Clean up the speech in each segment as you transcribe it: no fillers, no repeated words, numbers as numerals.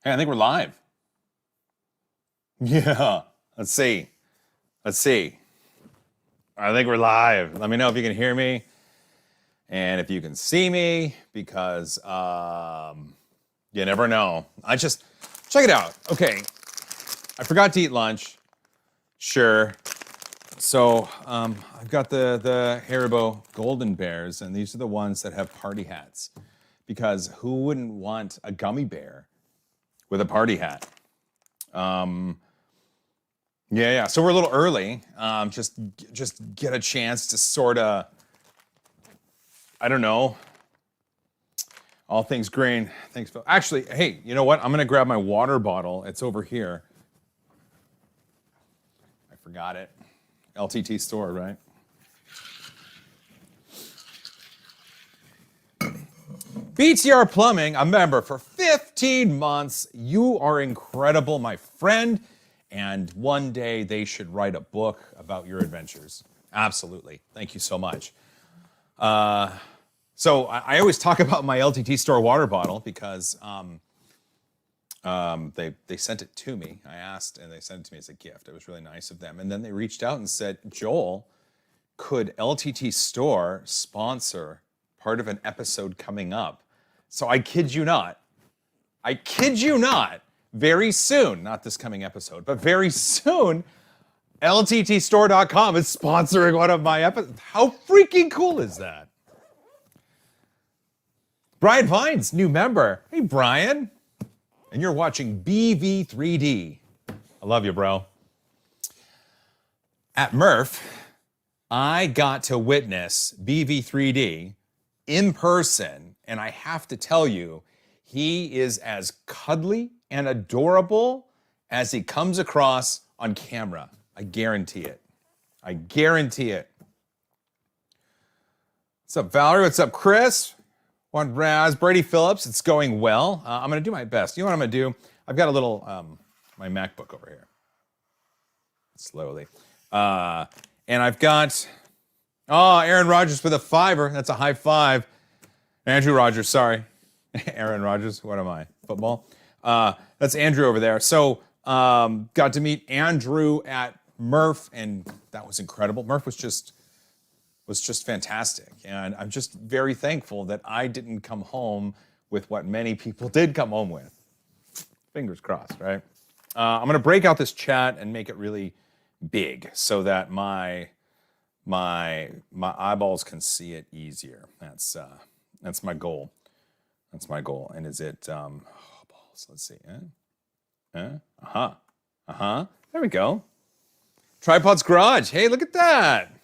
Hey, I think we're live. Yeah, let's see. Let's see. I think we're live. Let me know if you can hear me and if you can see me, because you never know. Check it out. Okay, I forgot to eat lunch. Sure. So I've got the Haribo Golden Bears, and these are the ones that have party hats. Because who wouldn't want a gummy bear with a party hat? Yeah. So we're a little early. Just get a chance to sort of, I don't know. All things green. Thanks, Phil. Actually, hey, you know what? I'm gonna grab my water bottle. It's over here. I forgot it. LTT store, right? BTR Plumbing, a member for 15 months. You are incredible, my friend. And one day they should write a book about your adventures. Absolutely. Thank you so much. So I always talk about my LTT store water bottle because they sent it to me. I asked, and they sent it to me as a gift. It was really nice of them. And then they reached out and said, Joel, could LTT store sponsor part of an episode coming up? So I kid you not, very soon, not this coming episode, but very soon, LTTstore.com is sponsoring one of my episodes. How freaking cool is that? Brian Vines, new member. Hey, Brian. And you're watching BV3D. I love you, bro. At Murph, I got to witness BV3D in person, and I have to tell you, he is as cuddly and adorable as he comes across on camera. I guarantee it. I guarantee it. What's up, Valerie? What's up, Chris? One Raz, Brady Phillips. It's going well. I'm going to do my best. You know what I'm going to do? I've got a little, my MacBook over here. Slowly. And I've got, Aaron Rodgers with a $5. That's a high five. Andrew Rogers, sorry. Aaron Rodgers, what am I? Football? That's Andrew over there. So got to meet Andrew at Murph, and that was incredible. Murph was just fantastic. And I'm just very thankful that I didn't come home with what many people did come home with. Fingers crossed, right? I'm going to break out this chat and make it really big so that my eyeballs can see it easier. That's my goal. That's my goal. And is it, balls, let's see. There we go. Tripod's Garage. Hey, look at that.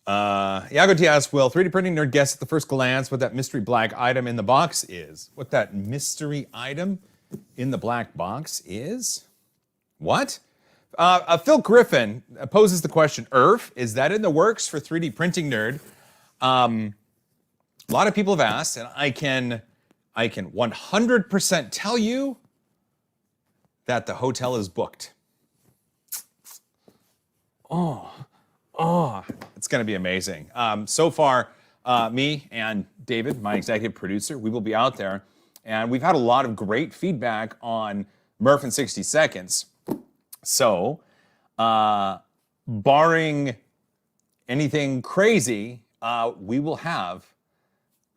Iago T asks, will 3D printing nerd guess at the first glance what that mystery black item in the box is? What that mystery item in the black box is? What? Phil Griffin poses the question, is that in the works for 3D printing nerd? A lot of people have asked, and I can 100% tell you that the hotel is booked. It's going to be amazing. So far, me and David, my executive producer, we will be out there, and we've had a lot of great feedback on Murph in 60 Seconds. So, barring anything crazy, we will have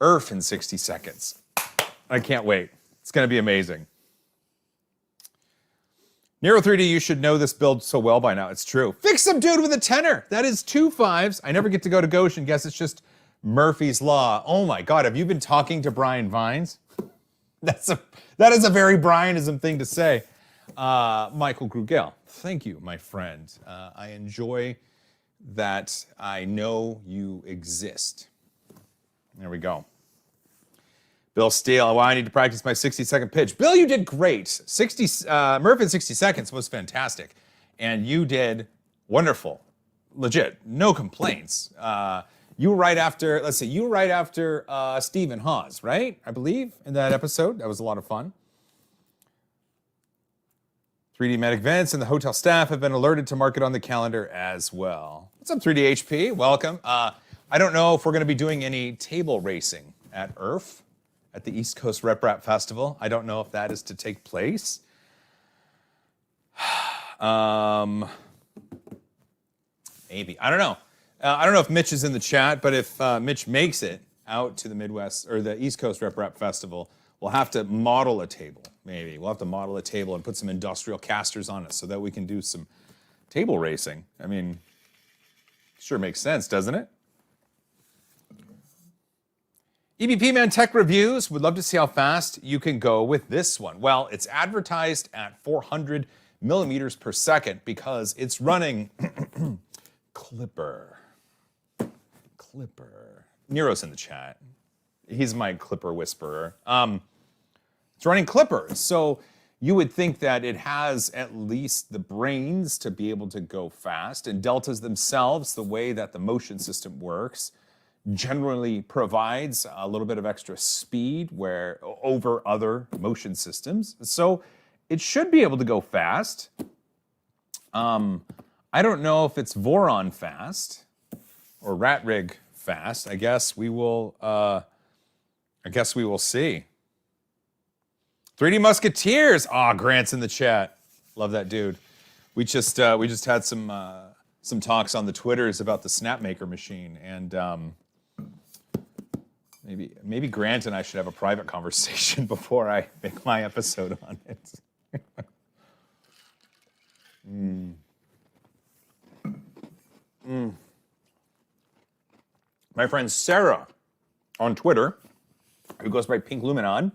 Earth in 60 seconds. I can't wait. It's going to be amazing. Nero 3D, you should know this build so well by now. It's true. Fix some dude with a tenor. That is 2 5s. I never get to go to Goshen. Guess it's just Murphy's Law. Oh my God, have you been talking to Brian Vines? That is a very Brianism thing to say. Michael Grugel, thank you, my friend. I enjoy that I know you exist. There we go. Bill Steele, well, I need to practice my 60-second pitch. Bill, you did great. Murph in 60 Seconds was fantastic. And you did wonderful. Legit, no complaints. You were right after, Stephen Hawes, right? I believe, in that episode. That was a lot of fun. 3D Medic Vince and the hotel staff have been alerted to mark it on the calendar as well. What's up, 3D HP? Welcome. I don't know if we're going to be doing any table racing at IRF at the East Coast Rep Rap Festival. I don't know if that is to take place. Maybe. I don't know. I don't know if Mitch is in the chat, but if Mitch makes it out to the Midwest or the East Coast Rep Rap Festival, we'll have to model a table, maybe. We'll have to model a table and put some industrial casters on it so that we can do some table racing. I mean, sure makes sense, doesn't it? EBP Man Tech Reviews would love to see how fast you can go with this one. Well, it's advertised at 400 millimeters per second because it's running Klipper. Nero's in the chat. He's my Klipper whisperer. It's running Klipper, so you would think that it has at least the brains to be able to go fast, and deltas themselves, the way that the motion system works, generally provides a little bit of extra speed where over other motion systems. So it should be able to go fast. I don't know if it's Voron fast or Ratrig fast. I guess we will see. 3D Musketeers. Ah, Grant's in the chat. Love that dude. We just had some talks on the Twitters about the Snapmaker machine, and maybe Grant and I should have a private conversation before I make my episode on it. My friend Sarah on Twitter, who goes by Pink Luminon,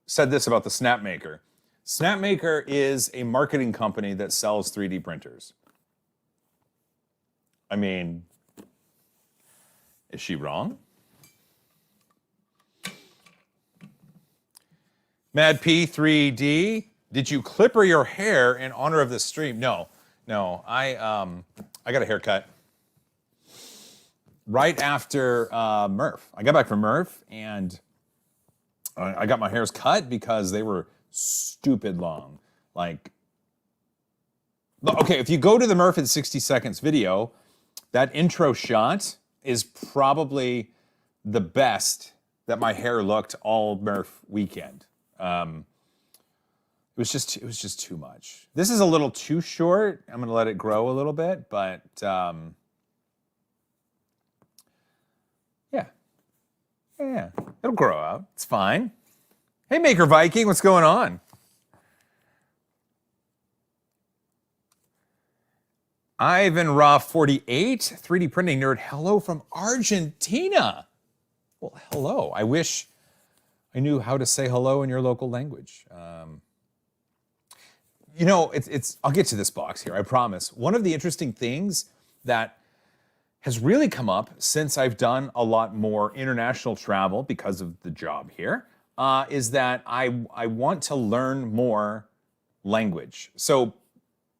said this about the Snapmaker. Snapmaker is a marketing company that sells 3D printers. I mean, is she wrong? Mad P3D, did you clipper your hair in honor of this stream? No, I got a haircut right after Murph. I got back from Murph and I got my hairs cut because they were stupid long. Like, okay, if you go to the Murph in 60 seconds video, that intro shot is probably the best that my hair looked all Murph weekend. It was just too much. This is a little too short. I'm gonna let it grow a little bit, but yeah, it'll grow out. It's fine. Hey, Maker Viking, what's going on? Ivan Raw 48, 3D printing nerd. Hello from Argentina. Well, hello. I wish I knew how to say hello in your local language. You know, I'll get to this box here, I promise. One of the interesting things that has really come up since I've done a lot more international travel because of the job here, is that I want to learn more language. So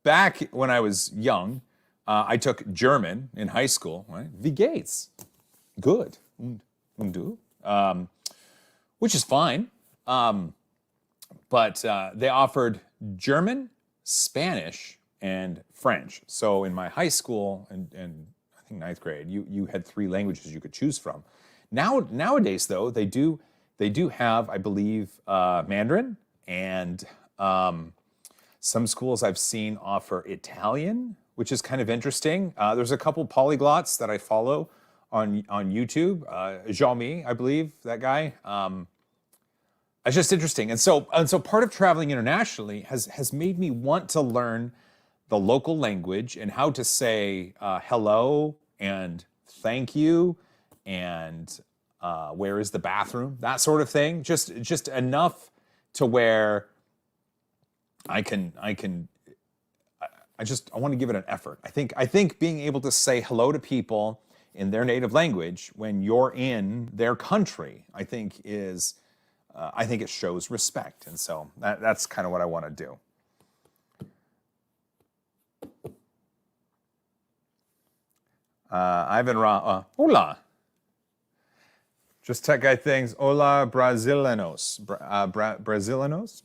back when I was young, I took German in high school, right? Wie geht's? Good. Und du? Which is fine. But they offered German, Spanish, and French. So in my high school and I think ninth grade, you had 3 languages you could choose from. Nowadays, though, they do have, I believe, Mandarin, and some schools I've seen offer Italian, which is kind of interesting. There's a couple polyglots that I follow on YouTube. Xiaomi, I believe, that guy. It's just interesting. And so part of traveling internationally has made me want to learn the local language and how to say hello and thank you and where is the bathroom, that sort of thing. Just enough to where I want to give it an effort. I think being able to say hello to people in their native language when you're in their country, I think it shows respect. And so that's kind of what I want to do. Ivan Ra, hola. Just Tech Guy things. Hola, Brasileños. Brasileños?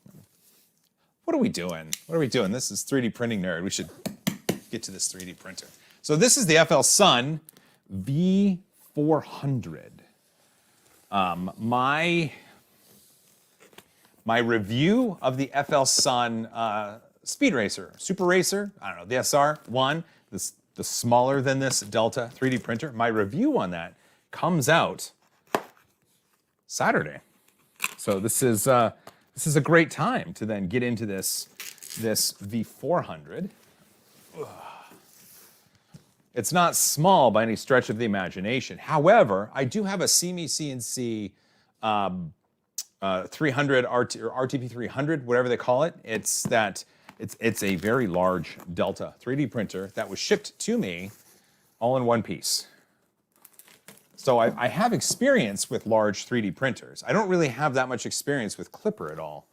What are we doing? This is 3D printing nerd. We should get to this 3D printer. So this is the FLSUN V400. My review of the FLSUN Speed Racer, Super Racer, I don't know, the SR1, the smaller than this Delta 3D printer, my review on that comes out Saturday. So this is a great time to then get into this V400. Ugh. It's not small by any stretch of the imagination. However, I do have a CME CNC 300 RT, or RTP 300, whatever they call it. It's a very large Delta 3D printer that was shipped to me all in one piece. So I have experience with large 3D printers. I don't really have that much experience with Klipper at all.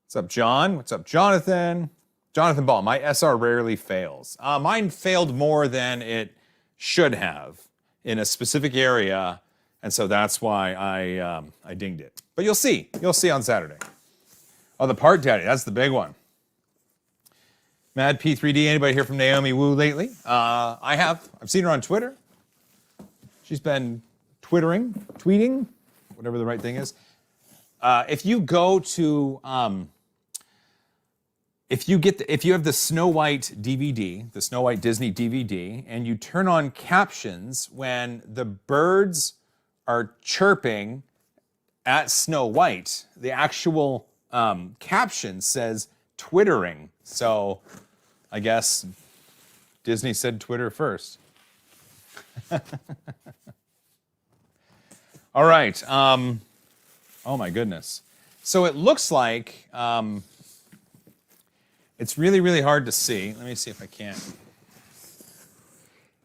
What's up, John? What's up, Jonathan? Jonathan Ball, my SR rarely fails. Mine failed more than it should have in a specific area, and so that's why I dinged it. But you'll see on Saturday. Oh, the part daddy, that's the big one. Mad P3D, anybody hear from Naomi Wu lately? I have. I've seen her on Twitter. She's been tweeting, whatever the right thing is. If you go to, if you have the Snow White DVD, the Snow White Disney DVD, and you turn on captions when the birds are chirping at Snow White, the actual caption says twittering. So I guess Disney said Twitter first. All right. Oh my goodness. So it looks like it's really, really hard to see. Let me see if I can.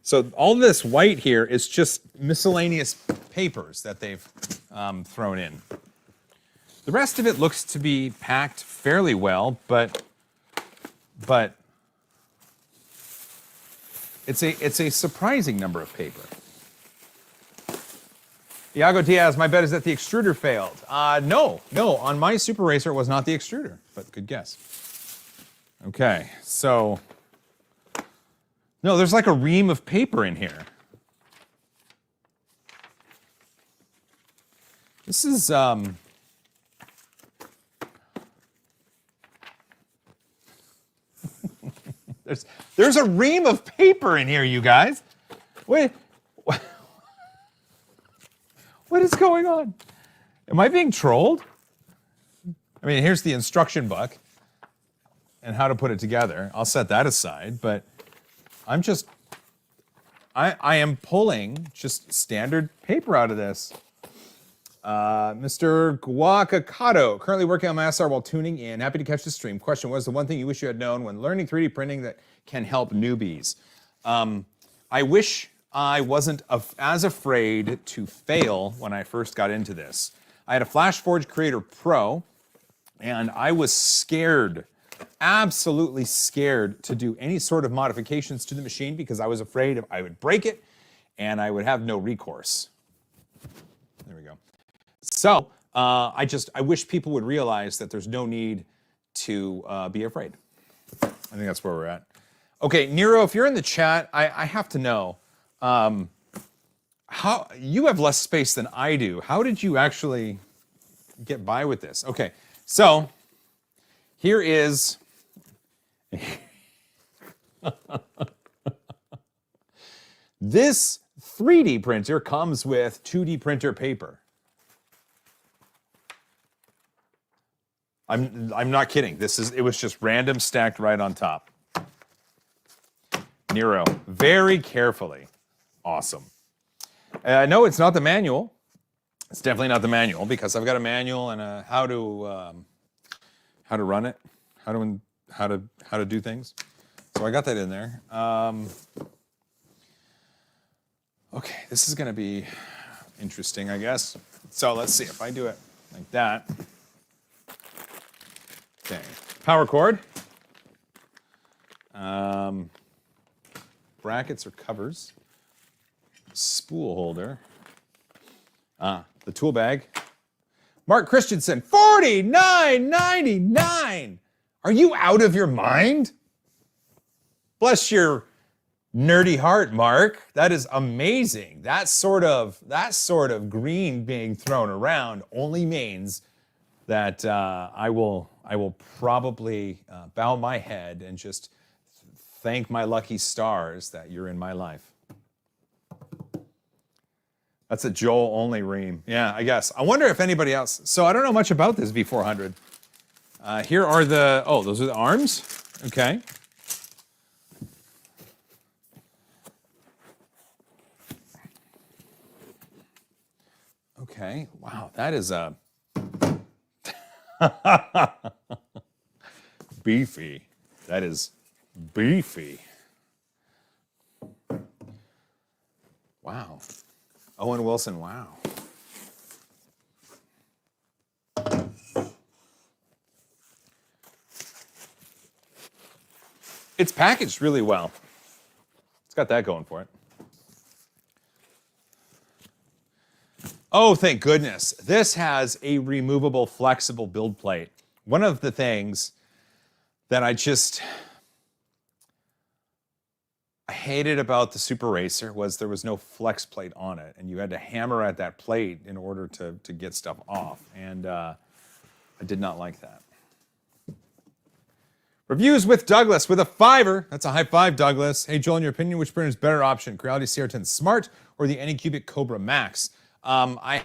So all this white here is just miscellaneous papers that they've thrown in. The rest of it looks to be packed fairly well, but it's a surprising number of paper. Iago Diaz, my bet is that the extruder failed. No, on my Super Racer it was not the extruder, but good guess. Okay, so, no, there's like a ream of paper in here. This is, there's a ream of paper in here, you guys. Wait, what is going on? Am I being trolled? I mean, here's the instruction book and how to put it together. I'll set that aside, but I am pulling just standard paper out of this. Mr. Guacacado, currently working on my SR while tuning in. Happy to catch the stream. Question, what is the one thing you wish you had known when learning 3D printing that can help newbies? I wish I wasn't as afraid to fail when I first got into this. I had a FlashForge Creator Pro, and I was scared, absolutely scared to do any sort of modifications to the machine because I was afraid I would break it and I would have no recourse. There we go. So I wish people would realize that there's no need to be afraid. I think that's where we're at. Okay, Nero, if you're in the chat, I have to know, how you have less space than I do. How did you actually get by with this? Okay, so here is this 3D printer comes with 2D printer paper. I'm not kidding. It was just random stacked right on top. Nero, very carefully. Awesome. No, it's not the manual. It's definitely not the manual because I've got a manual and a how to run it, how to do things. So I got that in there. Okay, this is going to be interesting, I guess. So let's see if I do it like that. Okay, power cord. Brackets or covers. Spool holder. The tool bag. Mark Christensen, $49.99. Are you out of your mind? Bless your Nerdy heart, Mark. That is amazing. That sort of green being thrown around only means that I will probably bow my head and just thank my lucky stars that you're in my life. That's a Joel only ream. Yeah, I guess. I wonder if anybody else. So I don't know much about this V400. Here are the, oh, those are the arms. Okay. Okay. Wow, that is a beefy. That is beefy. Wow. Owen Wilson, wow. It's packaged really well. It's got that going for it. Oh, thank goodness. This has a removable, flexible build plate. One of the things that I hated about the Super Racer was there was no flex plate on it, and you had to hammer at that plate in order to get stuff off, and I did not like that. Reviews with Douglas with a 5-er. That's a high 5, Douglas. Hey, Joel, in your opinion, which printer is better option, Creality CR10 Smart or the Anycubic Cobra Max? I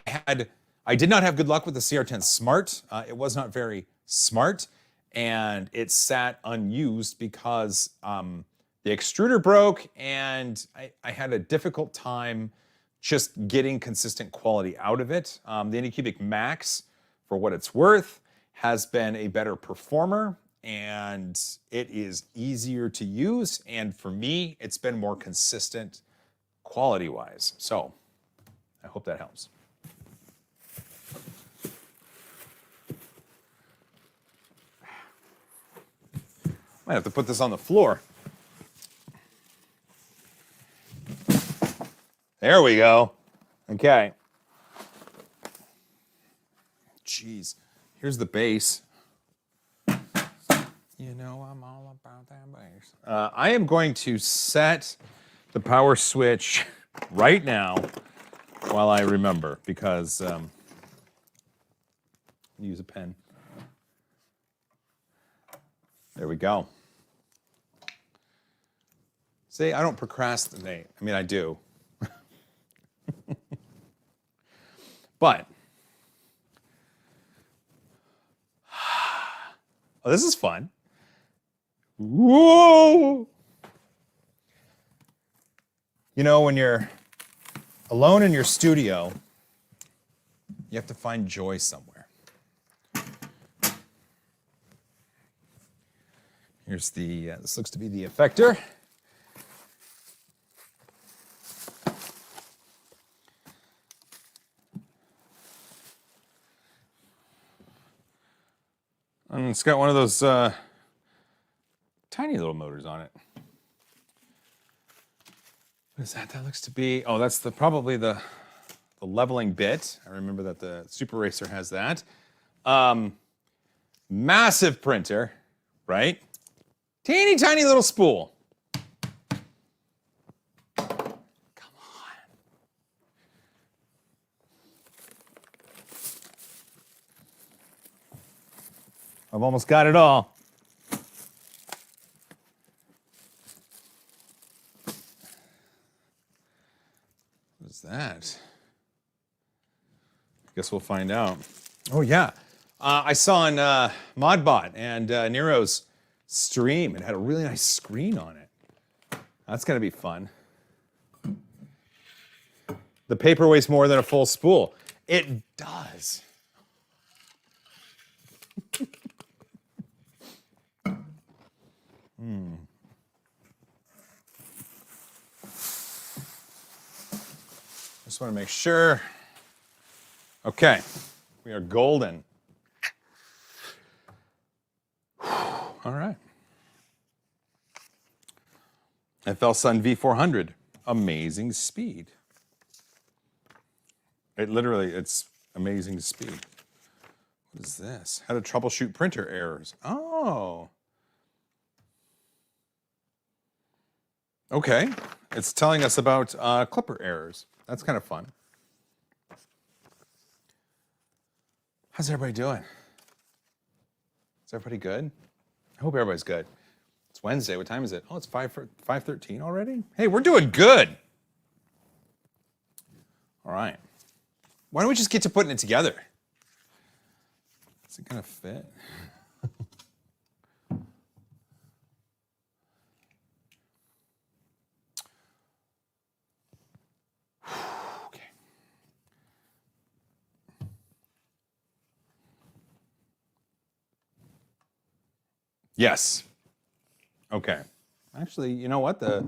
did not have good luck with the CR10 Smart. It was not very smart, and it sat unused because the extruder broke, and I had a difficult time just getting consistent quality out of it. The Anycubic Max, for what it's worth, has been a better performer, and it is easier to use, and for me, it's been more consistent quality-wise. So, I hope that helps. Might have to put this on the floor. There we go. Okay. Jeez. Here's the base. You know I'm all about that base. I am going to set the power switch right now while I remember, because use a pen. There we go. See, I don't procrastinate. I mean, I do. But, oh, this is fun. Whoa! You know, when you're alone in your studio, you have to find joy somewhere. Here's the, this looks to be the effector. And it's got one of those tiny little motors on it. What is that? That looks to be, oh, that's probably the leveling bit. I remember that the Super Racer has that. Massive printer, right? Teeny tiny little spool. Come on. I've almost got it all. What is that? I guess we'll find out. Oh, yeah. I saw on Modbot and Nero's stream, it had a really nice screen on it. That's going to be fun. The paper weighs more than a full spool. It does. Just want to make sure. Okay, we are golden. All right. FLSUN V400, amazing speed. It's amazing speed. What is this? How to troubleshoot printer errors. Oh. Okay, it's telling us about Klipper errors. That's kind of fun. How's everybody doing? Is everybody good? I hope everybody's good. It's Wednesday. What time is it? Oh, it's 5:13 already? Hey, we're doing good. All right. Why don't we just get to putting it together? Is it going to fit? Okay. Yes. Okay. Actually, you know what? The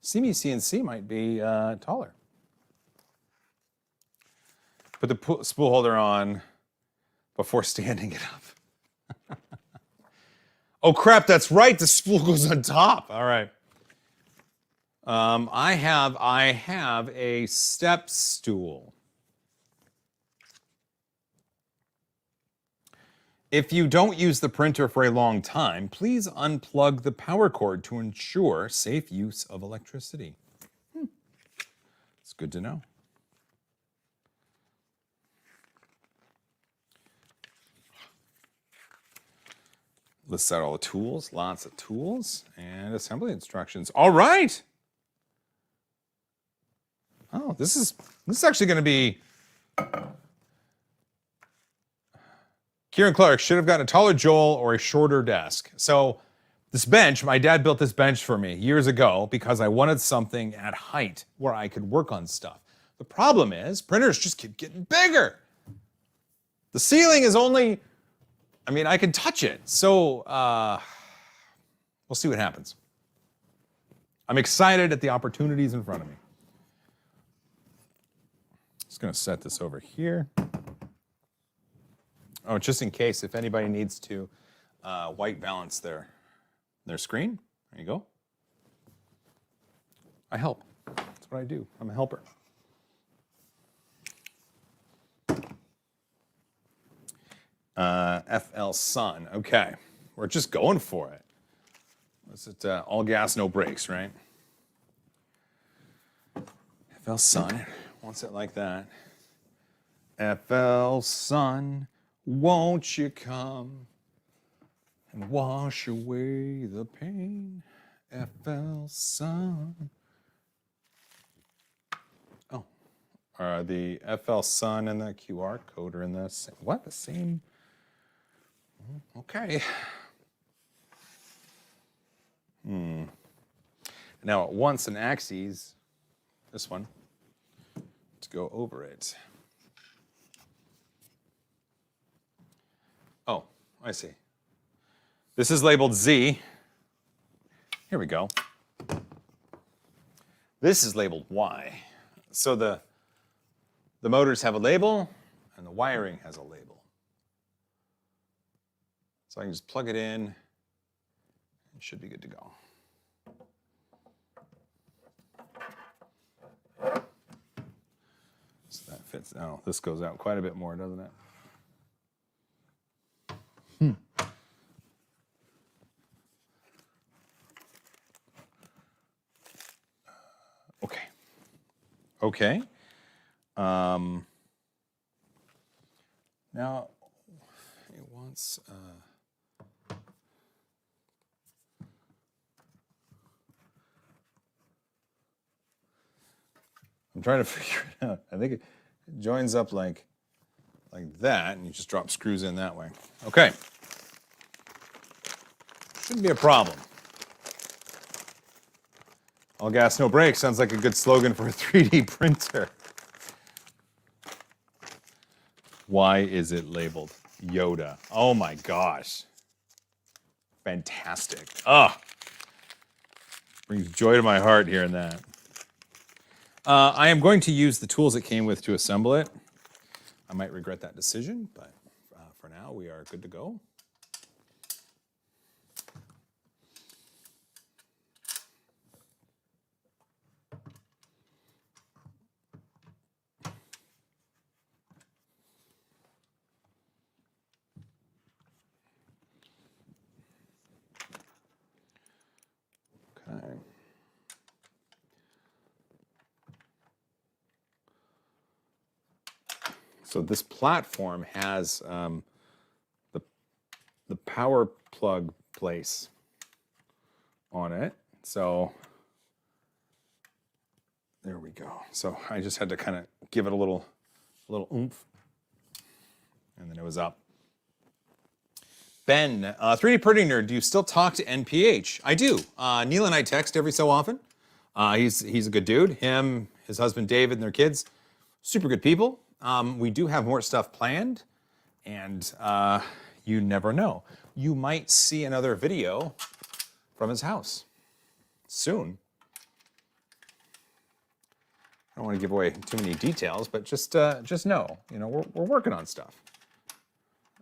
CME-CNC might be taller. Put the spool holder on before standing it up. Oh crap, that's right. The spool goes on top. All right. I have a step stool. If you don't use the printer for a long time, please unplug the power cord to ensure safe use of electricity. It's good to know. Lists out all the tools, lots of tools, and assembly instructions. All right. Oh, this is actually going to be. Kieran Clark should have gotten a taller Joel or a shorter desk. So this bench, my dad built this bench for me years ago because I wanted something at height where I could work on stuff. The problem is printers just keep getting bigger. The ceiling is only, I mean, I can touch it. So we'll see what happens. I'm excited at the opportunities in front of me. Just going to set this over here. Oh, just in case, if anybody needs to white balance their screen, there you go. I help. That's what I do. I'm a helper. FLSUN. Okay, we're just going for it. Was it all gas, no brakes, right? FLSUN wants it like that. FLSUN. Won't you come and wash away the pain? FLSUN. Oh, the FLSUN and the QR code are in the same. What? The same? Okay. Now it wants an axis, this one, to go over it. Oh, I see. This is labeled Z. Here we go. This is labeled Y. So the motors have a label and the wiring has a label. So I can just plug it in. It should be good to go. So that fits. Oh, this goes out quite a bit more, doesn't it? Okay. Okay. Now it wants. I'm trying to figure it out. I think it joins up like that, and you just drop screws in that way. Okay. Shouldn't be a problem. All gas, no brakes sounds like a good slogan for a 3D printer. Why is it labeled Yoda? Oh my gosh. Fantastic. Ah, brings joy to my heart hearing that. I am going to use the tools it came with to assemble it. I might regret that decision, but for now we are good to go. Okay. So this platform has the power plug place on it. So there we go. So I just had to kind of give it a little oomph, and then it was up. Ben, 3D printing nerd, do you still talk to NPH? I do. Neil and I text every so often. He's a good dude. Him, his husband David, and their kids, super good people. We do have more stuff planned, and you never know. You might see another video from his house soon. I don't want to give away too many details, but just know, you know, we're working on stuff.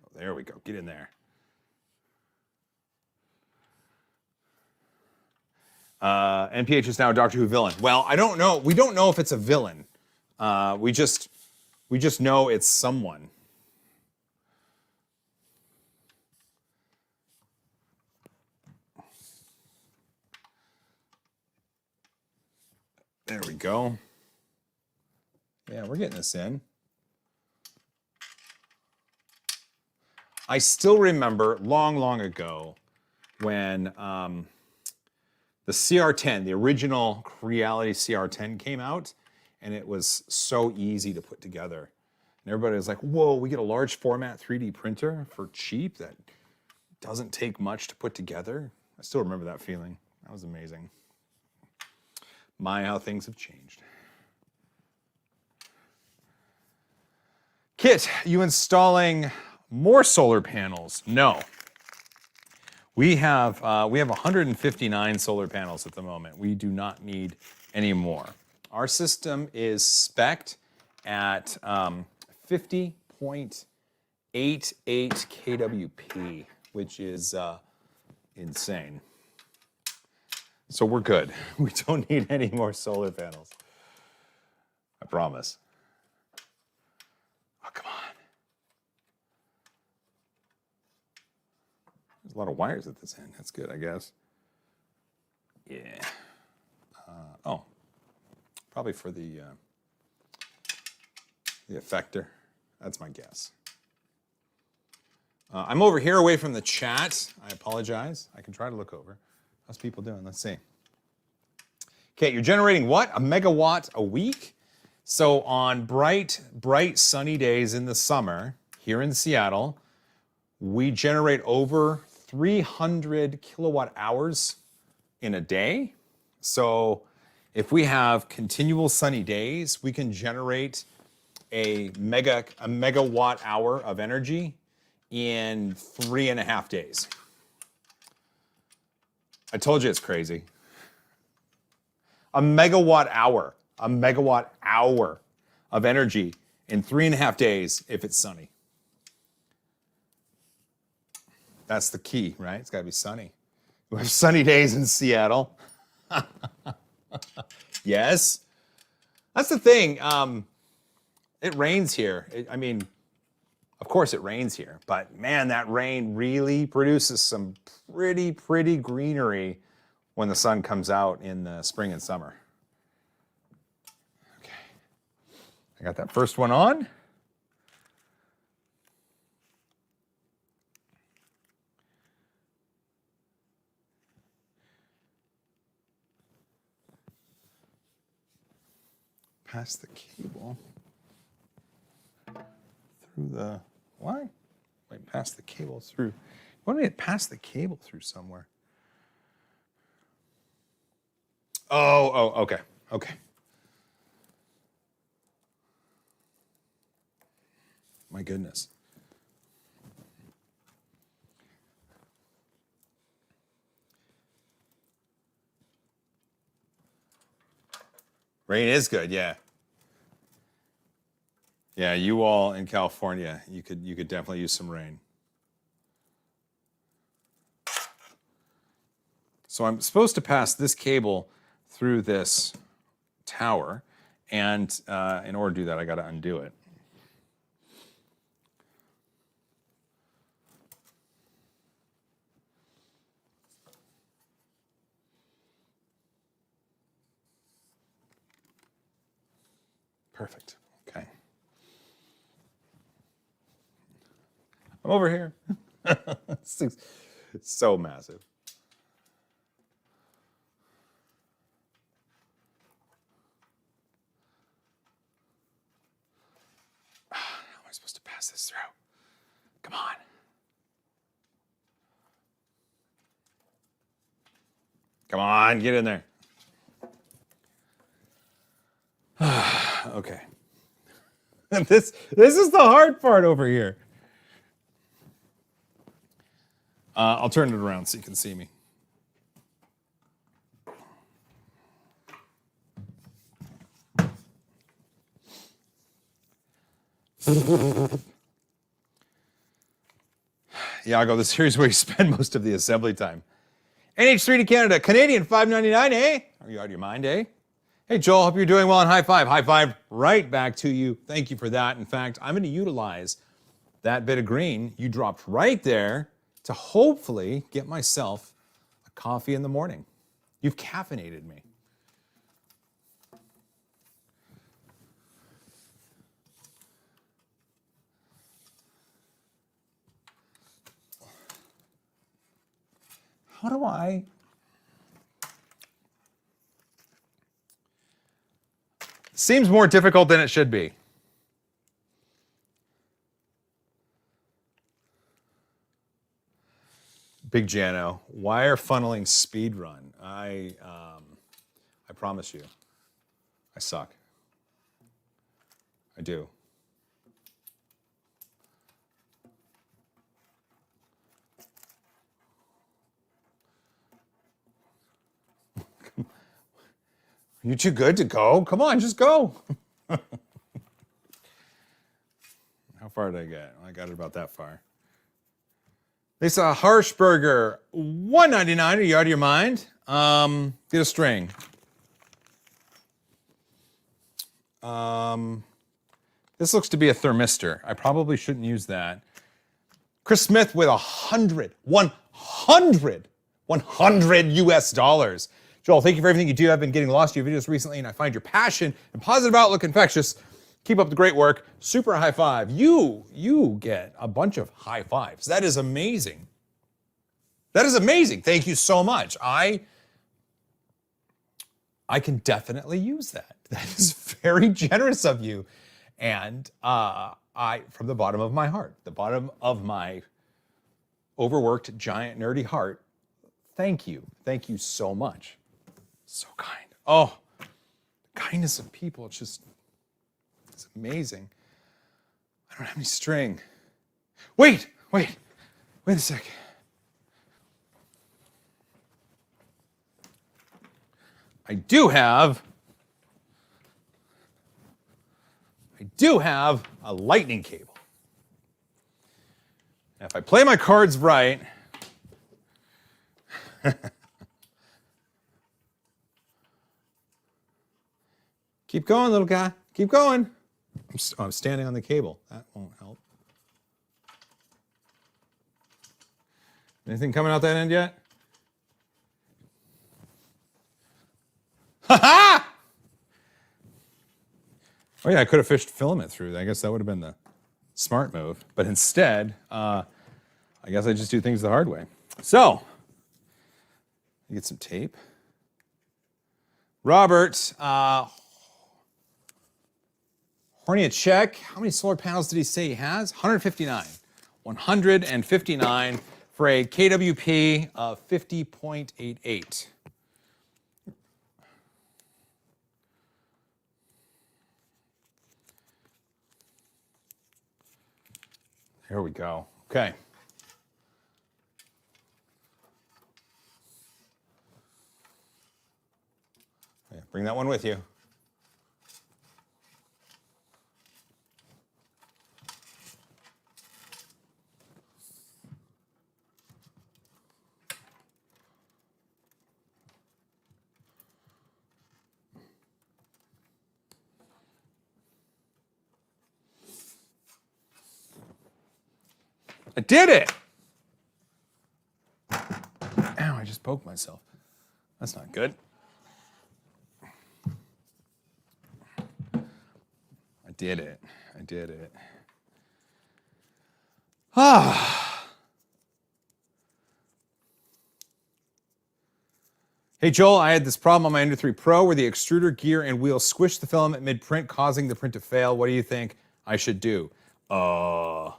Oh, there we go. Get in there. NPH is now a Doctor Who villain. Well, I don't know. We don't know if it's a villain. We just know it's someone. There we go. Yeah, we're getting this in. I still remember long ago when the CR10, the original Creality CR10 came out, and it was so easy to put together. And everybody was like, whoa, we get a large format 3D printer for cheap that doesn't take much to put together. I still remember that feeling. That was amazing. My, how things have changed. Kit, you installing more solar panels? No. We have 159 solar panels at the moment. We do not need any more. Our system is spec'd at 50.88 kWp, which is insane. So we're good. We don't need any more solar panels. I promise. Oh, come on. There's a lot of wires at this end. That's good, I guess. Yeah. Oh, probably for the effector. That's my guess. I'm over here away from the chat. I apologize. I can try to look over. How's people doing? Let's see. Okay, you're generating what? A megawatt a week? So on bright, sunny days in the summer here in Seattle, we generate over 300 kilowatt hours in a day. So if we have continual sunny days, we can generate a megawatt hour of energy in 3.5 days. I told you it's crazy. A megawatt hour of energy in 3.5 days if it's sunny. That's the key, right? It's got to be sunny. We have sunny days in Seattle. Yes. That's the thing. It rains here. I mean, of course it rains here, but man, that rain really produces some pretty greenery when the sun comes out in the spring and summer. Okay. I got that first one on. Pass the cable through the, why? Wait, pass the cable through. Why don't we pass the cable through somewhere? Oh, okay. My goodness. Rain is good, yeah. Yeah, you all in California, you could definitely use some rain. So I'm supposed to pass this cable through this tower, and in order to do that, I got to undo it. Perfect. Okay. I'm over here. It's so massive. How am I supposed to pass this through? Come on. Come on, get in there. Okay. This is the hard part over here. I'll turn it around so you can see me. Iago, the series where you spend most of the assembly time. NH3 to Canada, Canadian $5.99, eh? Are you out of your mind, eh? Hey, Joel, hope you're doing well, and high five. High five right back to you. Thank you for that. In fact, I'm going to utilize that bit of green you dropped right there to hopefully get myself a coffee in the morning. You've caffeinated me. How do I... Seems more difficult than it should be. Big Jano, wire funneling speed run. I promise you, I suck. I do. You too good to go? Come on, just go. How far did I get? I got it about that far. Lisa Harshberger, $1.99. Are you out of your mind? Get a string. This looks to be a thermistor. I probably shouldn't use that. Chris Smith with 100 US dollars. Joel, thank you for everything you do. I've been getting lost to your videos recently, and I find your passion and positive outlook infectious. Keep up the great work. Super high five. You get a bunch of high fives. That is amazing. That is amazing. Thank you so much. I can definitely use that. That is very generous of you. And from the bottom of my heart, the bottom of my overworked, giant, nerdy heart, thank you. Thank you so much. So kind. Oh, the kindness of people. It's amazing. I don't have any string. Wait a sec. I do have a lightning cable. Now, if I play my cards right, keep going, little guy. Keep going. I'm standing on the cable. That won't help. Anything coming out that end yet? Ha ha! Oh yeah, I could have fished filament through. I guess that would have been the smart move. But instead, I guess I just do things the hard way. So, get some tape. Robert, Hornia check. How many solar panels did he say he has? 159. 159 for a KWP of 50.88. Here we go. Okay. Yeah, bring that one with you. I did it! Ow, I just poked myself. That's not good. I did it. Hey Joel, I had this problem on my Ender 3 Pro where the extruder gear and wheel squished the filament mid-print, causing the print to fail. What do you think I should do? I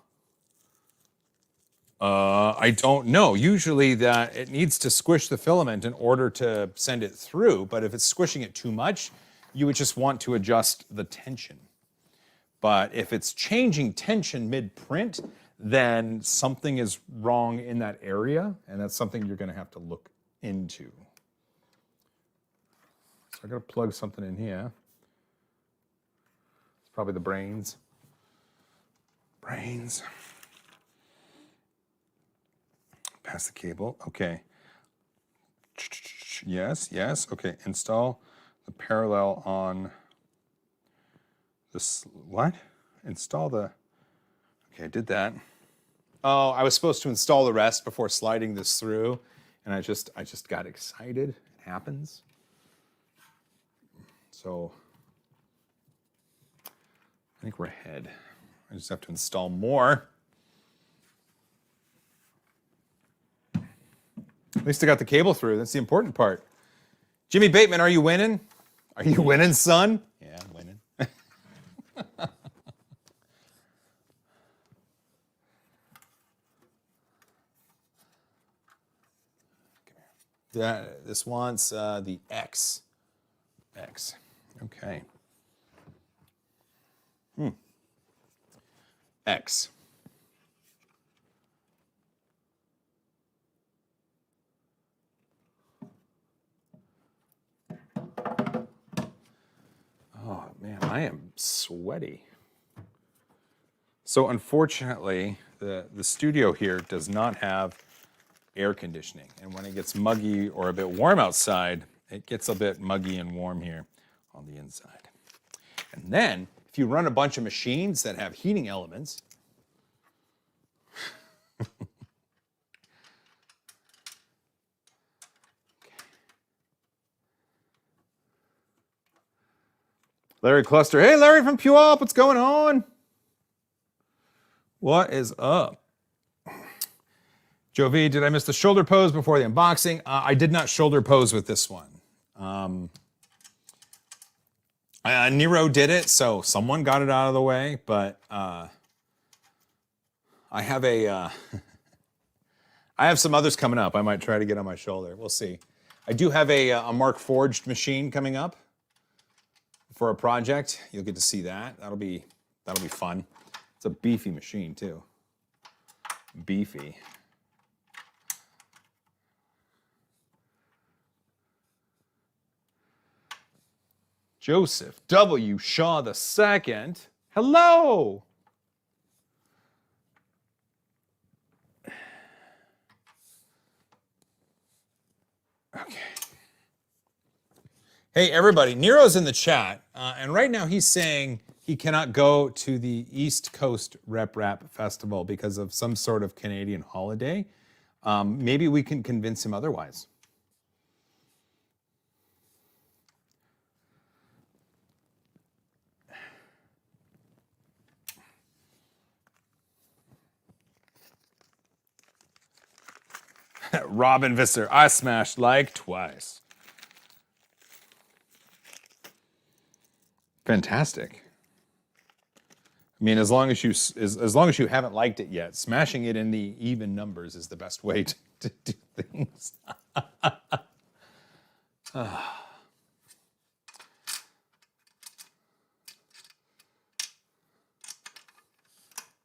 don't know. Usually that it needs to squish the filament in order to send it through, but if it's squishing it too much, you would just want to adjust the tension. But if it's changing tension mid-print, then something is wrong in that area, and that's something you're going to have to look into. So I got to plug something in here. It's probably the brains. Brains. Pass the cable. Okay. Yes, yes. Okay. Install the parallel on this. What? Install the. Okay, I did that. Oh, I was supposed to install the rest before sliding this through, and I just got excited. It happens. So I think we're ahead. I just have to install more. At least I got the cable through. That's the important part. Jimmy Bateman, are you winning? Are you winning, son? Yeah, I'm winning. This wants the X. X. Okay. X. Oh man, I am sweaty. So unfortunately, the studio here does not have air conditioning, and when it gets muggy or a bit warm outside, it gets a bit muggy and warm here on the inside. And then, if you run a bunch of machines that have heating elements, Larry Cluster, hey Larry from Puyallup, what's going on? What is up? Joe V, did I miss the shoulder pose before the unboxing? I did not shoulder pose with this one. Nero did it, so someone got it out of the way, but I have I have some others coming up. I might try to get on my shoulder. We'll see. I do have a Mark Forged machine coming up for a project. You'll get to see that. That'll be fun. It's a beefy machine too. Beefy. Joseph W. Shaw II. Hello. Okay. Hey, everybody. Nero's in the chat, and right now he's saying he cannot go to the East Coast Rep Rap Festival because of some sort of Canadian holiday. Maybe we can convince him otherwise. Robin Visser, I smashed like twice. Fantastic. I mean, as long as you haven't liked it yet, smashing it in the even numbers is the best way to do things.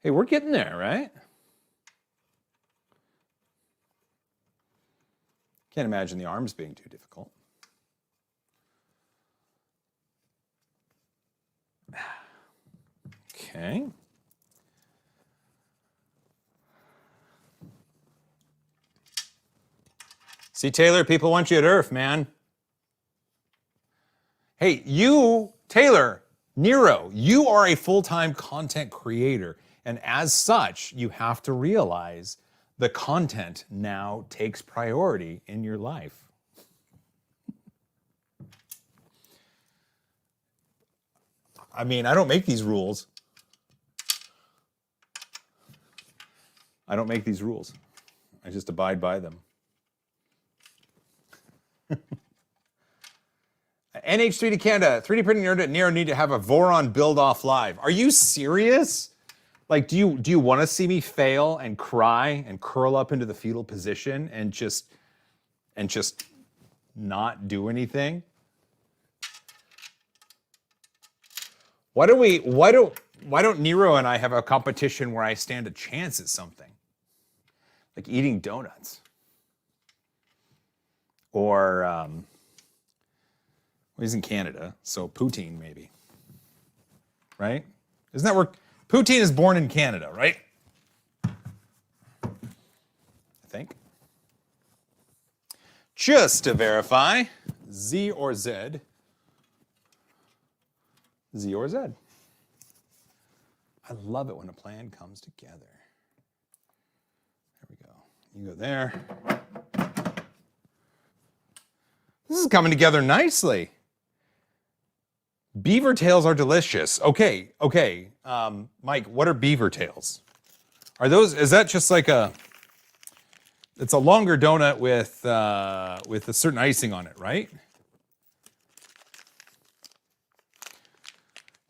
Hey, we're getting there, right? Can't imagine the arms being too difficult. Okay. See, Taylor, people want you at Earth, man. Hey, you, Taylor, Nero, you are a full-time content creator. And as such, you have to realize the content now takes priority in your life. I mean, I don't make these rules. I don't make these rules. I just abide by them. NH3 to Canada. 3D printing nerd at Nero need to have a Voron build off live. Are you serious? Like, do you want to see me fail and cry and curl up into the fetal position and just not do anything? Why don't Nero and I have a competition where I stand a chance at something? Like eating donuts. Or, well, he's in Canada, so poutine maybe. Right? Isn't that where poutine is born in Canada, right? I think. Just to verify, Z or Z. Z or Z. I love it when a plan comes together. There we go. You go there. This is coming together nicely. Beaver tails are delicious. Okay. Mike, what are beaver tails? Is that just like it's a longer donut with a certain icing on it, right?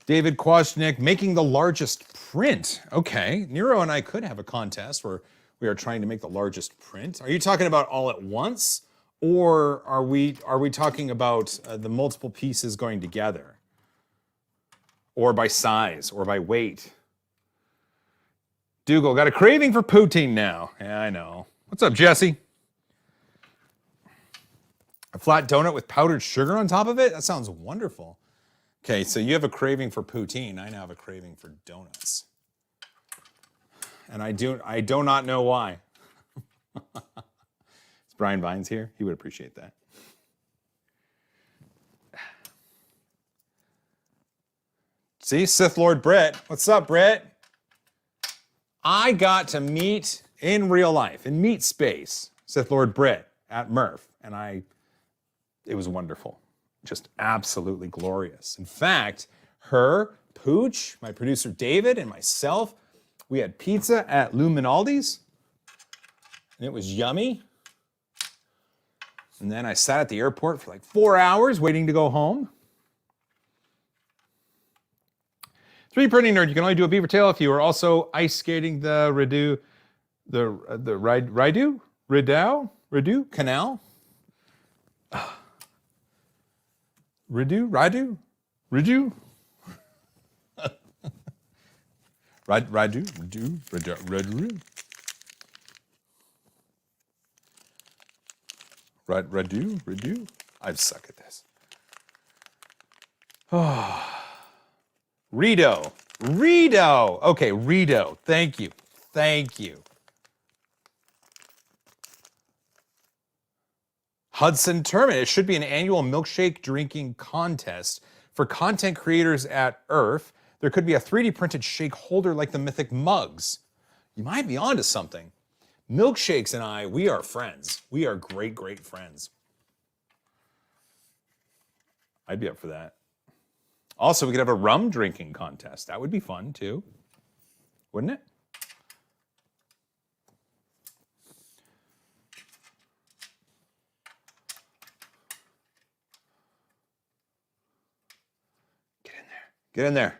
David Kwasnick, making the largest print. Okay, Nero and I could have a contest where we are trying to make the largest print. Are you talking about all at once? Or are we talking about the multiple pieces going together? Or by size, or by weight? Dougal, got a craving for poutine now. Yeah, I know. What's up, Jesse? A flat donut with powdered sugar on top of it? That sounds wonderful. Okay, so you have a craving for poutine. I now have a craving for donuts. And I do not know why. Is Brian Vines here? He would appreciate that. See, Sith Lord Brett. What's up, Brett? I got to meet in real life, in meat space, Sith Lord Brett at Murph, and it was wonderful. Just absolutely glorious. In fact, her, Pooch, my producer David, and myself, we had pizza at Lou Minaldi's, and it was yummy. And then I sat at the airport for like 4 hours waiting to go home. 3D printing nerd, you can only do a beaver tail if you are also ice skating the Rideau Canal. Rideau? Rideau? I suck at this. Oh. Rideau. Okay, Rideau. Thank you. Hudson Tournament. It should be an annual milkshake drinking contest for content creators at Earth. There could be a 3D printed shake holder like the mythic mugs. You might be onto something. Milkshakes and I, we are friends. We are great friends. I'd be up for that. Also, we could have a rum drinking contest. That would be fun too, wouldn't it? Get in there.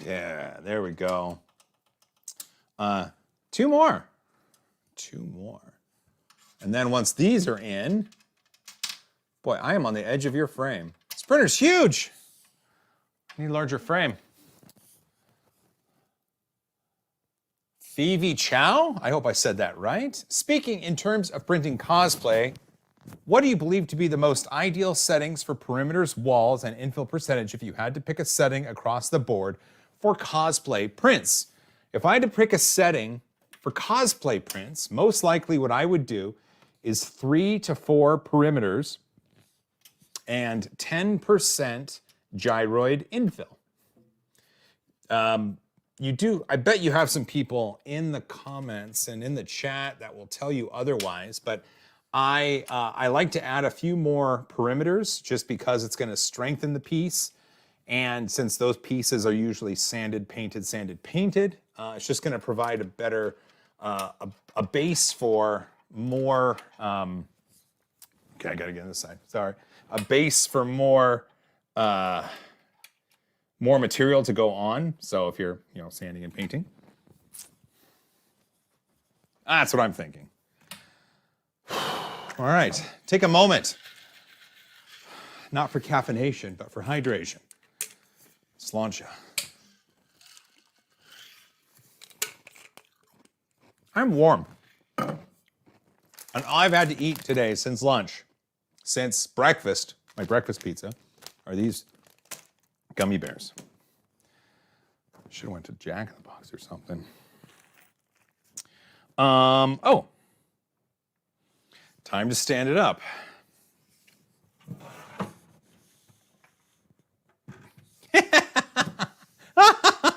Yeah, there we go. Two more. And then once these are in, boy, I am on the edge of your frame. This printer's huge. I need a larger frame. Phoebe Chow, I hope I said that right. Speaking in terms of printing cosplay, what do you believe to be the most ideal settings for perimeters, walls, and infill percentage if you had to pick a setting across the board for cosplay prints? If I had to pick a setting for cosplay prints, most likely what I would do is 3 to 4 perimeters and 10% gyroid infill. I bet you have some people in the comments and in the chat that will tell you otherwise, but I like to add a few more perimeters just because it's going to strengthen the piece And since those pieces are usually sanded, painted, it's just going to provide a better, a base for more, okay, I got to get on this side, sorry. A base for more material to go on. So if you're, sanding and painting. That's what I'm thinking. All right, take a moment. Not for caffeination, but for hydration. Sláinte. I'm warm. And all I've had to eat today since lunch, since breakfast, my breakfast pizza, are these gummy bears. Should have went to Jack in the Box or something. Oh. Time to stand it up.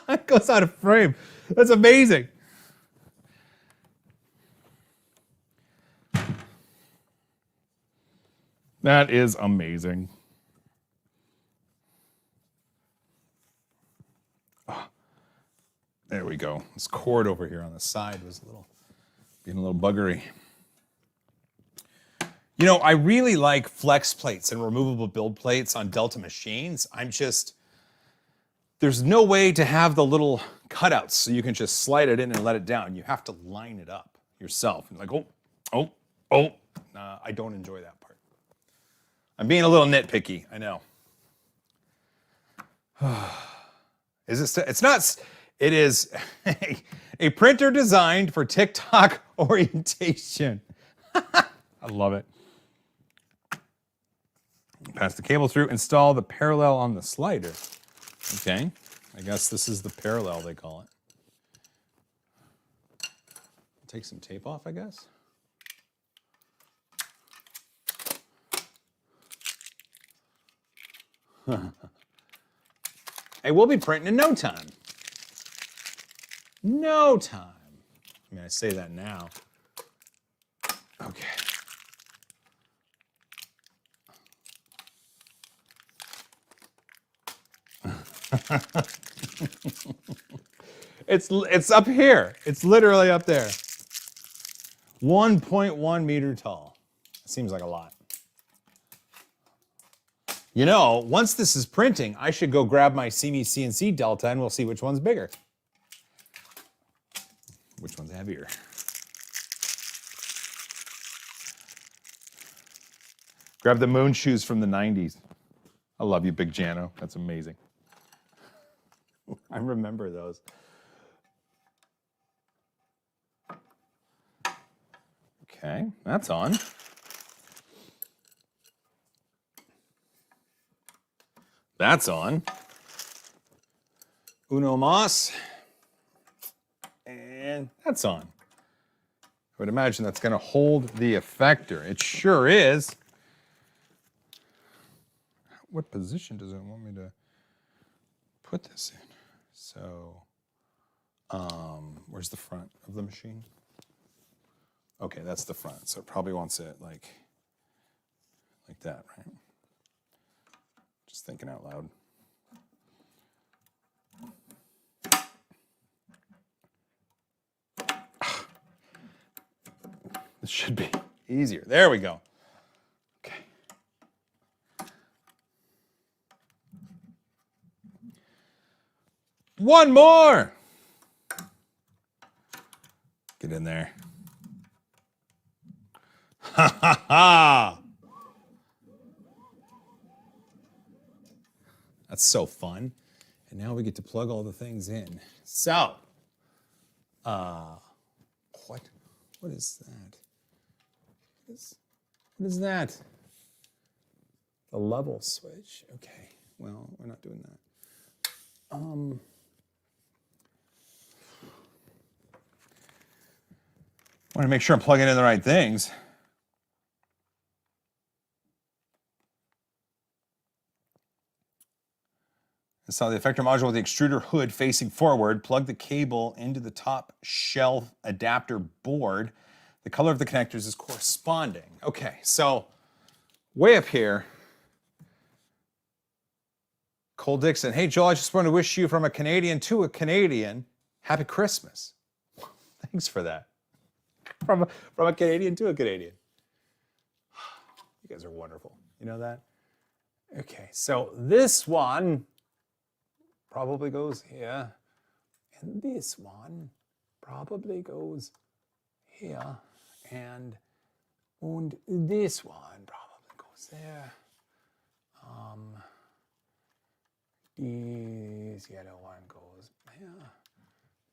It goes out of frame. That's amazing. That is amazing. Oh, there we go. This cord over here on the side was being a little buggery. I really like flex plates and removable build plates on Delta machines. There's no way to have the little cutouts so you can just slide it in and let it down. You have to line it up yourself. And like, oh. Nah, I don't enjoy that part. I'm being a little nitpicky, I know. It is a printer designed for TikTok orientation. I love it. Pass the cable through, install the parallel on the slider. Okay, I guess this is the parallel they call it. Take some tape off, I guess. Hey, we'll be printing in no time. No time. I mean, I say that now. Okay. It's up here. It's literally up there. 1.1 meter tall. It seems like a lot. Once this is printing, I should go grab my CME CNC Delta and we'll see which one's bigger. Which one's heavier? Grab the moon shoes from the 90s. I love you, Big Jano. That's amazing. I remember those. Okay, that's on. That's on. Uno mas. And that's on. I would imagine that's going to hold the effector. It sure is. What position does it want me to put this in? So, where's the front of the machine? Okay, that's the front. So it probably wants it like that, right? Just thinking out loud. This should be easier. There we go. Okay. One more. Get in there. Ha ha ha. That's so fun. And now we get to plug all the things in. So, what is that? What is that? The level switch. Okay, well, we're not doing that. Want to make sure I'm plugging in the right things. Install the effector module with the extruder hood facing forward. Plug the cable into the top shelf adapter board. The color of the connectors is corresponding. Okay, so way up here, Cole Dixon, hey Joel, I just want to wish you from a Canadian to a Canadian, Happy Christmas. Thanks for that. From a Canadian to a Canadian. You guys are wonderful. You know that? Okay, so this one probably goes here. And this one probably goes here. And this one probably goes there. This yellow one goes here.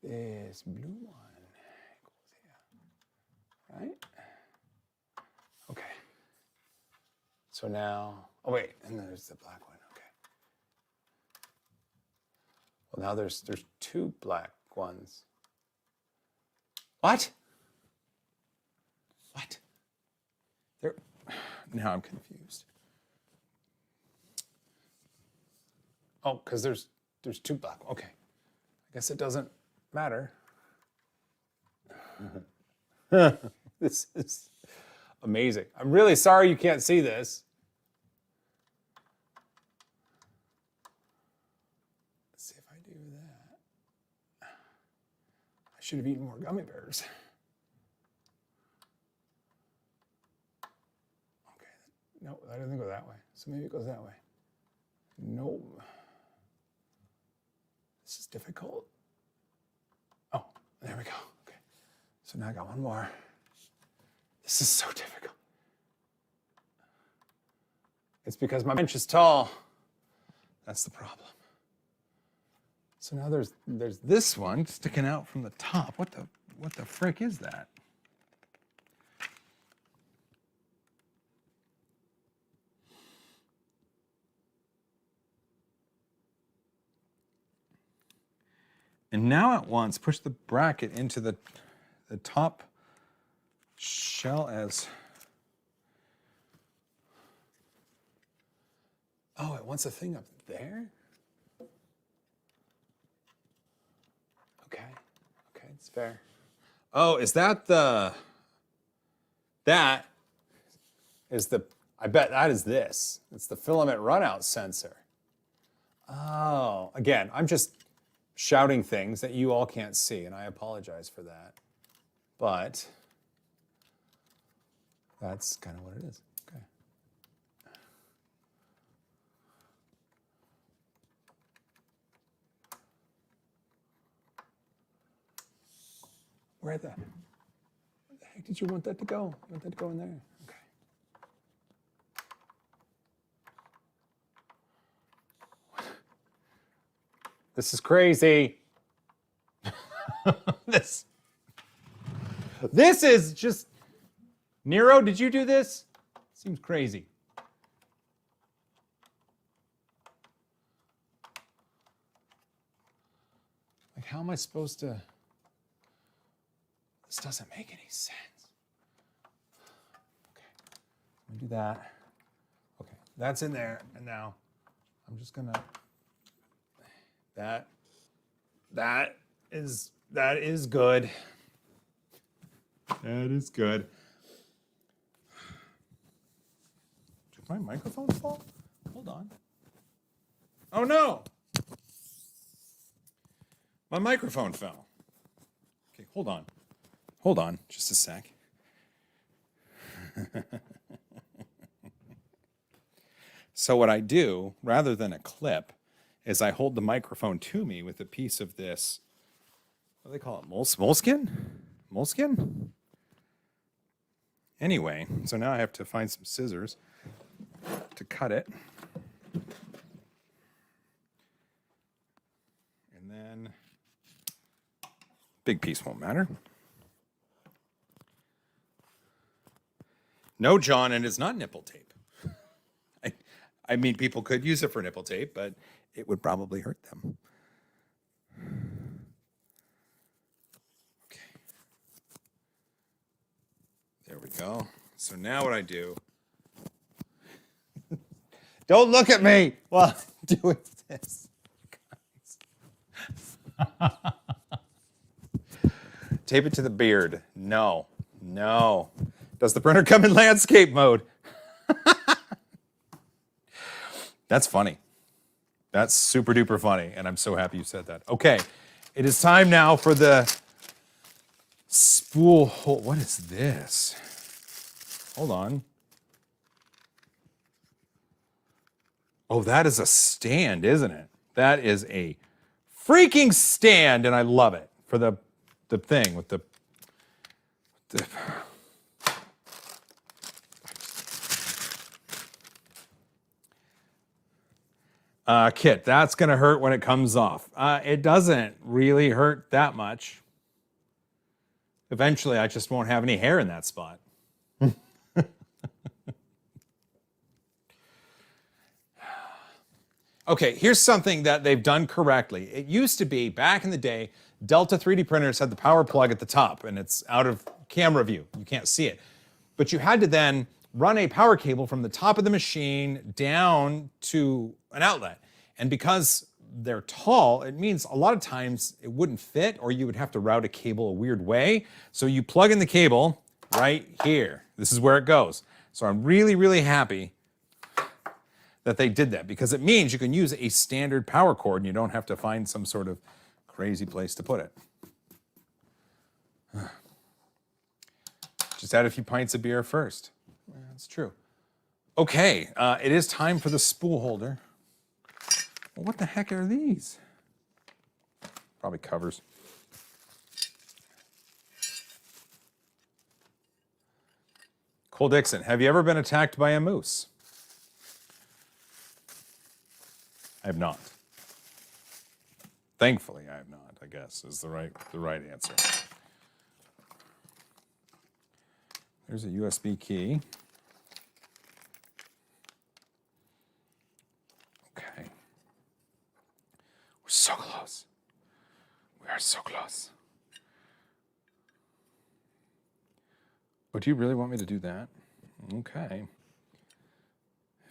This blue one goes here. Right? Okay. So now, oh wait, and there's the black one. Okay. Well, now there's two black ones. What? What? There. Now I'm confused. Oh, because there's two black. Okay. I guess it doesn't matter. This is amazing. I'm really sorry you can't see this. Let's see if I do that. I should have eaten more gummy bears. Okay. No, that doesn't go that way. So maybe it goes that way. No. This is difficult. Oh, there we go. Okay. So now I got one more. This is so difficult. It's because my bench is tall. That's the problem. So now there's this one sticking out from the top. What the frick is that? And now at once, push the bracket into the top shell as... Oh, it wants a thing up there? Okay, it's fair. Oh, is that the... That is the... I bet that is this. It's the filament runout sensor. Oh, again, I'm just shouting things that you all can't see, and I apologize for that. But that's kind of what it is. Okay. Where the heck did you want that to go? You want that to go in there? Okay. This is crazy. This is just... Nero, did you do this? Seems crazy. Like, how am I supposed to... This doesn't make any sense. Okay, I'm gonna do that. Okay, that's in there, and now I'm just gonna... That is good. That is good. Did my microphone fall? Hold on. Oh no! My microphone fell. Okay, hold on. Hold on, just a sec. So what I do, rather than a clip, is I hold the microphone to me with a piece of this, what do they call it, moleskin? Moleskin? Anyway, so now I have to find some scissors to cut it. And then, big piece won't matter. No, John, and it's not nipple tape. I mean, people could use it for nipple tape, but it would probably hurt them. Okay. There we go. So now what I do... Don't look at me while I'm doing this. Tape it to the beard. No. No. Does the printer come in landscape mode? That's funny. That's super duper funny, and I'm so happy you said that. Okay, it is time now for the spool hole. What is this? Hold on. Oh, that is a stand, isn't it? That is a freaking stand, and I love it for the thing with the Kit, that's going to hurt when it comes off. It doesn't really hurt that much. Eventually, I just won't have any hair in that spot. Okay, here's something that they've done correctly. It used to be, back in the day, Delta 3D printers had the power plug at the top, and it's out of camera view. You can't see it. But you had to then run a power cable from the top of the machine down to an outlet. And because they're tall, it means a lot of times it wouldn't fit, or you would have to route a cable a weird way. So you plug in the cable right here. This is where it goes. So I'm really, really happy that they did that, because it means you can use a standard power cord and you don't have to find some sort of crazy place to put it. Just add a few pints of beer first. Yeah, that's true. Okay, it is time for the spool holder. What the heck are these? Probably covers. Cole Dixon, have you ever been attacked by a moose? I have not. Thankfully, I have not, I guess, is the right answer. There's a USB key. Okay. We're so close. We are so close. Oh, do you really want me to do that? Okay.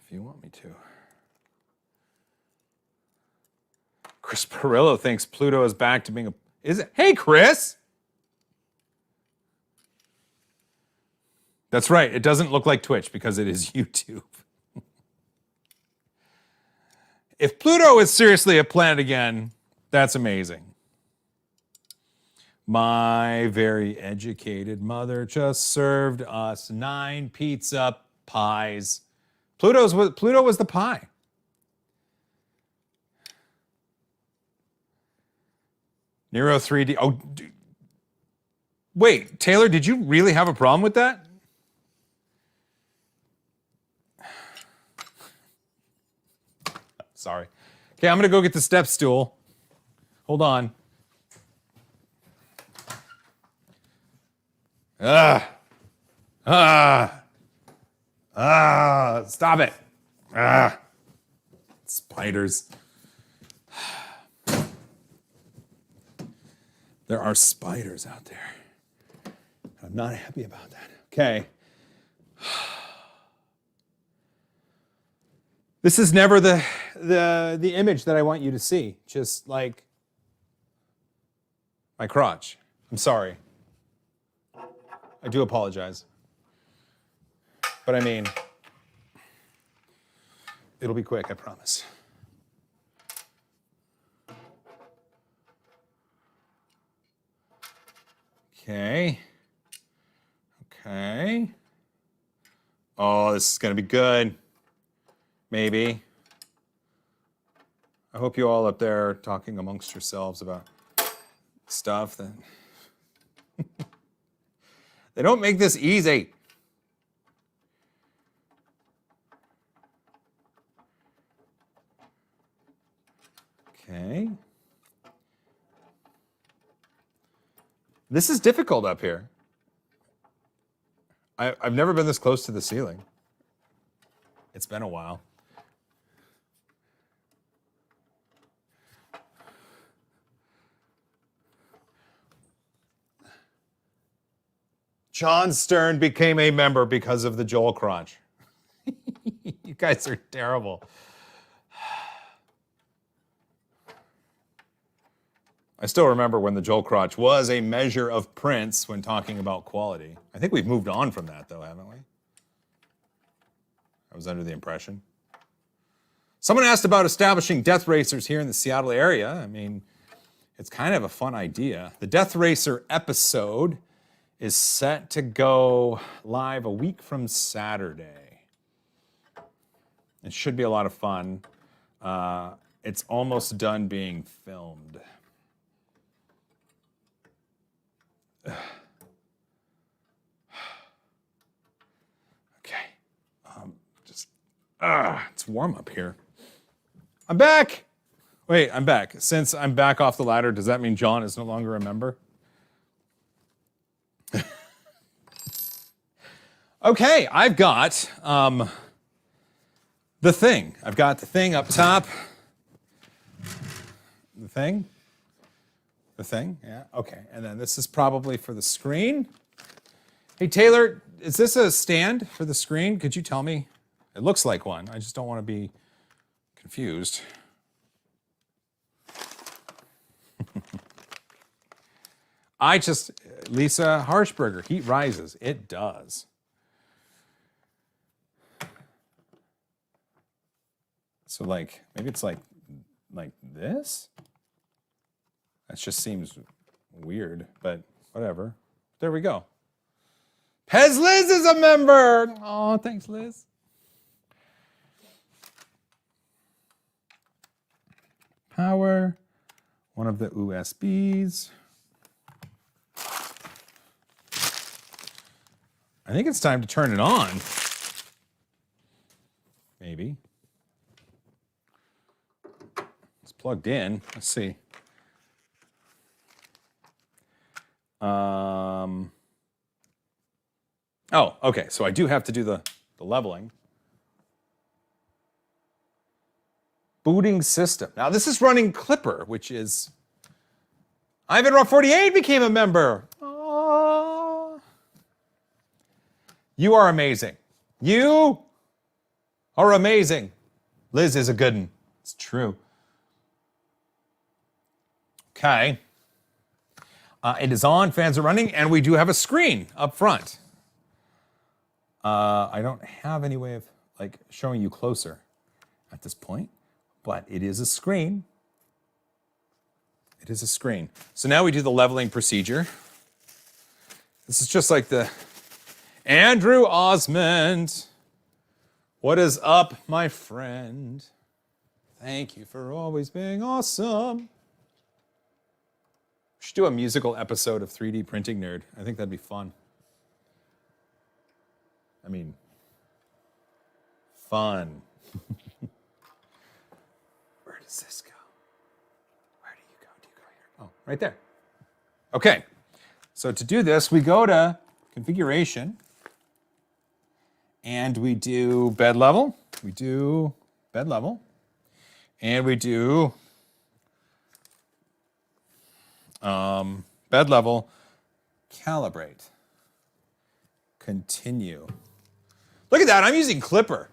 If you want me to. Chris Perillo thinks Pluto is back to being a... Is it? Hey, Chris! That's right. It doesn't look like Twitch because it is YouTube. If Pluto is seriously a planet again, that's amazing. My very educated mother just served us 9 pizza pies. Pluto was the pie. Nero 3D. Oh, wait, Taylor, did you really have a problem with that? Sorry. Okay, I'm going to go get the step stool. Hold on. Stop it. Spiders. There are spiders out there. I'm not happy about that. Okay. This is never the image that I want you to see. Just like my crotch. I'm sorry. I do apologize. But I mean, it'll be quick, I promise. Okay. Okay. Oh, this is going to be good. Maybe. I hope you all up there are talking amongst yourselves about stuff that... They don't make this easy. Okay. This is difficult up here. I've never been this close to the ceiling. It's been a while. John Stern became a member because of the Joel crotch. You guys are terrible. I still remember when the Joel crotch was a measure of prints when talking about quality. I think we've moved on from that, though, haven't we? I was under the impression. Someone asked about establishing death racers here in the Seattle area. I mean, it's kind of a fun idea. The Death Racer episode is set to go live a week from Saturday. It should be a lot of fun. It's almost done being filmed. Okay. It's warm up here. I'm back. Wait, I'm back. Since I'm back off the ladder, does that mean John is no longer a member? Okay, I've got the thing. I've got the thing up top. The thing. The thing, yeah, okay. And then this is probably for the screen. Hey, Taylor, is this a stand for the screen? Could you tell me? It looks like one. I just don't want to be confused. Lisa Harshberger, heat rises. It does. So maybe it's like this? That just seems weird, but whatever. There we go. Pez Liz is a member. Oh, thanks, Liz. Power, one of the USBs. I think it's time to turn it on. Maybe. It's plugged in. Let's see. Oh, okay. So I do have to do the leveling. Booting system. Now this is running Klipper, which is Ivan Rock 48 became a member. Aww. You are amazing. You are amazing. Liz is a good one. It's true. Okay. It is on, fans are running, and we do have a screen up front. I don't have any way of showing you closer at this point, but it is a screen. It is a screen. So now we do the leveling procedure. This is just like the Andrew Osmond. What is up, my friend? Thank you for always being awesome. We should do a musical episode of 3D Printing Nerd. I think that'd be fun. I mean, fun. Where does this go? Where do you go? Do you go here? Oh, right there. Okay. So to do this, we go to configuration and we do bed level. We do bed level and we do bed level, calibrate, continue. Look at that, I'm using Klipper.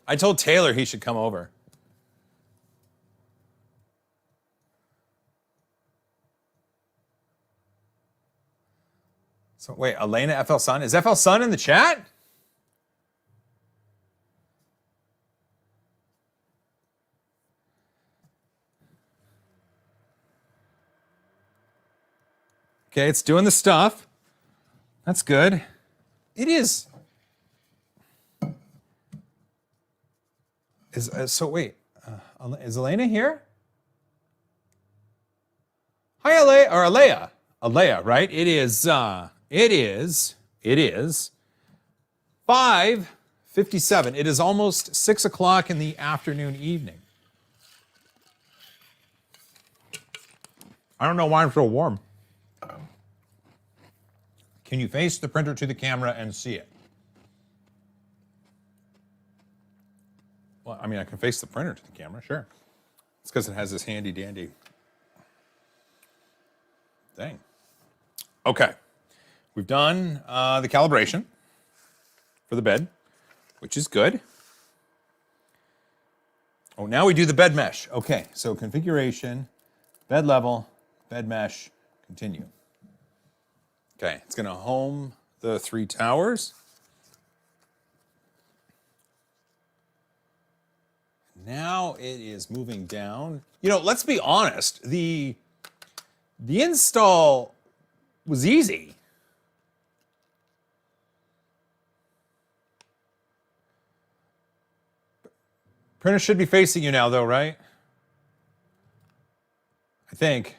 I told Taylor he should come over. So wait, Elena FLSUN? Is FLSUN in the chat? Okay, it's doing the stuff. That's good. It is. So wait, is Elena here? Hi, Alea, or Alea. Alea, right? It is 5:57. It is almost 6 o'clock in the afternoon, evening. I don't know why I'm so warm. Can you face the printer to the camera and see it? Well, I mean, I can face the printer to the camera, sure. It's because it has this handy dandy thing. Okay. We've done the calibration for the bed, which is good. Oh, now we do the bed mesh. Okay, so configuration, bed level, bed mesh, continue. Okay, it's gonna home the 3 towers. Now it is moving down. You know, let's be honest. The install was easy. Printer should be facing you now, though, right? I think.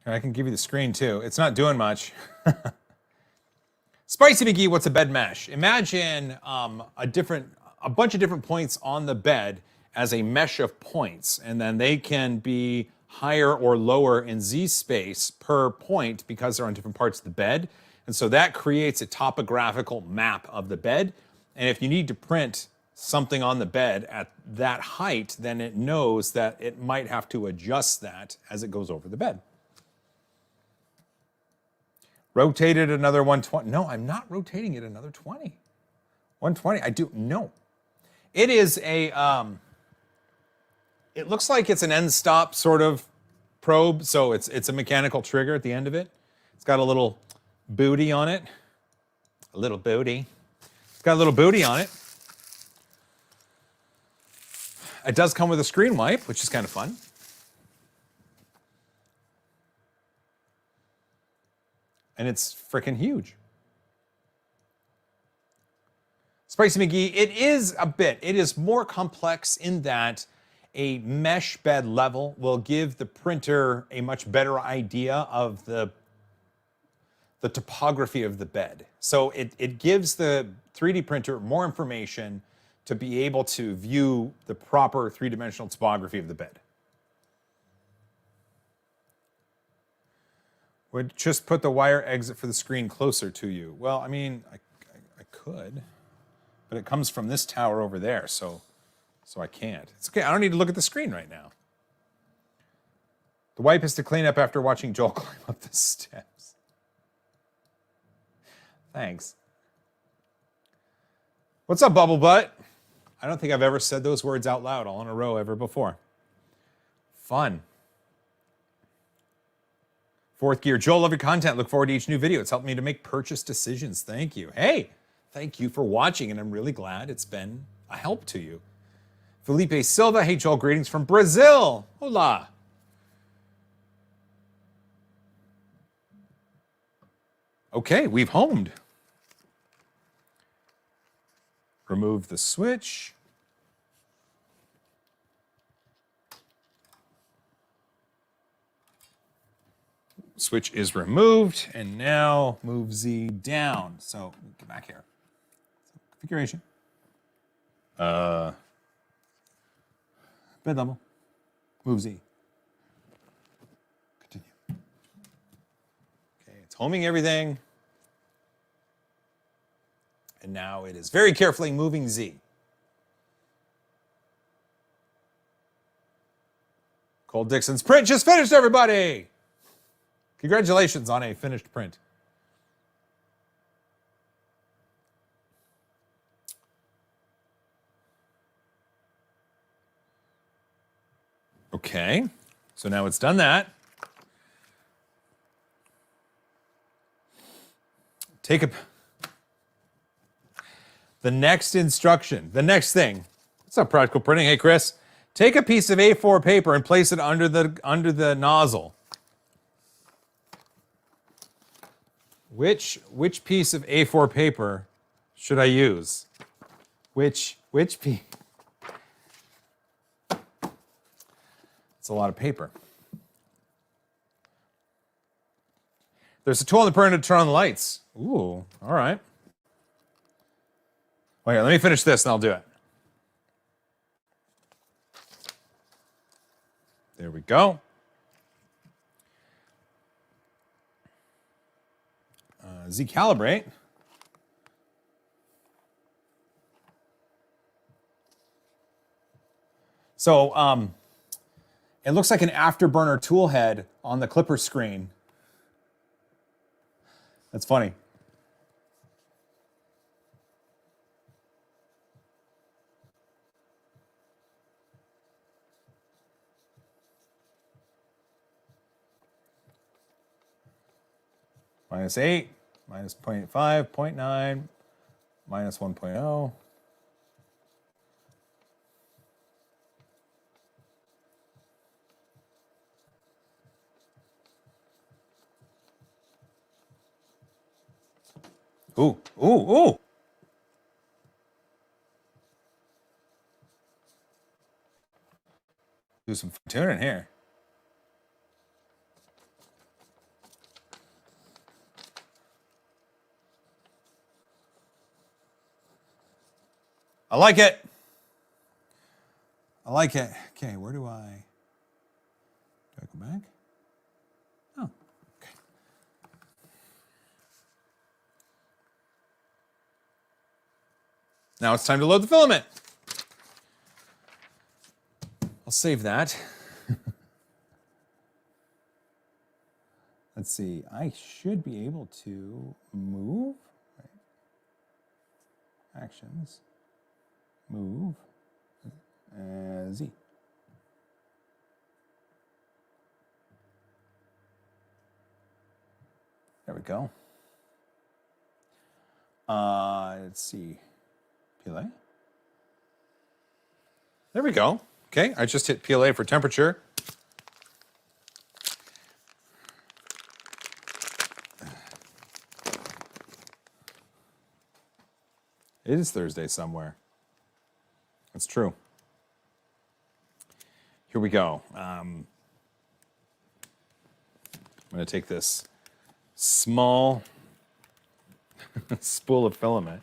I can give you the screen, too. It's not doing much. Spicy McGee, what's a bed mesh? Imagine a bunch of different points on the bed as a mesh of points, and then they can be higher or lower in Z space per point because they're on different parts of the bed. And so that creates a topographical map of the bed. And if you need to print something on the bed at that height, then it knows that it might have to adjust that as it goes over the bed. Rotated another 120. No, I'm not rotating it another 20. 120, I do, no. It is a, it looks like it's an end stop sort of probe. So it's a mechanical trigger at the end of it. It's got a little booty on it. A little booty. It's got a little booty on it. It does come with a screen wipe, which is kind of fun. And it's freaking huge. Spicy McGee, it is more complex in that a mesh bed level will give the printer a much better idea of the topography of the bed. So it gives the 3D printer more information to be able to view the proper three-dimensional topography of the bed. Would just put the wire exit for the screen closer to you. Well, I mean, I could, but it comes from this tower over there, so I can't. It's okay, I don't need to look at the screen right now. The wipe is to clean up after watching Joel climb up the steps. Thanks. What's up, Bubble Butt? I don't think I've ever said those words out loud all in a row ever before. Fun. Fourth Gear. Joel, love your content. Look forward to each new video. It's helped me to make purchase decisions. Thank you. Hey, thank you for watching, and I'm really glad it's been a help to you. Felipe Silva. Hey, Joel, greetings from Brazil. Hola. Okay, we've homed. Remove the switch. Switch is removed, and now move Z down. So get back here. Configuration. Bed level. Move Z. Continue. Okay, it's homing everything. And now it is very carefully moving Z. Cole Dixon's print just finished, everybody! Congratulations on a finished print. Okay, so now it's done that. The next instruction, the next thing. What's up, Practical Printing? Hey, Chris. Take a piece of A4 paper and place it under the nozzle. Which piece of A4 paper should I use? Which piece? It's a lot of paper. There's a tool on the printer to turn on the lights. Ooh, all right. Well, here, let me finish this and I'll do it. There we go. Z-calibrate. So it looks like an afterburner tool head on the Klipper screen. That's funny. minus 8, minus 0.5, 0.9, minus 1.0. Ooh, ooh, ooh. Do some tuning here. I like it. I like it. Okay, where do I go back? Oh, okay. Now it's time to load the filament. I'll save that. Let's see, I should be able to move, right? Actions, move, Z. There we go. Let's see, PLA. There we go. Okay, I just hit PLA for temperature. It is Thursday somewhere. That's true. Here we go. I'm going to take this small spool of filament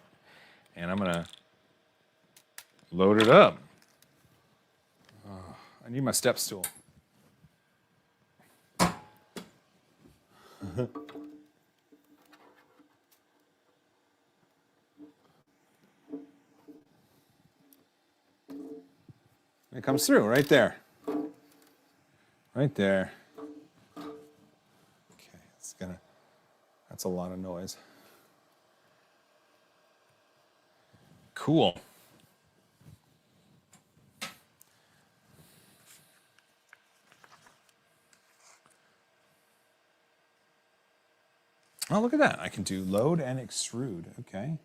and I'm going to load it up. Oh, I need my step stool. It comes through right there. Right there. Okay, that's a lot of noise. Cool. Oh, look at that. I can do load and extrude. Okay.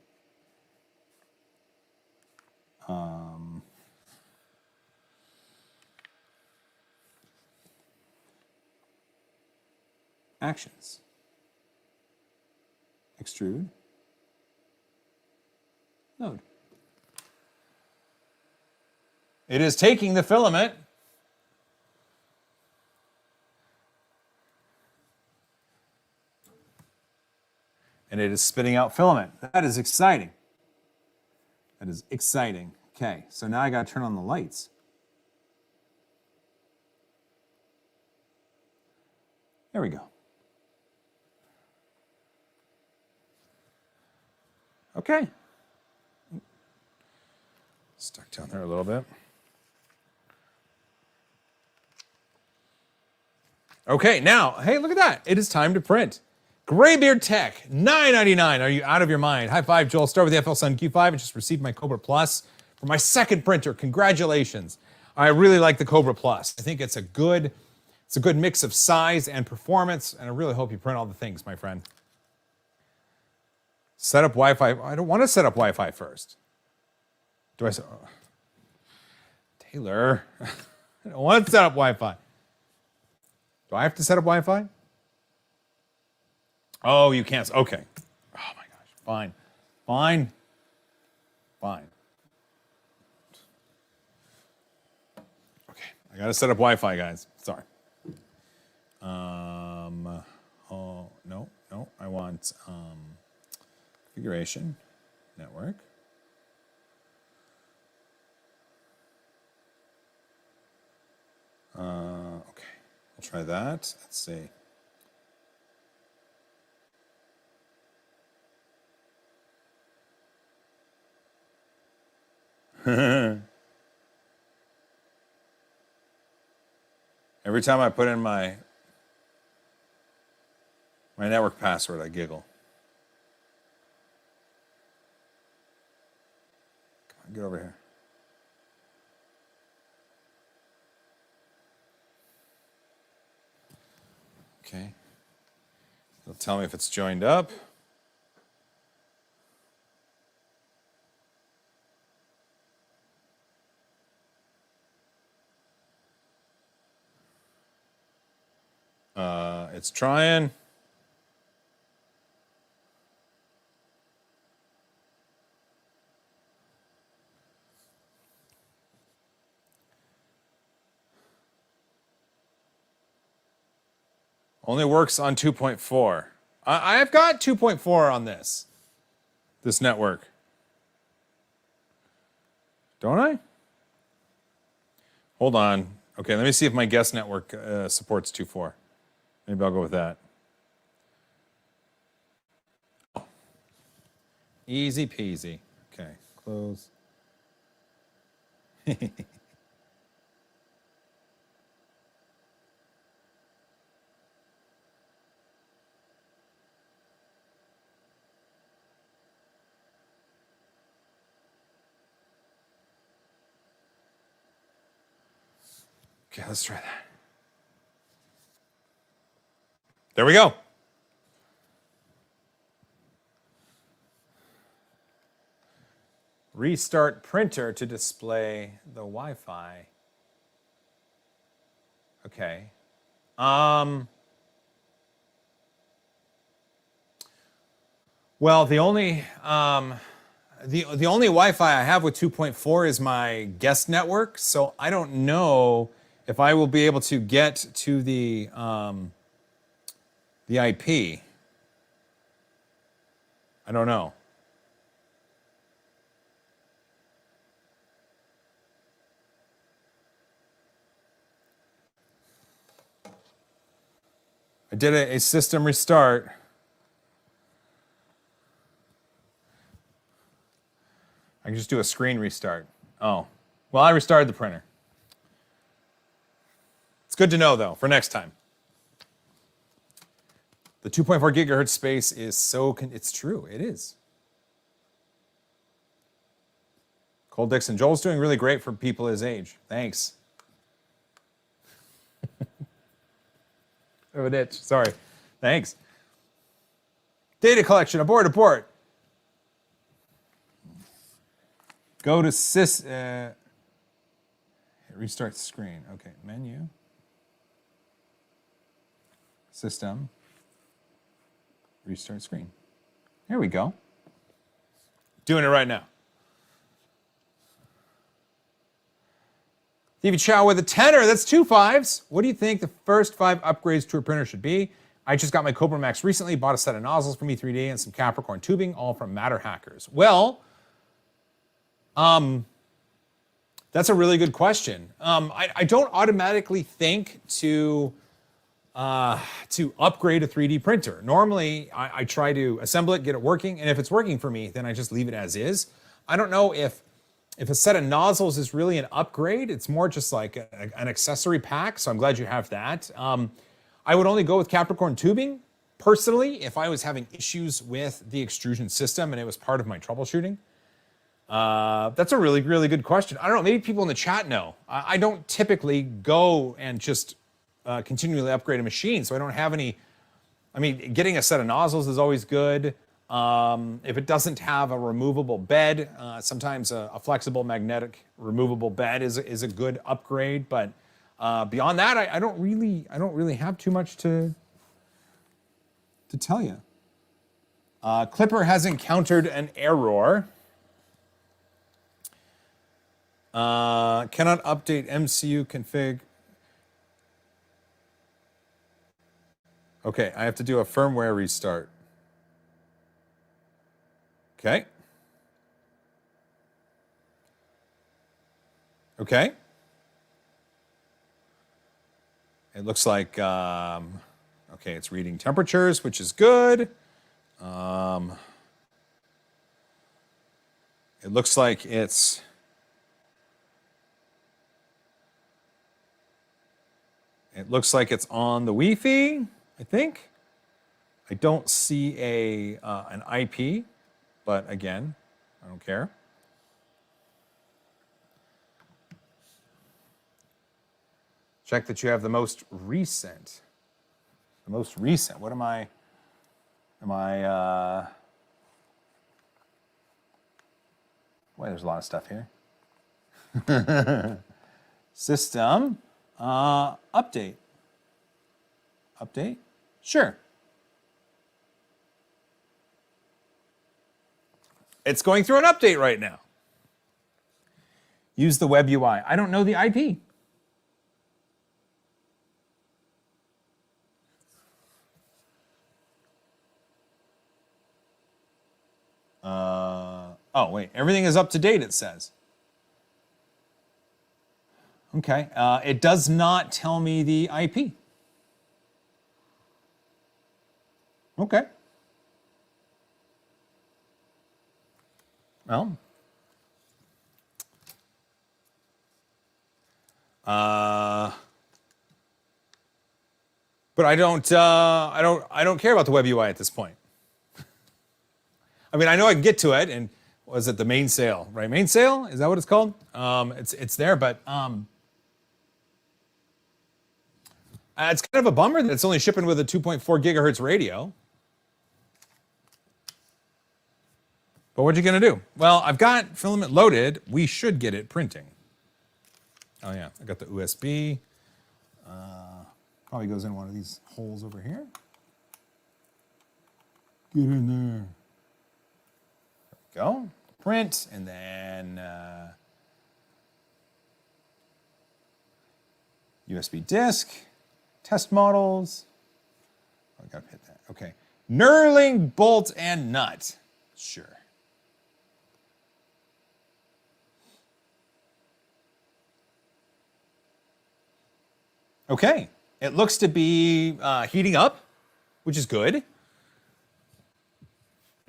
Actions. Extrude. Load. It is taking the filament. And it is spitting out filament. That is exciting. That is exciting. Okay, so now I got to turn on the lights. There we go. Okay. Stuck down there a little bit. Okay, now, hey, look at that. It is time to print. Graybeard Tech, $9.99. Are you out of your mind? High five, Joel. Start with the FLSUN Q5. I just received my Cobra Plus for my second printer. Congratulations. I really like the Cobra Plus. I think it's a good mix of size and performance, and I really hope you print all the things, my friend. Set up Wi-Fi. I don't want to set up Wi-Fi first. Do I say, oh. Taylor, I don't want to set up Wi-Fi. Do I have to set up Wi-Fi? Oh, you can't. Okay. Oh my gosh. Fine. Fine. Fine. Okay. I got to set up Wi-Fi, guys. Sorry. Oh, no. I want configuration, network. Okay. I'll try that. Let's see. Every time I put in my network password, I giggle. Come on, get over here. Okay. It'll tell me if it's joined up. It's trying. Only works on 2.4. I've got 2.4 on this network. Don't I? Hold on. Okay, let me see if my guest network supports 2.4. Maybe I'll go with that. Easy peasy. Okay, close. Okay, let's try that. There we go. Restart printer to display the Wi-Fi. Okay. Well, the only Wi-Fi I have with 2.4 is my guest network, so I don't know if I will be able to get to the IP. I don't know. I did a system restart. I can just do a screen restart. Oh, well, I restarted the printer. It's good to know, though, for next time. The 2.4 gigahertz space is so, it's true, it is. Cole Dixon, Joel's doing really great for people his age. Thanks. Oh, an itch, sorry. Thanks. Data collection, abort. Go to restart screen. Okay, menu. System. Restart screen. Here we go. Doing it right now. Stevie Chow with a tenner. That's 2 5s. What do you think the first 5 upgrades to a printer should be? I just got my Cobra Max recently, bought a set of nozzles from E3D and some Capricorn tubing, all from Matter Hackers. Well, that's a really good question. I don't automatically think to upgrade a 3D printer. Normally, I try to assemble it, get it working, and if it's working for me, then I just leave it as is. I don't know if a set of nozzles is really an upgrade. It's more just like an accessory pack, so I'm glad you have that. I would only go with Capricorn tubing, personally, if I was having issues with the extrusion system and it was part of my troubleshooting. That's a really, really good question. I don't know, maybe people in the chat know. I don't typically go and just continually upgrade a machine, so I don't have any. I mean, getting a set of nozzles is always good. If it doesn't have a removable bed, sometimes a flexible magnetic removable bed is a good upgrade. But beyond that, I don't really have too much to tell you. Klipper has encountered an error. Cannot update MCU config. Okay, I have to do a firmware restart. Okay. Okay. It looks like, okay, it's reading temperatures, which is good. It looks like it's on the Wi-Fi, I think. I don't see an IP, but again, I don't care. Check that you have the most recent. The most recent. What am I? Am I, boy, there's a lot of stuff here. System, update. Update? Sure. It's going through an update right now. Use the web UI. I don't know the IP. Oh, wait. Everything is up to date, it says. Okay. It does not tell me the IP. Okay. Well. But I don't care about the web UI at this point. I mean, I know I can get to it, and was it the main sale, right? Main sale, is that what it's called? It's there, but it's kind of a bummer that it's only shipping with a 2.4 gigahertz radio. But what are you gonna do? Well, I've got Filament loaded. We should get it printing. Oh yeah, I got the USB. Probably goes in one of these holes over here. Get in there. There we go. Print, and then USB disk, test models. Oh, I gotta hit that. Okay. Knurling bolt and nut. Sure. Okay, it looks to be heating up, which is good.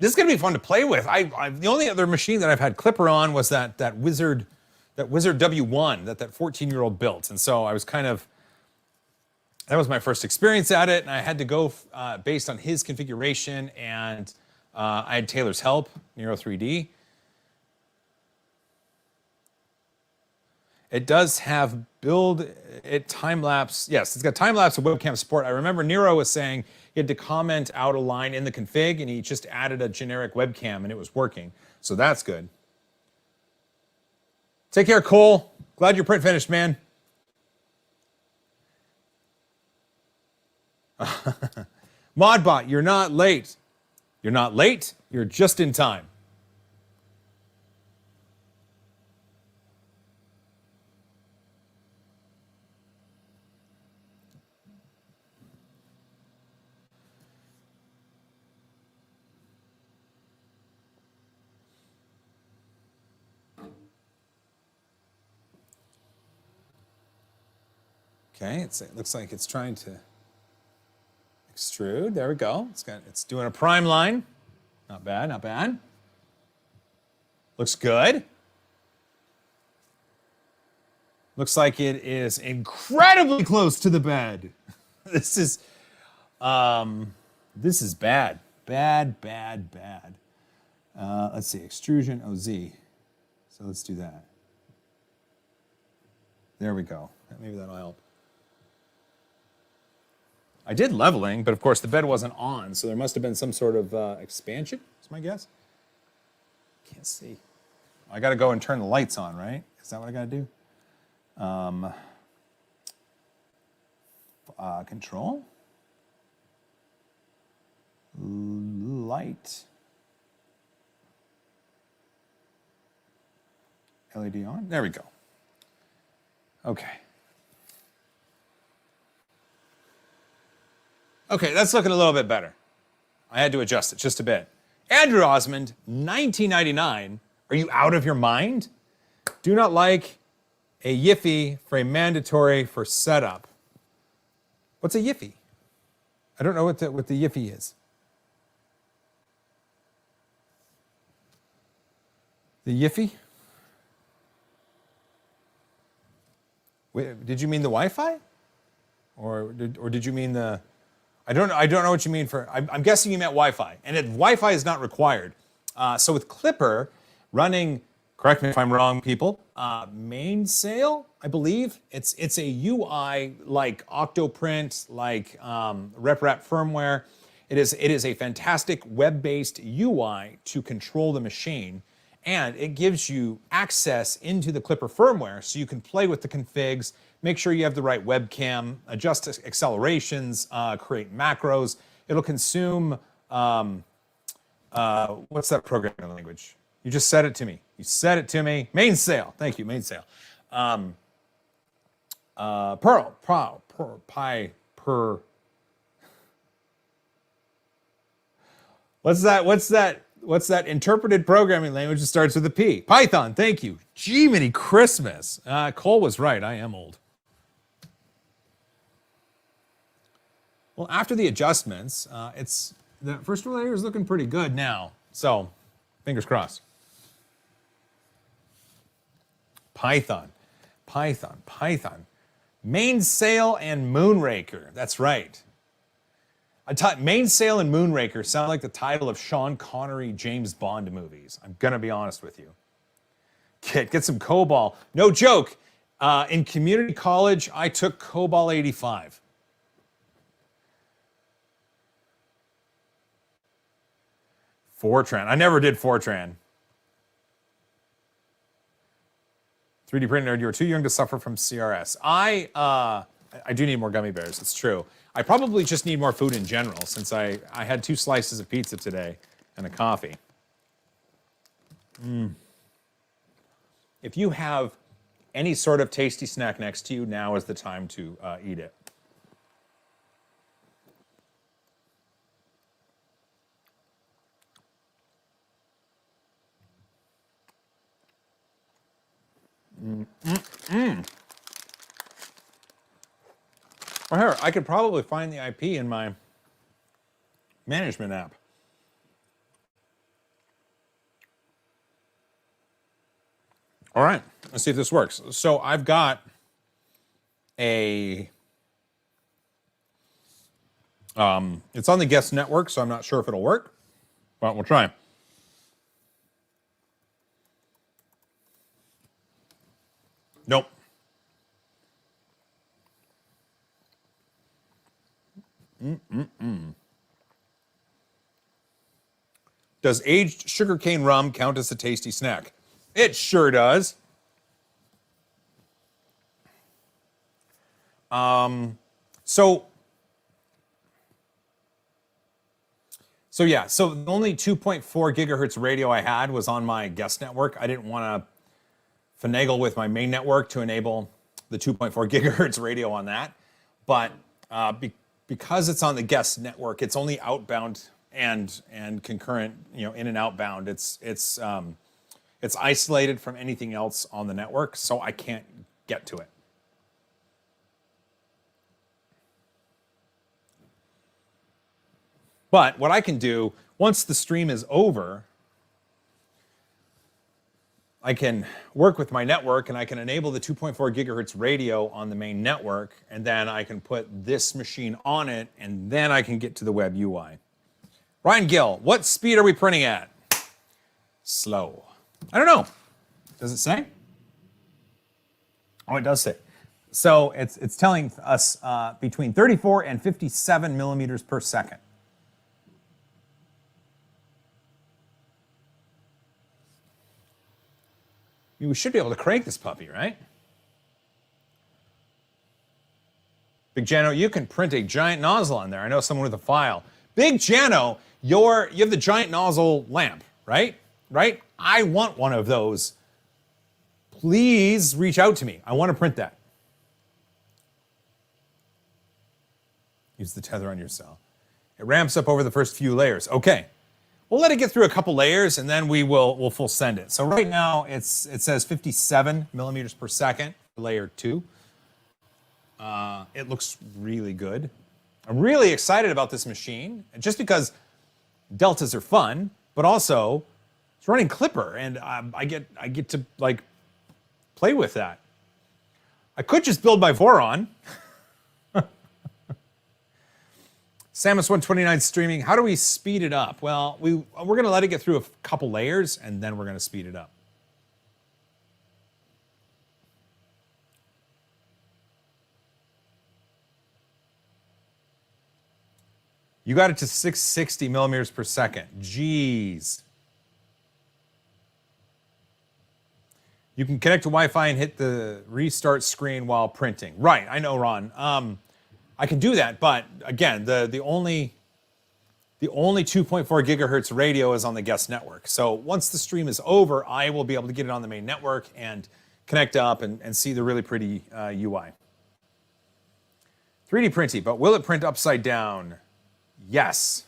This is gonna be fun to play with. The only other machine that I've had Klipper on was that Wizard W1 that 14-year-old built, and so I was kind of, that was my first experience at it, and I had to go based on his configuration, and I had Taylor's help, Nero 3D. It does have time-lapse. Yes, it's got time-lapse and webcam support. I remember Nero was saying he had to comment out a line in the config, and he just added a generic webcam, and it was working. So that's good. Take care, Cole. Glad your print finished, man. Modbot, you're not late. You're not late. You're just in time. Okay, it looks like it's trying to extrude. There we go. It's doing a prime line. Not bad, not bad. Looks good. Looks like it is incredibly close to the bed. This is bad. Bad, bad, bad. Let's see, extrusion OZ. So let's do that. There we go. Maybe that'll help. I did leveling, but of course the bed wasn't on, so there must have been some sort of expansion, is my guess. Can't see. I gotta go and turn the lights on, right? Is that what I gotta do? Control. Light. LED on, there we go. Okay. Okay, that's looking a little bit better. I had to adjust it just a bit. Andrew Osmond, 1999. Are you out of your mind? Do not like a Yiffy for a mandatory for setup. What's a Yiffy? I don't know what the Yiffy is. The Yiffy? Wait, did you mean the Wi-Fi? Or did you mean the... I don't know what you mean for, I'm guessing you meant Wi-Fi, and Wi-Fi is not required. So with Klipper running, correct me if I'm wrong, people, main sale, I believe, it's a UI like Octoprint, like RepRap firmware, It is a fantastic web-based UI to control the machine, and it gives you access into the Klipper firmware so you can play with the configs, make sure you have the right webcam, adjust accelerations, create macros. It'll consume, what's that programming language? You just said it to me. You said it to me. Mainsail. Thank you, Mainsail. Perl, Pi, Per. What's that interpreted programming language that starts with a P? Python, thank you. Jiminy Christmas. Cole was right, I am old. Well, after the adjustments, the first layer is looking pretty good now. So, fingers crossed. Python. Mainsail and Moonraker, that's right. Mainsail and Moonraker sound like the title of Sean Connery James Bond movies. I'm gonna be honest with you. Get some COBOL. No joke. In community college, I took COBOL 85. Fortran. I never did Fortran. 3D printer nerd, you were too young to suffer from CRS. I do need more gummy bears, it's true. I probably just need more food in general since I had 2 slices of pizza today and a coffee. If you have any sort of tasty snack next to you, now is the time to eat it. Well, here, I could probably find the IP in my management app. All right, let's see if this works. So I've got a, it's on the guest network, so I'm not sure if it'll work, but we'll try. Nope. Does aged sugarcane rum count as a tasty snack? It sure does. So yeah, so the only 2.4 gigahertz radio I had was on my guest network. I didn't want to finagle with my main network to enable the 2.4 gigahertz radio on that. But because it's on the guest network, it's only outbound and concurrent, you know, in and outbound. It's isolated from anything else on the network, so I can't get to it. But what I can do, once the stream is over, I can work with my network and I can enable the 2.4 gigahertz radio on the main network, and then I can put this machine on it, and then I can get to the web UI. Ryan Gill, what speed are we printing at? Slow. I don't know. Does it say? Oh, it does say. So it's telling us between 34 and 57 millimeters per second. We should be able to crank this puppy, right? Big Jano, you can print a giant nozzle on there. I know someone with a file. Big Jano, you have the giant nozzle lamp, right? Right? I want one of those. Please reach out to me. I want to print that. Use the tether on your cell. It ramps up over the first few layers. Okay. We'll let it get through a couple layers, and then we'll full send it. So right now, it says 57 millimeters per second, layer 2. It looks really good. I'm really excited about this machine, just because deltas are fun, but also it's running Klipper, and I get to like play with that. I could just build my Voron. Samus 129 streaming. How do we speed it up? Well, we're going to let it get through a couple layers, and then we're going to speed it up. You got it to 660 millimeters per second. Jeez. You can connect to Wi-Fi and hit the restart screen while printing. Right, I know, Ron. I can do that, but again, the only 2.4 gigahertz radio is on the guest network. So once the stream is over, I will be able to get it on the main network and connect up and see the really pretty UI. 3D printing, but will it print upside down? Yes.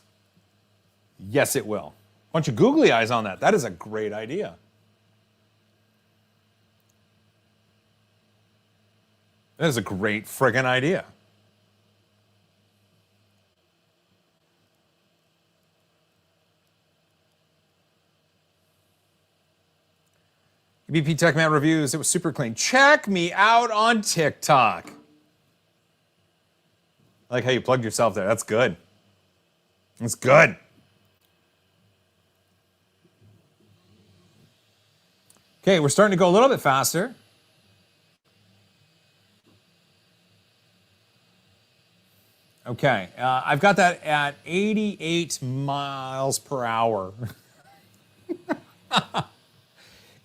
Yes, it will. Bunch of googly eyes on that. That is a great idea. That is a great friggin' idea. BP TechMat reviews, it was super clean. Check me out on TikTok. I like how you plugged yourself there. That's good. That's good. Okay, we're starting to go a little bit faster. Okay, I've got that at 88 miles per hour.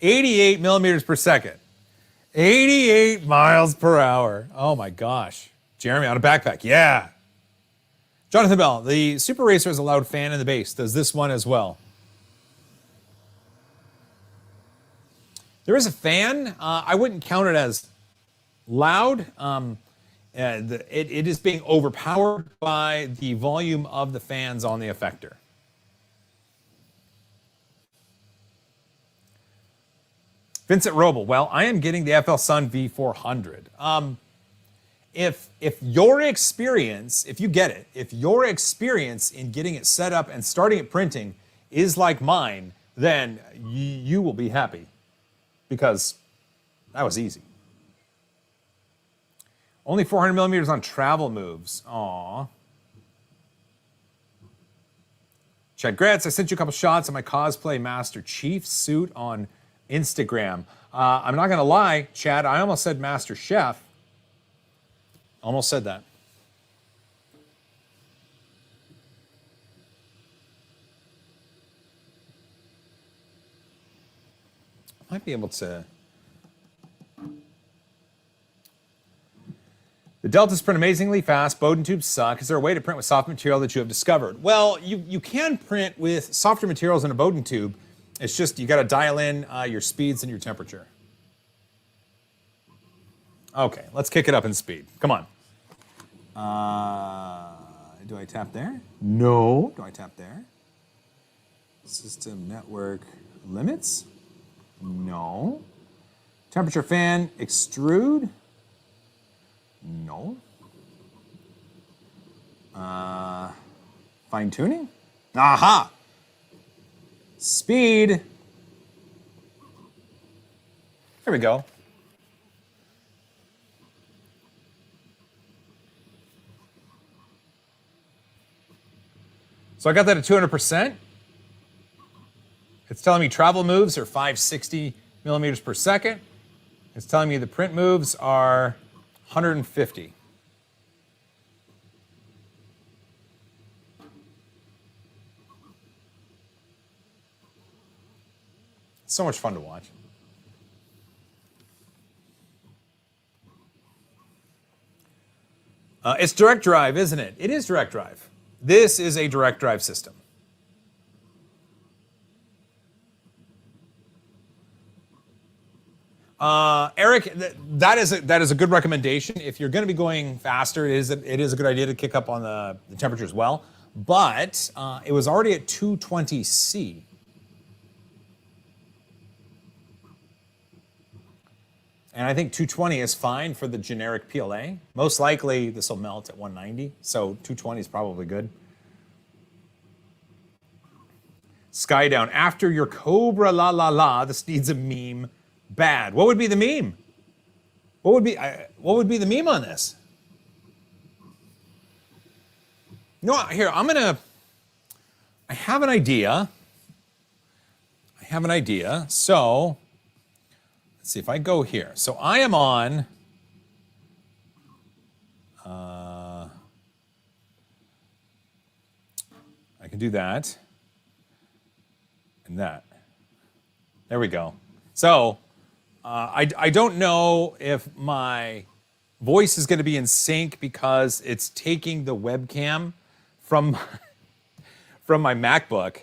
88 millimeters per second. 88 miles per hour. Oh my gosh. Jeremy on a backpack. Yeah. Jonathan Bell, the Super Racer has a loud fan in the base. Does this one as well? There is a fan. I wouldn't count it as loud. It is being overpowered by the volume of the fans on the effector. Vincent Robel, well, I am getting the FLSUN V400. If your experience, if you get it, if your experience in getting it set up and starting it printing is like mine, then you will be happy because that was easy. Only 400 millimeters on travel moves. Aw. Chad Gratz, I sent you a couple shots of my cosplay Master Chief suit on Instagram. I'm not going to lie, Chad, I almost said Master Chef. Almost said that. Might be able to. The deltas print amazingly fast. Bowden tubes suck. Is there a way to print with soft material that you have discovered? Well, you can print with softer materials in a Bowden tube. It's just you got to dial in your speeds and your temperature. Okay, let's kick it up in speed. Come on. Do I tap there? No. Do I tap there? System network limits? No. Temperature fan extrude? No. Fine tuning? Aha! Speed. There we go. So I got that at 200%. It's telling me travel moves are 560 millimeters per second. It's telling me the print moves are 150. It's so much fun to watch. It's direct drive, isn't it? It is direct drive. This is a direct drive system. Eric, that is a good recommendation. If you're going to be going faster, it is a good idea to kick up on the temperature as well. But it was already at 220 C. And I think 220 is fine for the generic PLA. Most likely this will melt at 190, so 220 is probably good. Skydown, after your Cobra la la la, this needs a meme bad. What would be the meme? What would be the meme on this? No, here, I have an idea. So, let's see if I go here. So I am on, can do that. And that. There we go. So, I don't know if my voice is going to be in sync because it's taking the webcam from my MacBook.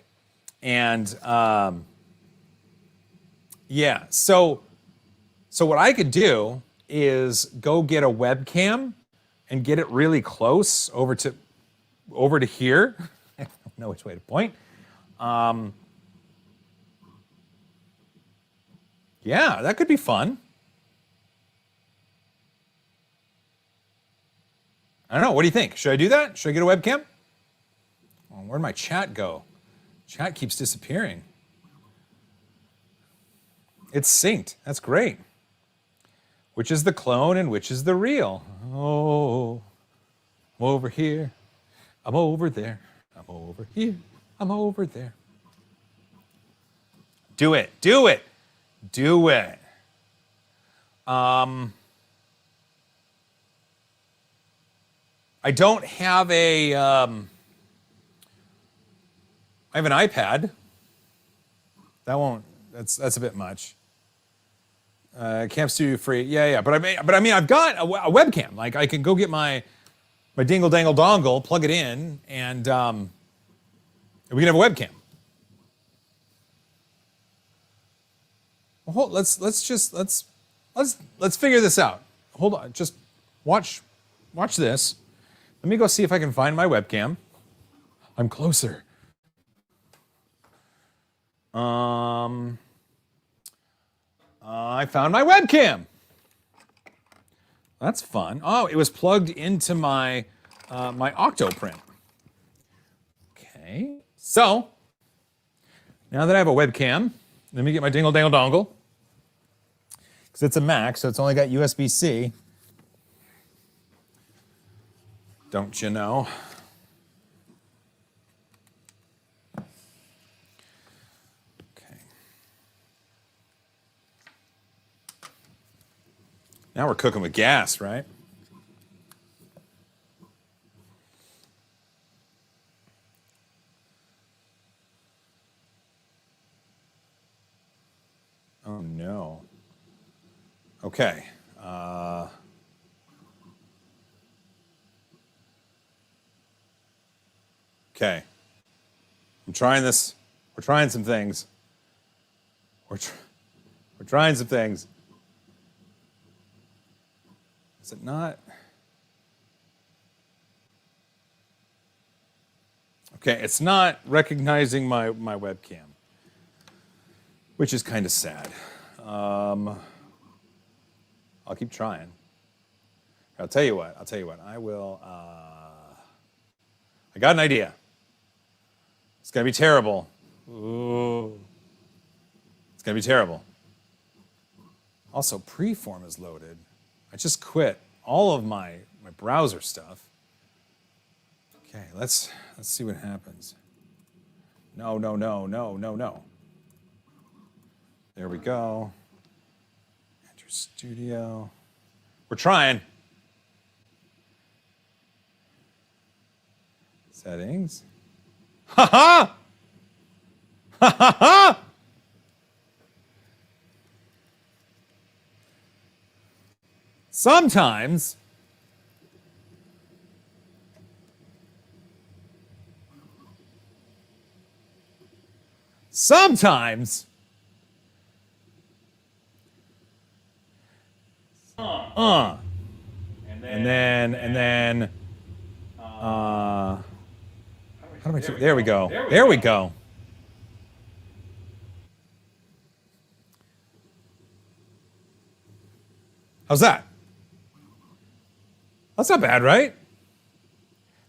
And, yeah, so what I could do is go get a webcam and get it really close over to here. I don't know which way to point. Yeah, that could be fun. I don't know. What do you think? Should I do that? Should I get a webcam? Oh, where'd my chat go? Chat keeps disappearing. It's synced. That's great. Which is the clone and which is the real? Oh, I'm over here. I'm over there. I'm over here. I'm over there. Do it. Do it. Do it. I don't have a, I have an iPad. That won't, that's a bit much. Camp Studio free, yeah. But I mean, I've got a webcam. Like I can go get my dingle dangle dongle, plug it in, and we can have a webcam. Well, let's figure this out. Hold on, just watch this. Let me go see if I can find my webcam. I'm closer. I found my webcam. That's fun. Oh, it was plugged into my my Octoprint. Okay, so now that I have a webcam, let me get my dingle dangle dongle. Because it's a Mac, so it's only got USB-C. Don't you know? Okay. Now we're cooking with gas, right? Oh no. Okay. Okay. I'm trying this. We're trying some things. We're trying some things. Is it not? Okay, it's not recognizing my webcam, which is kind of sad. I'll keep trying. I'll tell you what. I will. I got an idea. It's gonna be terrible. Ooh. It's gonna be terrible. Also, Preform is loaded. I just quit all of my browser stuff. Okay, let's see what happens. No. There we go. Enter Studio. We're trying. Settings. Ha ha! Ha ha ha! Sometimes and then how do I do? There we go. There we go. How's that? That's not bad, right?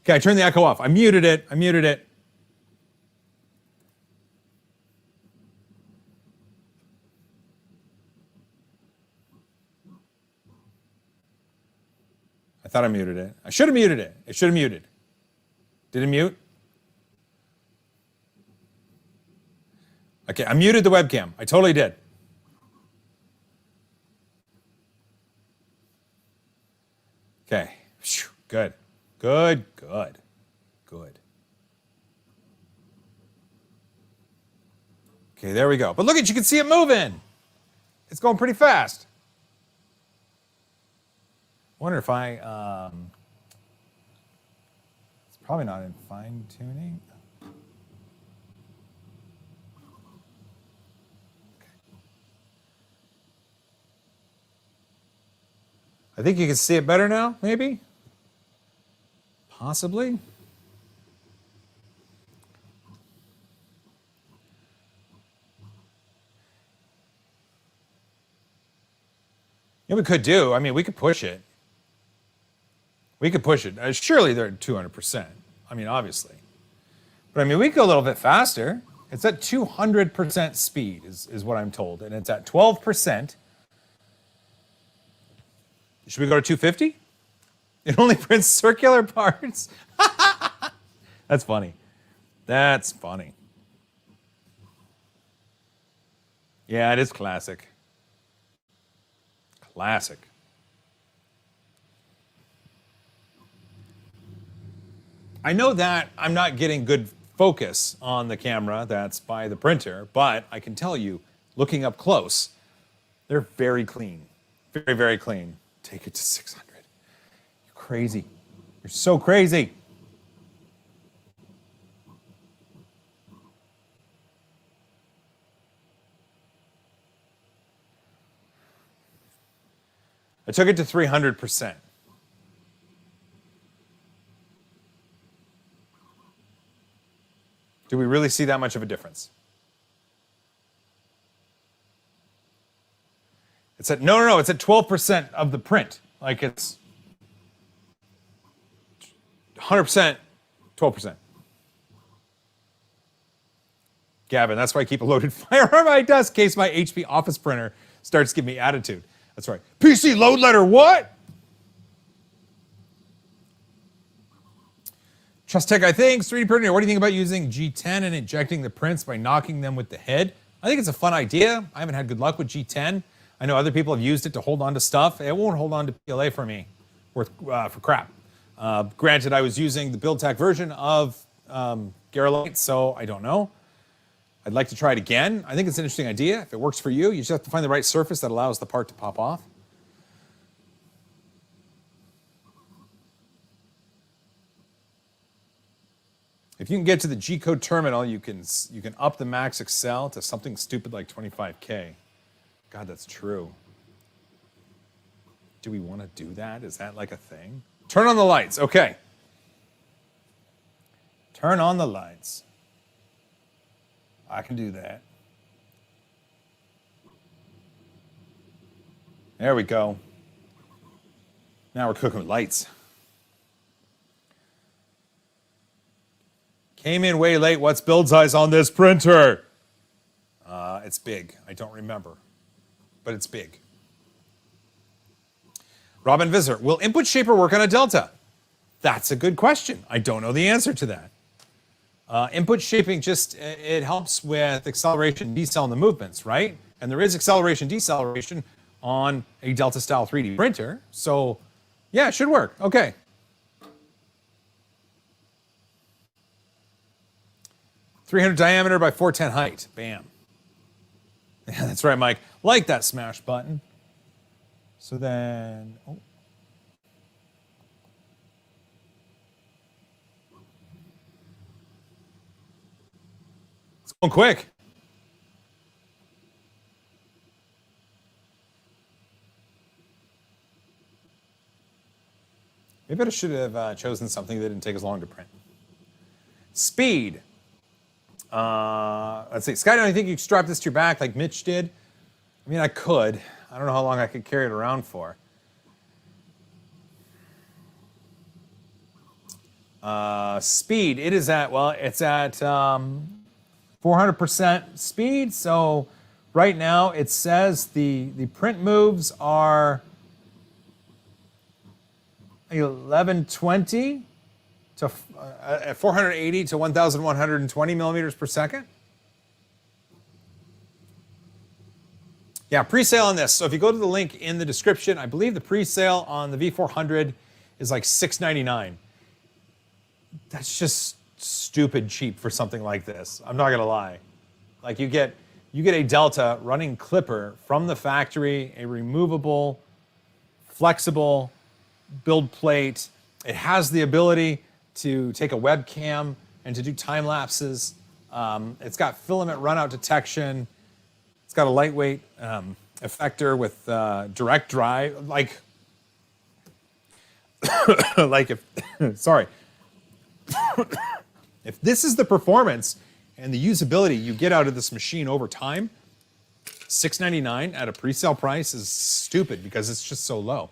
Okay, I turned the echo off. I muted it. I thought I muted it. I should have muted it. It should have muted. Did it mute? Okay, I muted the webcam. I totally did. Okay, good. Okay, there we go. But look at, you can see it moving. It's going pretty fast. Wonder if I, it's probably not in fine tuning. Okay. I think you can see it better now, maybe? Possibly. Yeah, we could do. I mean, we could push it. We could push it. Surely they're at 200%. I mean, obviously. But I mean, we could go a little bit faster. It's at 200% speed, is what I'm told. And it's at 12%. Should we go to 250? It only prints circular parts. That's funny. That's funny. Yeah, it is classic. Classic. I know that I'm not getting good focus on the camera that's by the printer, but I can tell you, looking up close, they're very clean. Very, very clean. Take it to 600. You're crazy. You're so crazy. I took it to 300%. Do we really see that much of a difference? It's at, no, it's at 12% of the print. Like it's 100%, 12%. Gavin, that's why I keep a loaded firearm on my desk in case my HP office printer starts giving me attitude. That's right. PC load letter, what? Trust Tech, I think. 3D printer, what do you think about using G10 and injecting the prints by knocking them with the head? I think it's a fun idea. I haven't had good luck with G10. I know other people have used it to hold on to stuff. It won't hold on to PLA for me, for crap. Granted, I was using the BuildTech version of Garolite, so I don't know. I'd like to try it again. I think it's an interesting idea. If it works for you, you just have to find the right surface that allows the part to pop off. If you can get to the G-code terminal, you can up the max Excel to something stupid like 25K. God, that's true. Do we want to do that? Is that like a thing? Turn on the lights. Okay. Turn on the lights. I can do that. There we go. Now we're cooking with lights. Came in way late. What's build size on this printer? It's big. I don't remember, but it's big. Robin Visser, will input shaper work on a Delta? That's a good question. I don't know the answer to that. Input shaping just, it helps with acceleration, decel in the movements, right? And there is acceleration, deceleration on a Delta style 3D printer. So yeah, it should work. Okay. .300 diameter by 410 height. Bam. Yeah, that's right, Mike. Like that smash button. So then, oh. It's going quick. Maybe I should have chosen something that didn't take as long to print. Speed. Let's see. Scott, do you think you could strap this to your back like Mitch did? I mean, I could. I don't know how long I could carry it around for. Speed. It is at, well, it's at 400% speed. So right now it says the print moves are 1120 to 480 to 1,120 millimeters per second. Yeah, pre-sale on this. So if you go to the link in the description, I believe the pre-sale on the V400 is like $699. That's just stupid cheap for something like this. I'm not gonna lie. Like you get you get a Delta running Klipper from the factory, a removable, flexible build plate. It has the ability to take a webcam and to do time lapses. It's got filament runout detection. It's got a lightweight effector with direct drive. Like if, sorry. If this is the performance and the usability you get out of this machine over time, $699 at a pre-sale price is stupid because it's just so low.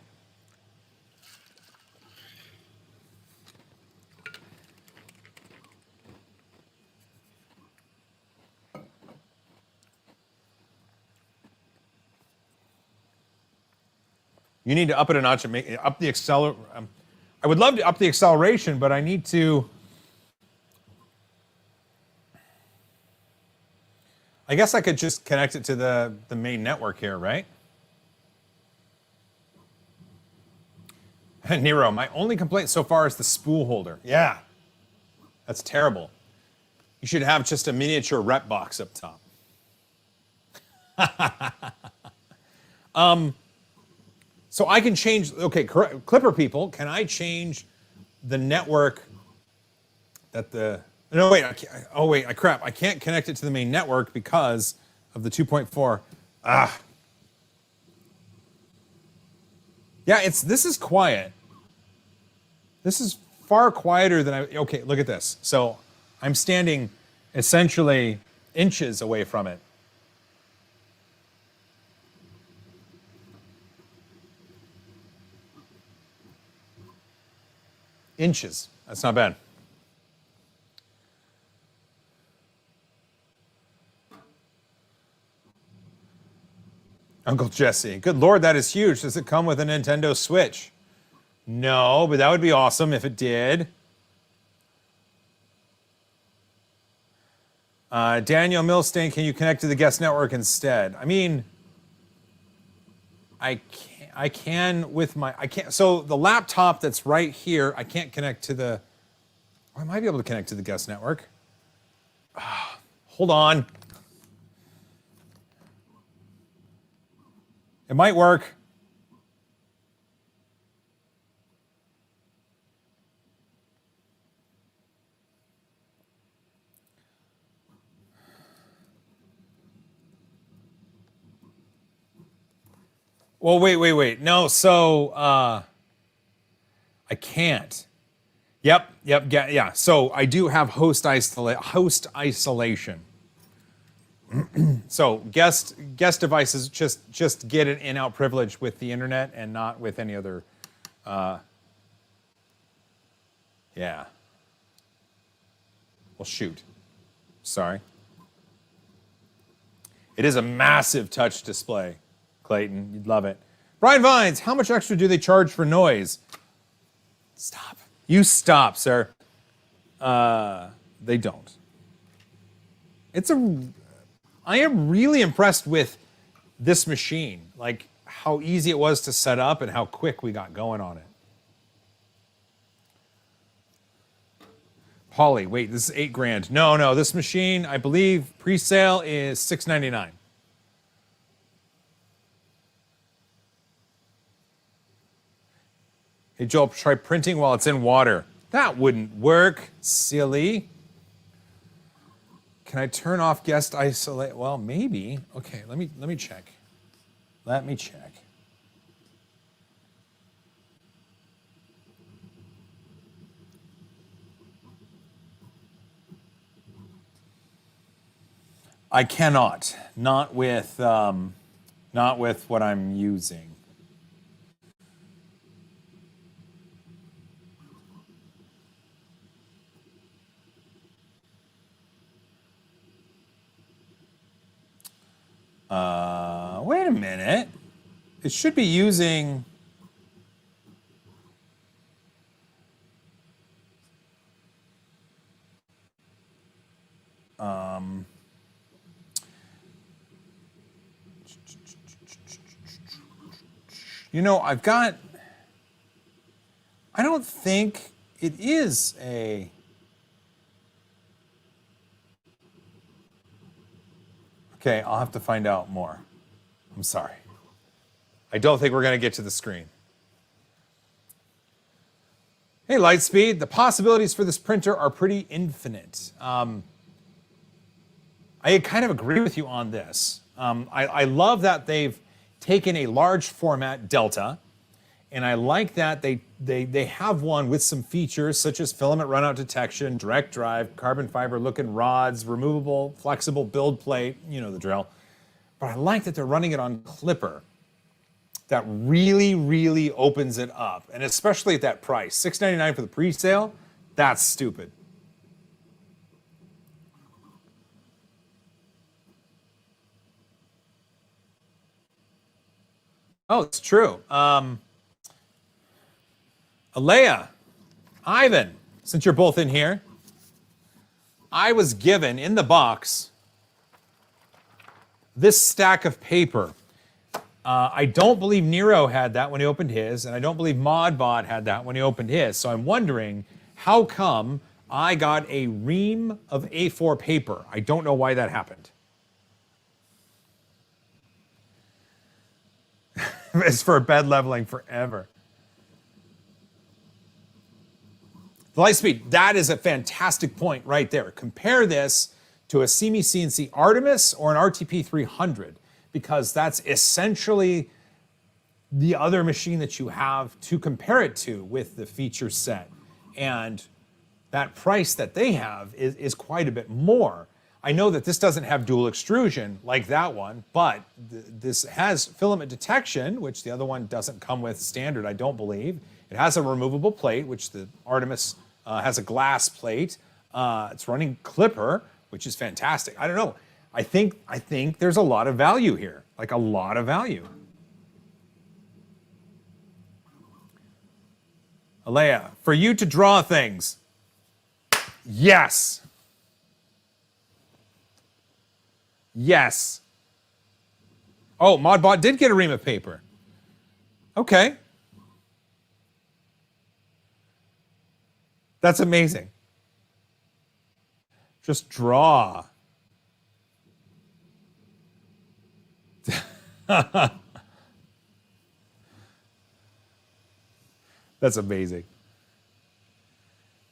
You need to up it a notch and make up the I would love to up the acceleration, but I need to. I guess I could just connect it to the main network here, right? Nero, my only complaint so far is the spool holder. Yeah, that's terrible. You should have just a miniature rep box up top. So I can change, okay, Klipper people, can I change the network that the, no wait, oh wait, crap, I can't connect it to the main network because of the 2.4. Yeah, this is quiet. This is far quieter than okay, look at this. So I'm standing essentially inches away from it. Inches. That's not bad. Uncle Jesse. Good Lord, that is huge. Does it come with a Nintendo Switch? No, but that would be awesome if it did. Daniel Milstein, can you connect to the guest network instead? I mean, I can with my, I can't, so the laptop that's right here, I can't connect to the, I might be able to connect to the guest network. Hold on. It might work. Well, wait. No, so I can't. Yep, yeah. So I do have host isolation. So guest devices just get an in-out privilege with the internet and not with any other. Yeah. Well, shoot. Sorry. It is a massive touch display. Clayton, you'd love it. Brian Vines, how much extra do they charge for noise? Stop. You stop, sir. They don't. I am really impressed with this machine, like how easy it was to set up and how quick we got going on it. Polly, wait, this is $8,000. No, this machine, I believe pre-sale is $699. Hey, Joel, try printing while it's in water. That wouldn't work, silly. Can I turn off guest isolate? Well, maybe. Okay, let me check. Let me check. I cannot. Not with what I'm using. Wait a minute. It should be using. You know, I've got. I don't think it is a. Okay, I'll have to find out more. I'm sorry. I don't think we're going to get to the screen. Hey, Lightspeed, the possibilities for this printer are pretty infinite. I kind of agree with you on this. I love that they've taken a large format Delta, and I like that they have one with some features such as filament runout detection, direct drive, carbon fiber looking rods, removable, flexible build plate, you know the drill. But I like that they're running it on Klipper. That really, really opens it up. And especially at that price, $699 for the pre-sale, that's stupid. Oh, it's true. Alea, Ivan, since you're both in here, I was given in the box this stack of paper. I don't believe Nero had that when he opened his, and I don't believe Modbot had that when he opened his. So I'm wondering, how come I got a ream of A4 paper? I don't know why that happened. It's for bed leveling forever. The Lightspeed, that is a fantastic point right there. Compare this to a CME CNC Artemis or an RTP 300. Because that's essentially the other machine that you have to compare it to with the feature set. And that price that they have is quite a bit more. I know that this doesn't have dual extrusion like that one, but this has filament detection, which the other one doesn't come with standard, I don't believe. It has a removable plate, which the Artemis has a glass plate. It's running Klipper, which is fantastic. I don't know. I think there's a lot of value here, like a lot of value. Alea, for you to draw things. Yes. Yes. Oh, Modbot did get a ream of paper. Okay. That's amazing. Just draw. That's amazing.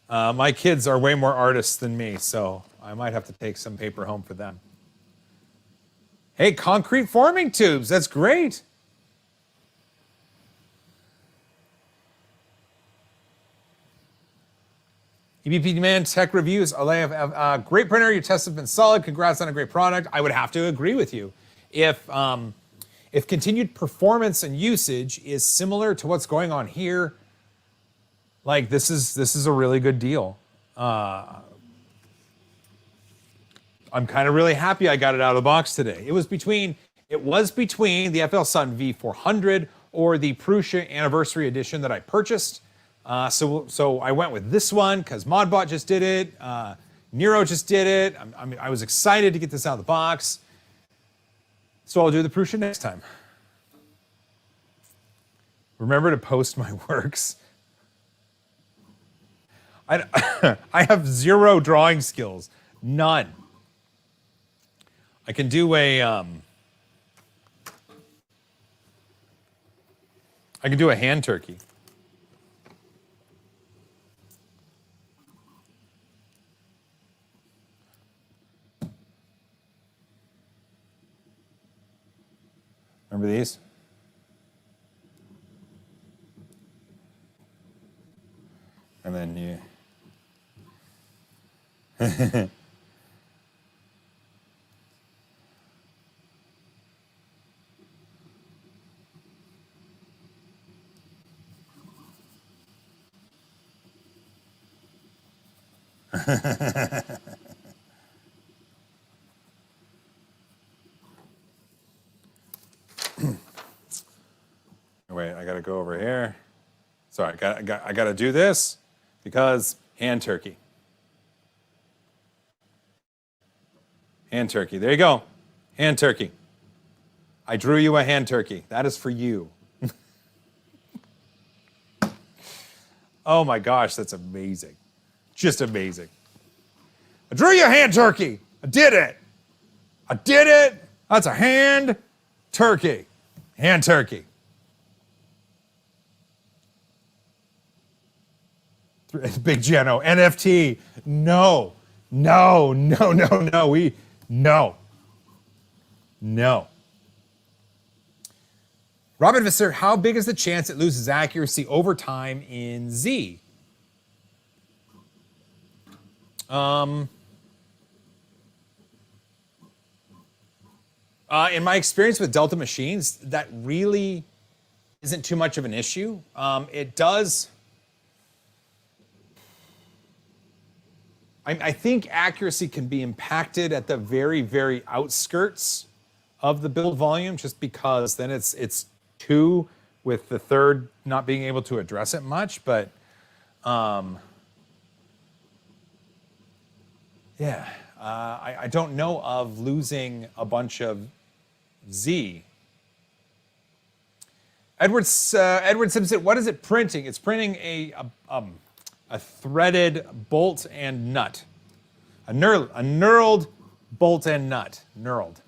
My kids are way more artists than me, so I might have to take some paper home for them. Hey, concrete forming tubes, that's great. EBP Demand Tech Reviews, great printer, your tests have been solid, congrats on a great product. I would have to agree with you. If continued performance and usage is similar to what's going on here, like this is a really good deal. I'm kind of really happy I got it out of the box today. It was between the FLSUN V400 or the Prusa Anniversary Edition that I purchased. So I went with this one because Modbot just did it. Nero just did it. I was excited to get this out of the box. So I'll do the Prusa next time. Remember to post my works. I have zero drawing skills. None. I can do a hand turkey. Remember these? And then you... Wait, I gotta go over here. Sorry, I gotta do this because hand turkey. Hand turkey. There you go. Hand turkey. I drew you a hand turkey. That is for you. Oh my gosh, that's amazing. Just amazing. I drew you a hand turkey. I did it. I did it. That's a hand turkey. Hand turkey. Big Geno. NFT. No. No. No. No. No. No. No. Robin Visser, how big is the chance it loses accuracy over time in Z? In my experience with Delta machines, that really isn't too much of an issue. It does. I think accuracy can be impacted at the very, very outskirts of the build volume, just because then it's 2 with the third not being able to address it much. But yeah, I don't know of losing a bunch of Z. Edward Simpson, what is it printing? It's printing a threaded bolt and nut. A knurled bolt and nut. Knurled.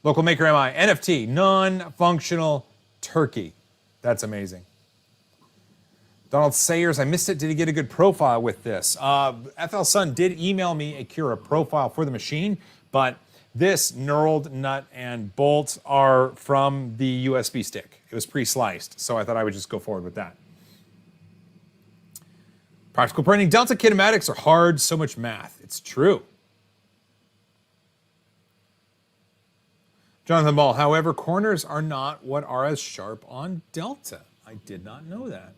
Local maker MI. NFT, non-functional turkey. That's amazing. Donald Sayers, I missed it. Did he get a good profile with this? FLSUN did email me a Cura profile for the machine, but this knurled nut and bolt are from the USB stick. It was pre-sliced, so I thought I would just go forward with that. Practical printing. Delta kinematics are hard, so much math. It's true. Jonathan Ball, however, corners are not what are as sharp on Delta. I did not know that.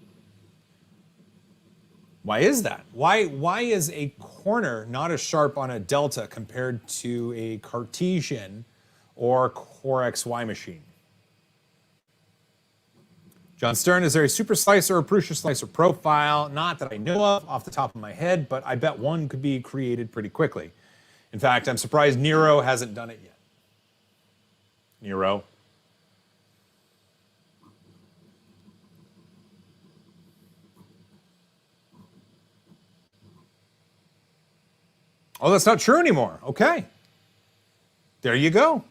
Why is that? Why is a corner not as sharp on a Delta compared to a Cartesian or Core XY machine? John Stern, is there a super slicer or Prusa slicer profile? Not that I know of off the top of my head, but I bet one could be created pretty quickly. In fact, I'm surprised Nero hasn't done it yet. Nero. Oh, that's not true anymore. Okay. There you go.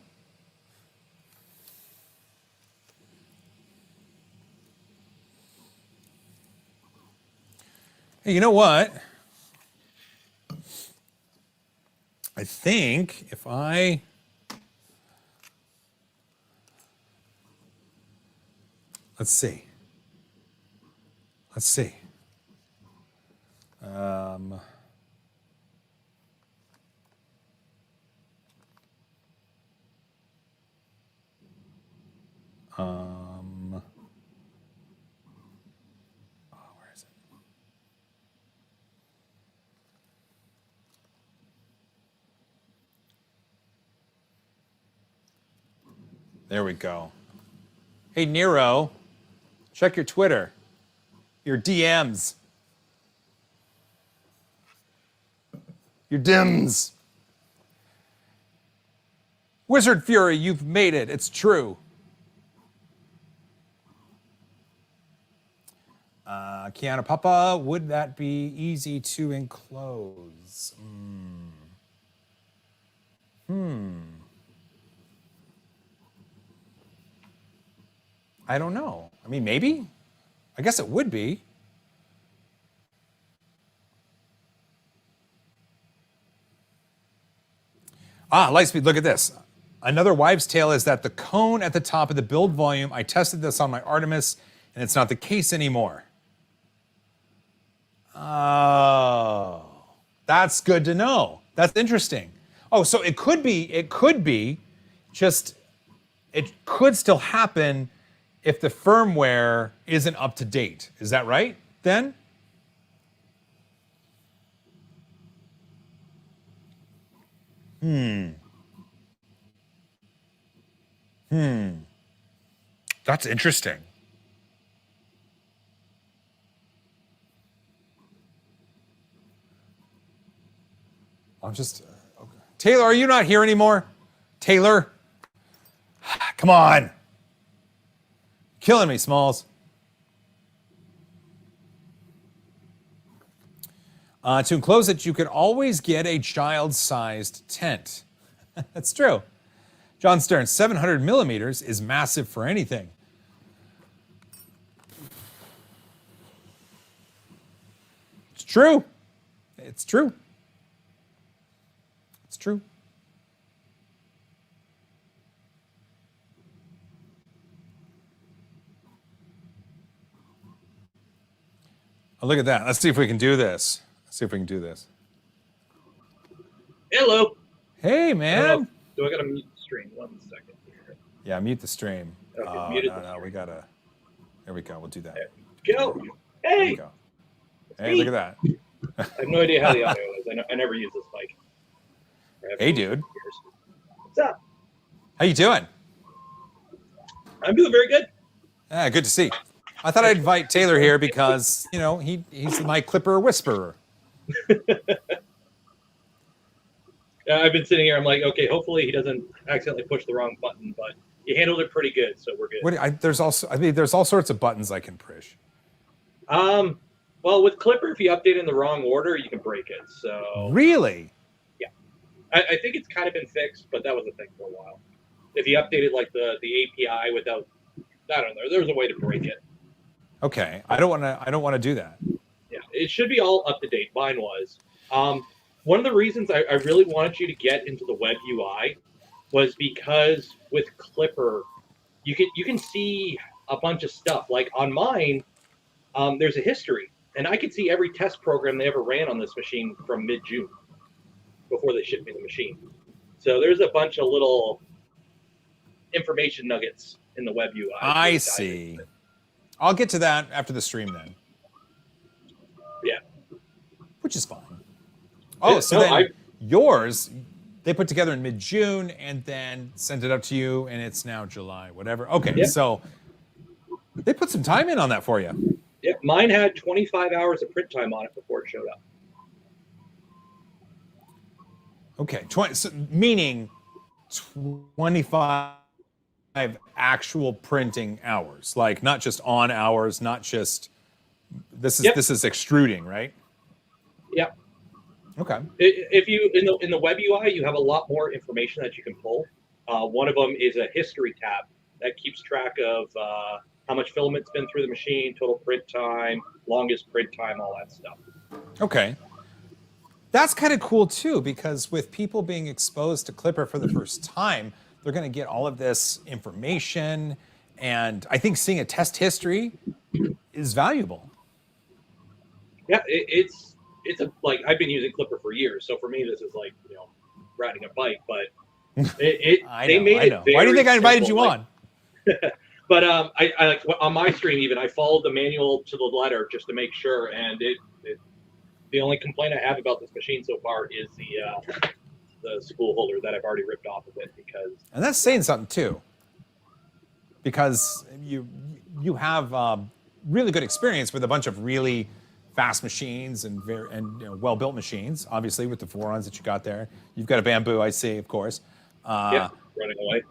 Hey, you know what? I think if I... Let's see. Where is it? There we go. Hey, Nero, check your Twitter, your DMs, your DIMs. Wizard Fury, you've made it. It's true. Kiana Papa, would that be easy to enclose? I don't know. I mean, maybe. I guess it would be. Lightspeed, look at this. Another wives' tale is that the cone at the top of the build volume, I tested this on my Artemis, and it's not the case anymore. Oh, that's good to know. That's interesting. Oh, so it could be, just, it could still happen if the firmware isn't up to date. Is that right, then? That's interesting. I'm just... okay. Taylor, are you not here anymore? Taylor? Come on. Killing me, Smalls. To enclose it, you could always get a child-sized tent. That's true. John Stern, 700 millimeters is massive for anything. It's true. It's true. It's true. Oh, look at that. Let's see if we can do this. Let's see if we can do this. Hello. Hey, man. Do I gotta mute the stream? 1 second here. Yeah, mute the stream. Okay, muted the no, we gotta. There we go. We'll do that. Go. There Hey. we go. Hey, look at that. I have no idea how the audio is. I never use this mic. Hey, dude. What's up? How you doing? I'm doing very good. Good to see. I thought I'd invite Taylor here because, you know, he's my Klipper whisperer. I've been sitting here. I'm like, okay, hopefully he doesn't accidentally push the wrong button, but he handled it pretty good, so we're good. There's all sorts of buttons I can push. Well, with Klipper, if you update in the wrong order, you can break it. So Really? yeah, I think it's kind of been fixed, but that was a thing for a while. If you updated like the API without, I don't know, there was a way to break it. Okay, I don't want to do that. Yeah, it should be all up to date. Mine was. One of the reasons I really wanted you to get into the web UI was because with Klipper, you can see a bunch of stuff. Like on mine, there's a history, and I could see every test program they ever ran on this machine from mid-June before they shipped me the machine. So there's a bunch of little information nuggets in the web UI. I see. I'll get to that after the stream then. Yeah. Which is fine. Oh, Yeah, so no, then yours, they put together in mid-June and then sent it up to you, and it's now July, whatever. Okay, Yeah. So they put some time in on that for you. Yeah, mine had 25 hours of print time on it before it showed up. Okay, meaning 25 actual printing hours, like not just on hours, not just this is extruding, right? Yep. Okay. If you in the web UI, you have a lot more information that you can pull. One of them is a history tab that keeps track of how much filament's been through the machine, total print time, longest print time, all that stuff. Okay. That's kind of cool too, because with people being exposed to Klipper for the first time, they're going to get all of this information, and I think seeing a test history is valuable. Yeah, it's like I've been using Klipper for years, so for me this is like, you know, riding a bike. But they made it very Why do you think I invited simple, you like, on? But I like on my stream even I followed the manual to the letter just to make sure, and the only complaint I have about this machine so far is the spool holder that I've already ripped off of it because. And that's saying something too, because you have really good experience with a bunch of really fast machines and well-built machines. Obviously, with the Forons that you got there, you've got a Bamboo, I see, of course. Yeah, running away.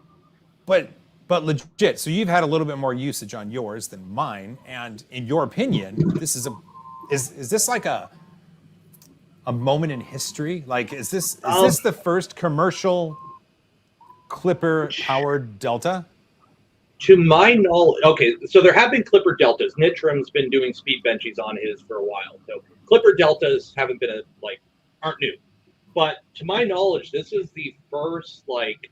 But legit, so you've had a little bit more usage on yours than mine, and in your opinion, this is this like a moment in history? Like, is this the first commercial Klipper powered Delta? To my knowledge, okay, so there have been Klipper Deltas. Nitram's been doing speed benchies on his for a while. So Klipper Deltas aren't new. But to my knowledge, this is the first, like,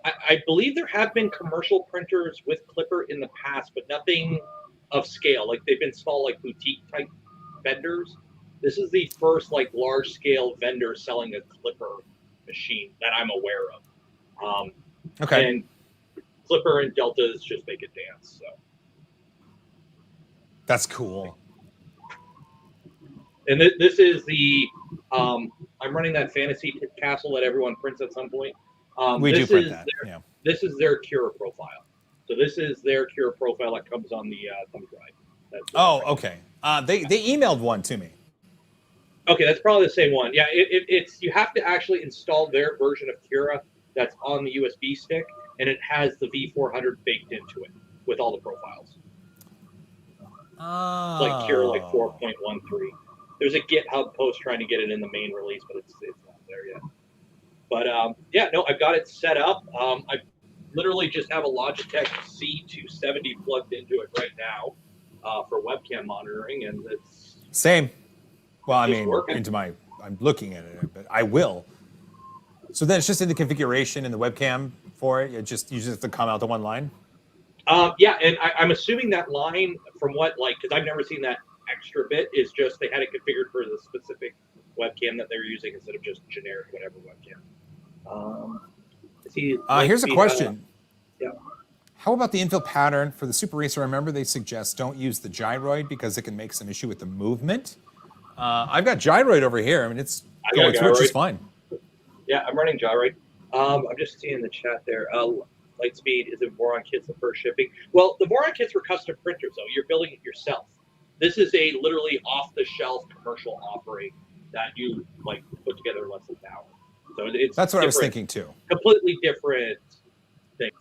I believe there have been commercial printers with Klipper in the past, but nothing of scale. Like, they've been small, like, boutique type vendors. This is the first, like, large scale vendor selling a Klipper machine that I'm aware of. Okay. And Klipper and Deltas just make it dance. So that's cool. And this is the I'm running that fantasy castle that everyone prints at some point. We do print that. Yeah. This is their Cura profile. So this is their Cura profile that comes on the thumb drive. Oh, okay. They emailed one to me. Okay, that's probably the same one. Yeah, it's you have to actually install their version of Cura that's on the USB stick, and it has the V400 baked into it with all the profiles. Oh. Like Cura, like 4.13. there's a GitHub post trying to get it in the main release, but it's not there yet. But yeah, no, I've got it set up. I literally just have a Logitech C270 plugged into it right now for webcam monitoring, and it's same. Well, I mean, working. I'm looking at it, but I will. So then it's just in the configuration in the webcam for it. You just have to come out the one line. Yeah, and I'm assuming that line from because I've never seen that extra bit is just they had it configured for the specific webcam that they were using instead of just generic whatever webcam. Here's a question. Yeah. How about the infill pattern for the Super Racer? Remember, they suggest don't use the gyroid because it can make some issue with the movement. I've got gyroid over here. I mean, it's going through it just fine. Yeah, I'm running gyroid. I'm just seeing the chat there. Lightspeed is in Voron kits the first shipping. Well, the Voron kits were custom printers, though. You're building it yourself. This is a literally off-the-shelf commercial offering that you put together in less than an hour. So that's what I was thinking too. Completely different things.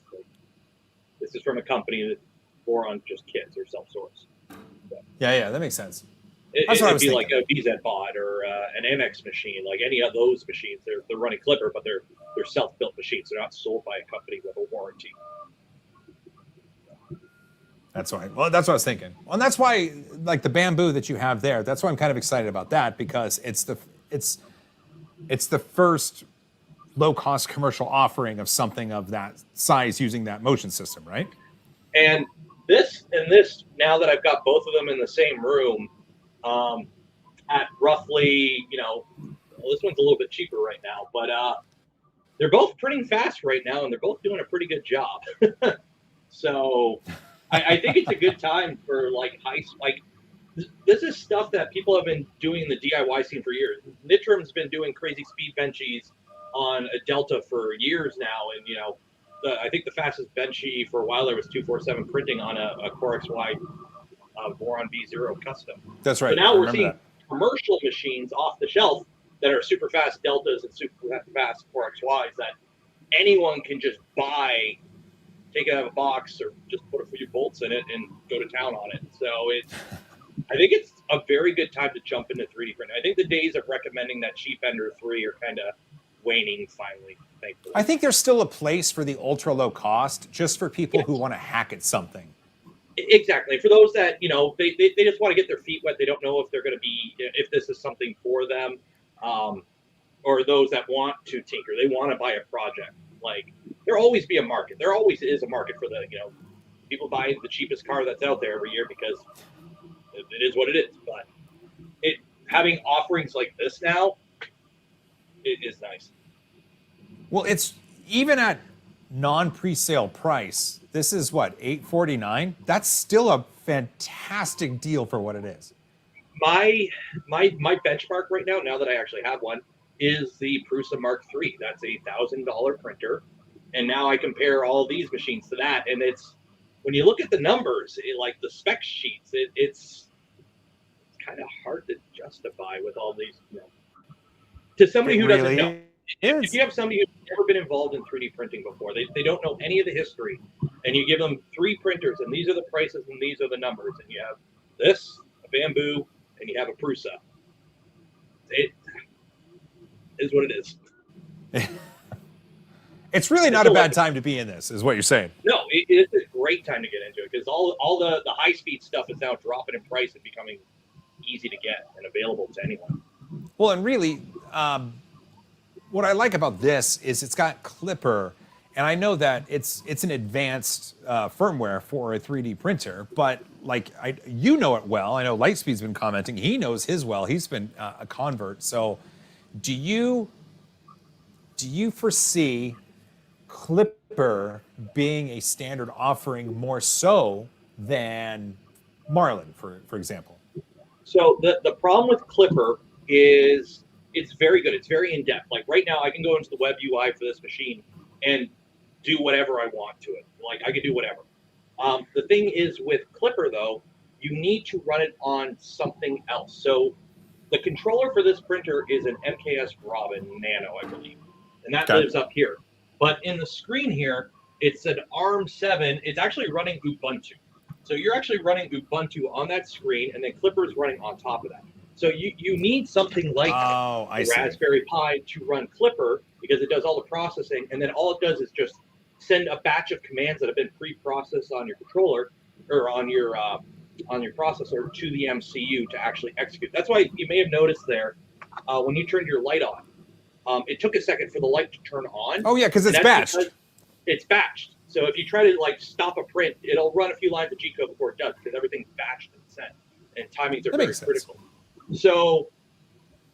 This is from a company that Voron just kits or self-source. So, yeah, that makes sense. That's what I was thinking. Like a VZ bot or an MX machine, like any of those machines. They're running Klipper, but they're self-built machines. They're not sold by a company with a warranty. That's right. Well, that's what I was thinking. Well, and that's why, the bamboo that you have there. That's why I'm kind of excited about that, because it's the first low-cost commercial offering of something of that size using that motion system, right? And this now that I've got both of them in the same room. At roughly, this one's a little bit cheaper right now, but they're both printing fast right now, and they're both doing a pretty good job. So I think it's a good time for this is stuff that people have been doing in the DIY scene for years. Nitram's been doing crazy speed benchies on a Delta for years now, and I think the fastest benchy for a while there was 247 printing on a Core XY Voron V0 custom. That's right. So now we're seeing commercial machines off the shelf that are super fast Deltas and super fast 4XYs that anyone can just buy, take it out of a box, or just put a few bolts in it and go to town on it. So I think it's a very good time to jump into 3D printing. I think the days of recommending that cheap Ender 3 are kind of waning finally, thankfully. I think there's still a place for the ultra low cost, just for people who want to hack at something. Exactly. For those that, they just want to get their feet wet. They don't know if they're going to if this is something for them, or those that want to tinker. They want to buy a project. There'll always be a market. There always is a market for people buy the cheapest car that's out there every year because it is what it is. But having offerings like this now, it is nice. Well, it's even at non-presale price. This is what, $849? That's still a fantastic deal for what it is. My benchmark right now that I actually have one, is the Prusa Mark III. That's a $1,000 printer, and now I compare all these machines to that, and it's when you look at the numbers, the spec sheets, it's kind of hard to justify with all these. To somebody who doesn't know. If you have somebody who's never been involved in 3D printing before, they don't know any of the history, and you give them 3 printers, and these are the prices, and these are the numbers, and you have this, a bamboo, and you have a Prusa. It is what it is. It's really not a bad time to be in this, is what you're saying. No, it's a great time to get into it, because all the high-speed stuff is now dropping in price and becoming easy to get and available to anyone. Well, and really, what I like about this is it's got Klipper, and I know that it's an advanced firmware for a 3D printer, but you know it well. I know Lightspeed's been commenting. He knows his well. He's been a convert. So do you foresee Klipper being a standard offering more so than Marlin, for example? So the problem with Klipper is it's very good. It's very in-depth. Right now, I can go into the web UI for this machine and do whatever I want to it. I can do whatever. The thing is with Klipper, though, you need to run it on something else. So the controller for this printer is an MKS Robin Nano, I believe. And that lives up here. But in the screen here, it's an ARM7. It's actually running Ubuntu. So you're actually running Ubuntu on that screen, and then Klipper is running on top of that. So you need something like Oh, I the see. Raspberry Pi to run Klipper because it does all the processing, and then all it does is just send a batch of commands that have been pre-processed on your controller or on your processor to the MCU to actually execute. That's why you may have noticed there when you turned your light on, it took a second for the light to turn on. Oh yeah, because and it's that's batched. because it's batched. So if you try to like stop a print, it'll run a few lines of G code before it does because everything's batched and sent, and timings are That very makes sense. critical. So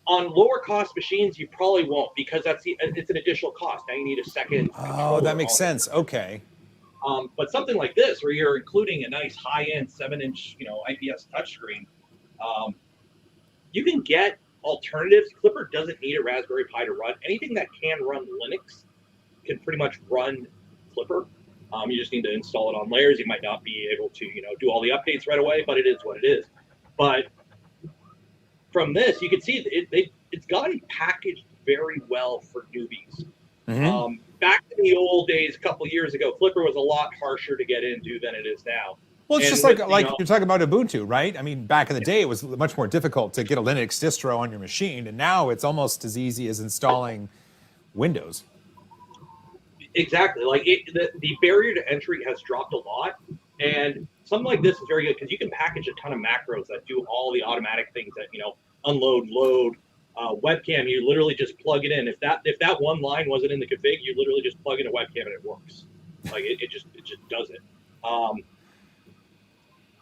on lower cost machines, you probably won't because it's an additional cost. Now you need a second. Oh, that makes controller on it. sense. Okay. But something like this, where you're including a nice high-end 7-inch, IPS touchscreen, you can get alternatives. Klipper doesn't need a Raspberry Pi to run. Anything that can run Linux can pretty much run Klipper. You just need to install it on layers. You might not be able to, do all the updates right away, but it is what it is. But from this, you can see it's gotten packaged very well for newbies. Mm-hmm. Back in the old days, a couple years ago, Klipper was a lot harsher to get into than it is now. Well, it's And just with, like you're talking about Ubuntu, right? I mean, back in the day, it was much more difficult to get a Linux distro on your machine, and now it's almost as easy as installing Windows. Exactly. Like the barrier to entry has dropped a lot, and something like this is very good because you can package a ton of macros that do all the automatic things that unload, load, webcam. You literally just plug it in. If that one line wasn't in the config, you literally just plug in a webcam and it works. Like it just does it.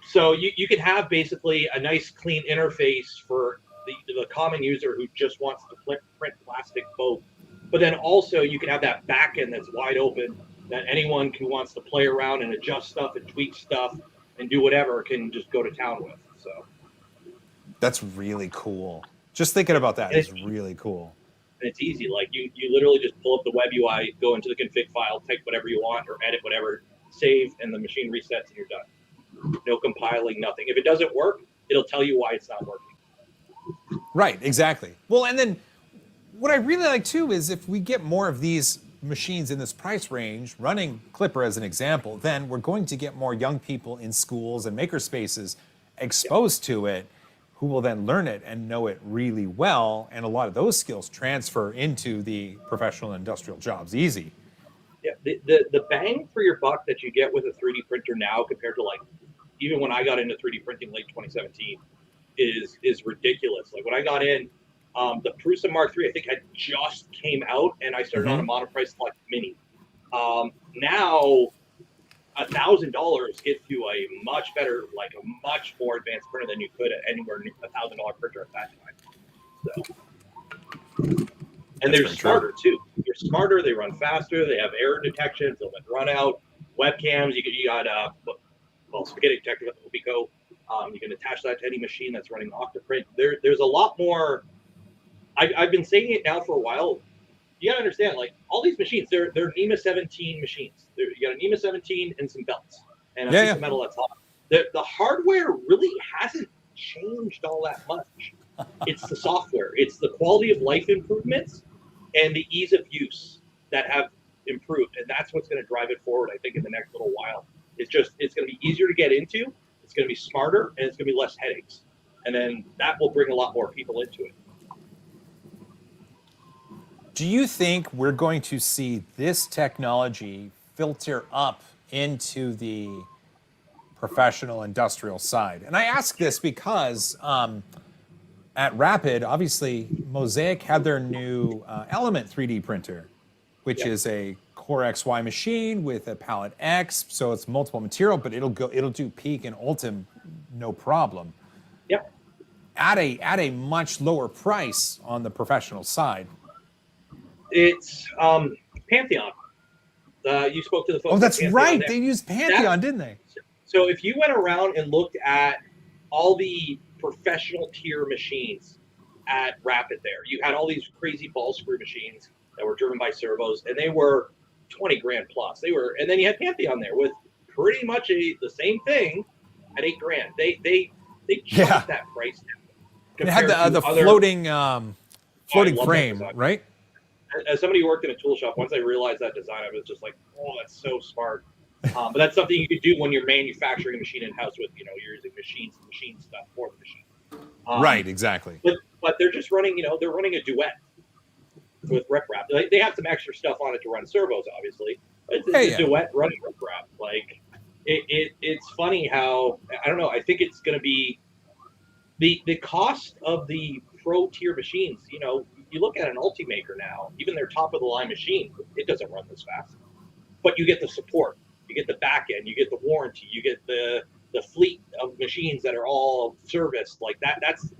So you can have basically a nice clean interface for the common user who just wants to print plastic both. But then also you can have that back end that's wide open that anyone who wants to play around and adjust stuff and tweak stuff and do whatever can just go to town with. So that's really cool. Just thinking about that is really cool. And it's easy. Like you literally just pull up the web UI, go into the config file, type whatever you want or edit whatever, save, and the machine resets and you're done. No compiling, nothing. If it doesn't work, it'll tell you why it's not working. Right, exactly. Well, and then what I really like too is if we get more of these machines in this price range, running Klipper as an example, then we're going to get more young people in schools and makerspaces exposed to it, who will then learn it and know it really well, and a lot of those skills transfer into the professional and industrial jobs easy. Yeah, the bang for your buck that you get with a 3D printer now compared to like even when I got into 3D printing late 2017 is ridiculous. Like when I got in, the Prusa Mark III I think had just came out, and I started on a monoprice like Mini. Now $1,000 gets you a much better, like a much more advanced printer than you could at anywhere near $1,000 printer at that time. So, and they're smarter too. They're smarter. They run faster. They have error detection, filament run out, webcams. You got spaghetti detector with Pico. You can attach that to any machine that's running Octoprint. There's a lot more. I've been saying it now for a while. You gotta understand, like all these machines, they're NEMA 17 machines. You got a NEMA 17 and some belts and a piece of metal that's hot. The hardware really hasn't changed all that much. It's the software. It's the quality of life improvements and the ease of use that have improved, and that's what's going to drive it forward. I think in the next little while, it's going to be easier to get into. It's going to be smarter, and it's going to be less headaches, and then that will bring a lot more people into it. Do you think we're going to see this technology filter up into the professional industrial side? And I ask this because at Rapid, obviously, Mosaic had their new Element 3D printer, which is a Core XY machine with a Palette X, so it's multiple material, but it'll do Peak and Ultim no problem. Yep. At a much lower price on the professional side. It's Pantheon. You spoke to the folks. Oh, that's right. They used Pantheon, didn't they? So if you went around and looked at all the professional tier machines at Rapid there, you had all these crazy ball screw machines that were driven by servos, and they were 20 grand plus. And then you had Pantheon there with pretty much the same thing at 8 grand. They jumped that price down. It had the floating frame, right? As somebody who worked in a tool shop, once I realized that design, I was just like, oh, that's so smart. But that's something you could do when you're manufacturing a machine in-house with, you're using machines and machine stuff for the machine. Right, exactly. But they're just running, they're running a duet with riprap. They have some extra stuff on it to run servos, obviously. But it's a duet running riprap. Like it's funny how, I don't know. I think it's going to be the cost of the pro tier machines. You look at an Ultimaker now, even their top of the line machine, it doesn't run this fast. But you get the support, you get the back end, you get the warranty, you get the fleet of machines that are all serviced like that. That's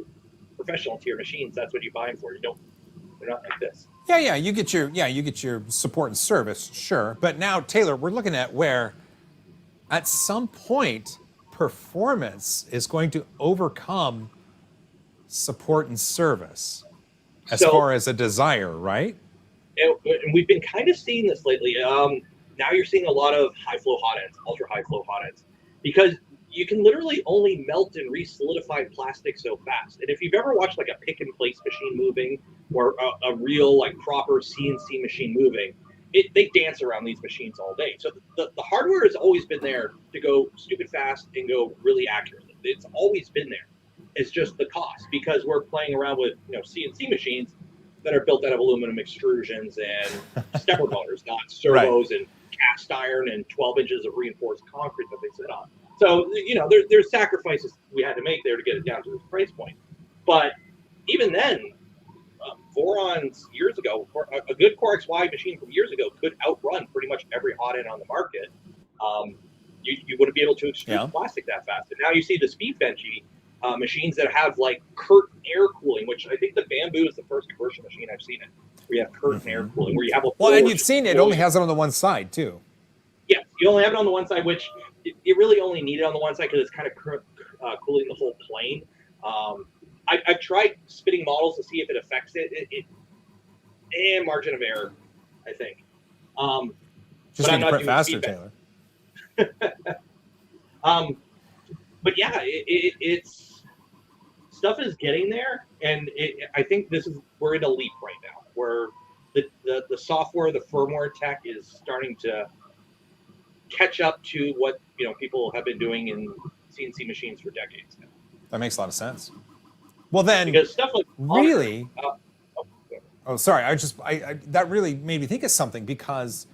professional tier machines. That's what you buy them for. They're not like this. Yeah, you get your support and service, sure. But now, Taylor, we're looking at where at some point performance is going to overcome support and service as far as a desire, right? And we've been kind of seeing this lately. Now you're seeing a lot of high flow hot ends, ultra high flow hot ends, because you can literally only melt and re-solidify plastic so fast. And if you've ever watched like a pick and place machine moving or a real like proper CNC machine moving, they dance around these machines all day. So the hardware has always been there to go stupid fast and go really accurately. It's always been there. It's just the cost, because we're playing around with CNC machines that are built out of aluminum extrusions and stepper motors, not servos and cast iron and 12 inches of reinforced concrete that they sit on. So, there's sacrifices we had to make there to get it down to this price point. But even then, Voron's years ago, a good Core XY machine from years ago could outrun pretty much every hot end on the market. You wouldn't be able to extrude plastic that fast. And now you see the speed benchy machines that have like curtain air cooling, which I think the Bamboo is the first commercial machine I've seen it, where you have curtain air cooling, where you have a and you've seen it only has it on the one side too. Yeah, you only have it on the one side, which you really only need it on the one side because it's kind of cooling the whole plane. I've tried spitting models to see if it affects it. Margin of error, I think. Just need to print faster, Taylor. But yeah, it's stuff is getting there, and I think we're in a leap right now, where the software, the firmware tech is starting to catch up to what people have been doing in CNC machines for decades now. That makes a lot of sense. Well, then, because stuff like really, sorry, that really made me think of something, because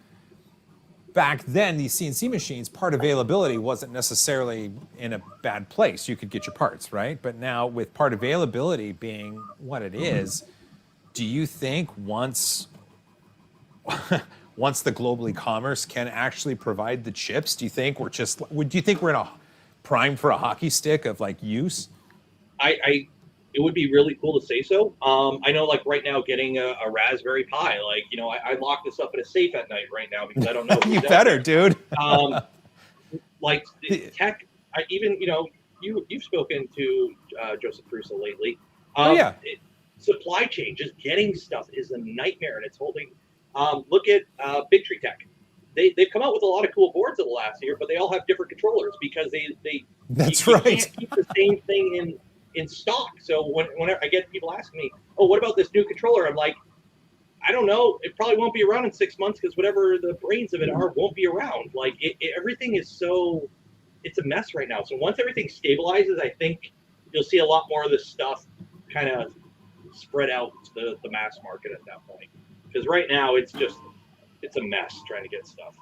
back then these CNC machines, part availability wasn't necessarily in a bad place. You could get your parts, right? But now with part availability being what it is, do you think once the global e-commerce can actually provide the chips, do you think we're in a prime for a hockey stick of like use? It would be really cool to say so. I know, like right now, getting a Raspberry Pi, like I lock this up in a safe at night right now because I don't know. You better, dude. Like tech, you've spoken to Joseph Crusoe lately. Supply chain, just getting stuff is a nightmare, and it's holding. Look at Big Tree Tech. They've come out with a lot of cool boards in the last year, but they all have different controllers because That's you right. can't keep the same thing in stock. So whenever I get people asking me, "Oh, what about this new controller?" I'm like, I don't know. It probably won't be around in 6 months because whatever the brains of it are won't be around. Like everything is it's a mess right now. So once everything stabilizes, I think you'll see a lot more of this stuff kind of spread out to the mass market at that point. Because right now it's a mess trying to get stuff.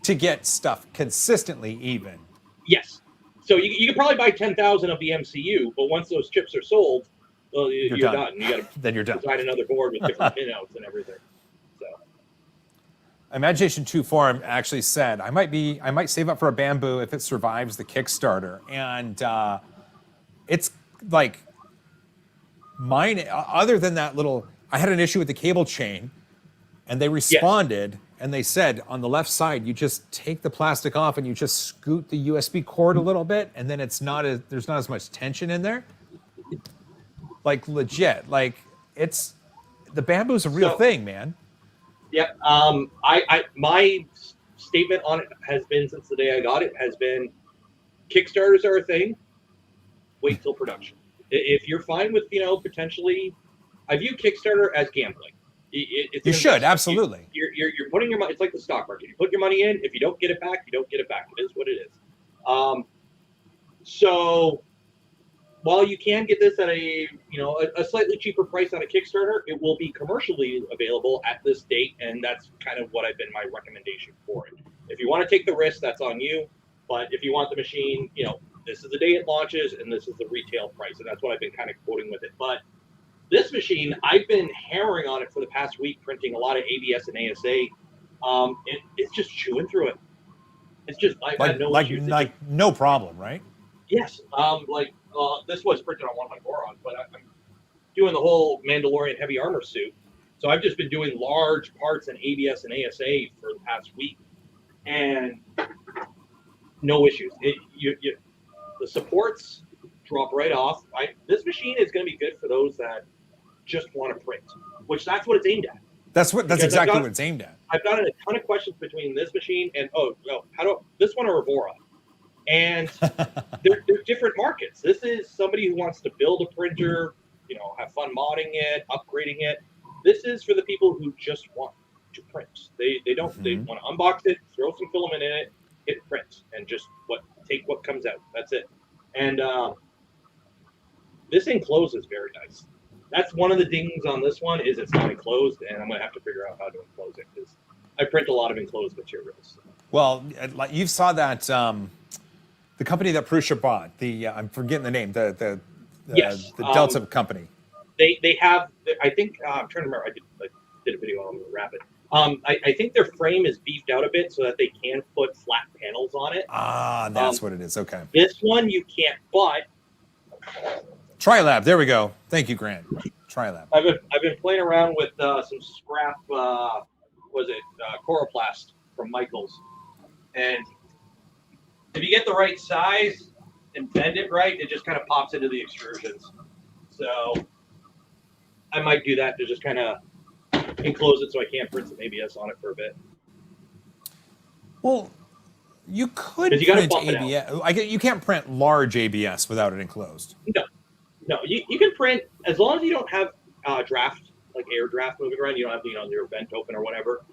To get stuff consistently even. Yes. So you could probably buy 10,000 of the MCU, but once those chips are sold, well, you're done. You got to then you're done. design another board with different pinouts and everything. So, Imagination 2 Forum actually said, I might save up for a Bamboo if it survives the Kickstarter, and it's like mine. Other than that little, I had an issue with the cable chain, and they responded. Yes. And they said on the left side, you just take the plastic off and you just scoot the USB cord a little bit, and then there's not as much tension in there. Like legit, like the Bamboo's a real thing, man. Yeah. My statement on it has been, since the day I got it, has been Kickstarters are a thing. Wait till production. If you're fine with potentially, I view Kickstarter as gambling. You should, absolutely. You're putting your money. It's like the stock market. You put your money in. If you don't get it back, you don't get it back. It is what it is. So while you can get this at a slightly cheaper price on a Kickstarter, it will be commercially available at this date, and that's kind of what I've been my recommendation for it. If you want to take the risk, that's on you. But if you want the machine, this is the day it launches, and this is the retail price, and that's what I've been kind of quoting with it. But this machine, I've been hammering on it for the past week, printing a lot of ABS and ASA. It's just chewing through it. It's just I've had no issues. Like no problem, right? Yes. This was printed on one of my Gorons, but I'm doing the whole Mandalorian heavy armor suit. So I've just been doing large parts in ABS and ASA for the past week, and no issues. The supports drop right off. This machine is going to be good for those that just want to print, which that's what it's aimed at. That's exactly what it's aimed at. I've gotten a ton of questions between this machine and this one or Evora, and they're different markets. This is somebody who wants to build a printer, have fun modding it, upgrading it. This is for the people who just want to print. They don't they want to unbox it, throw some filament in it, hit print, and just take what comes out. That's it. And this enclosed is very nice. That's one of the dings on this one is it's not enclosed, and I'm going to have to figure out how to enclose it because I print a lot of enclosed materials. Well, you saw that the company that Prussia bought, I'm forgetting the name, the Delta company. They have, I think, I'm trying to remember, I did a video on Rapid. I think their frame is beefed out a bit so that they can put flat panels on it. Ah, that's what it is. Okay. This one you can't, but TriLab, there we go. Thank you, Grant. TriLab. I've been playing around with some scrap, Coroplast from Michaels, and if you get the right size and bend it right, it just kind of pops into the extrusions. So I might do that to just kind of enclose it so I can't print some ABS on it for a bit. Well, you could print ABS. You can't print large ABS without it enclosed. No, you can print as long as you don't have draft, like air draft moving around. You don't have your vent open or whatever.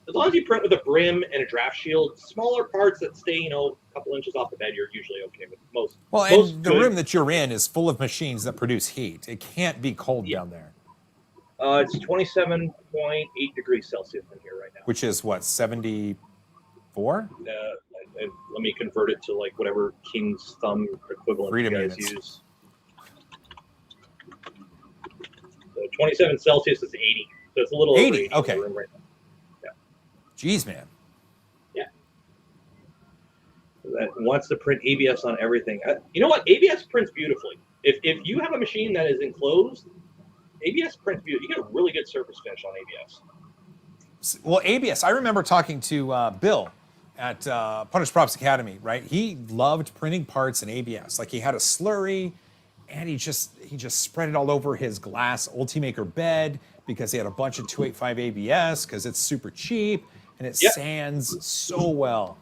As long as you print with a brim and a draft shield, smaller parts that stay a couple inches off the bed, you're usually okay with most. Well, and the room that you're in is full of machines that produce heat. It can't be cold down there. It's 27.8 degrees Celsius in here right now. Which is what, 74? Let me convert it to whatever King's Thumb equivalent Freedom you guys units. use. So 27 Celsius is 80. So it's a little 80. over 80 Okay. in the room right now. Jeez, man. Yeah. That wants to print ABS on everything. You know what? ABS prints beautifully. If you have a machine that is enclosed, ABS prints beautifully. You get a really good surface finish on ABS. Well, ABS, I remember talking to Bill at Punished Props Academy, right? He loved printing parts in ABS. Like he had a slurry, and he just spread it all over his glass Ultimaker bed because he had a bunch of 285 ABS because it's super cheap and it sands so well.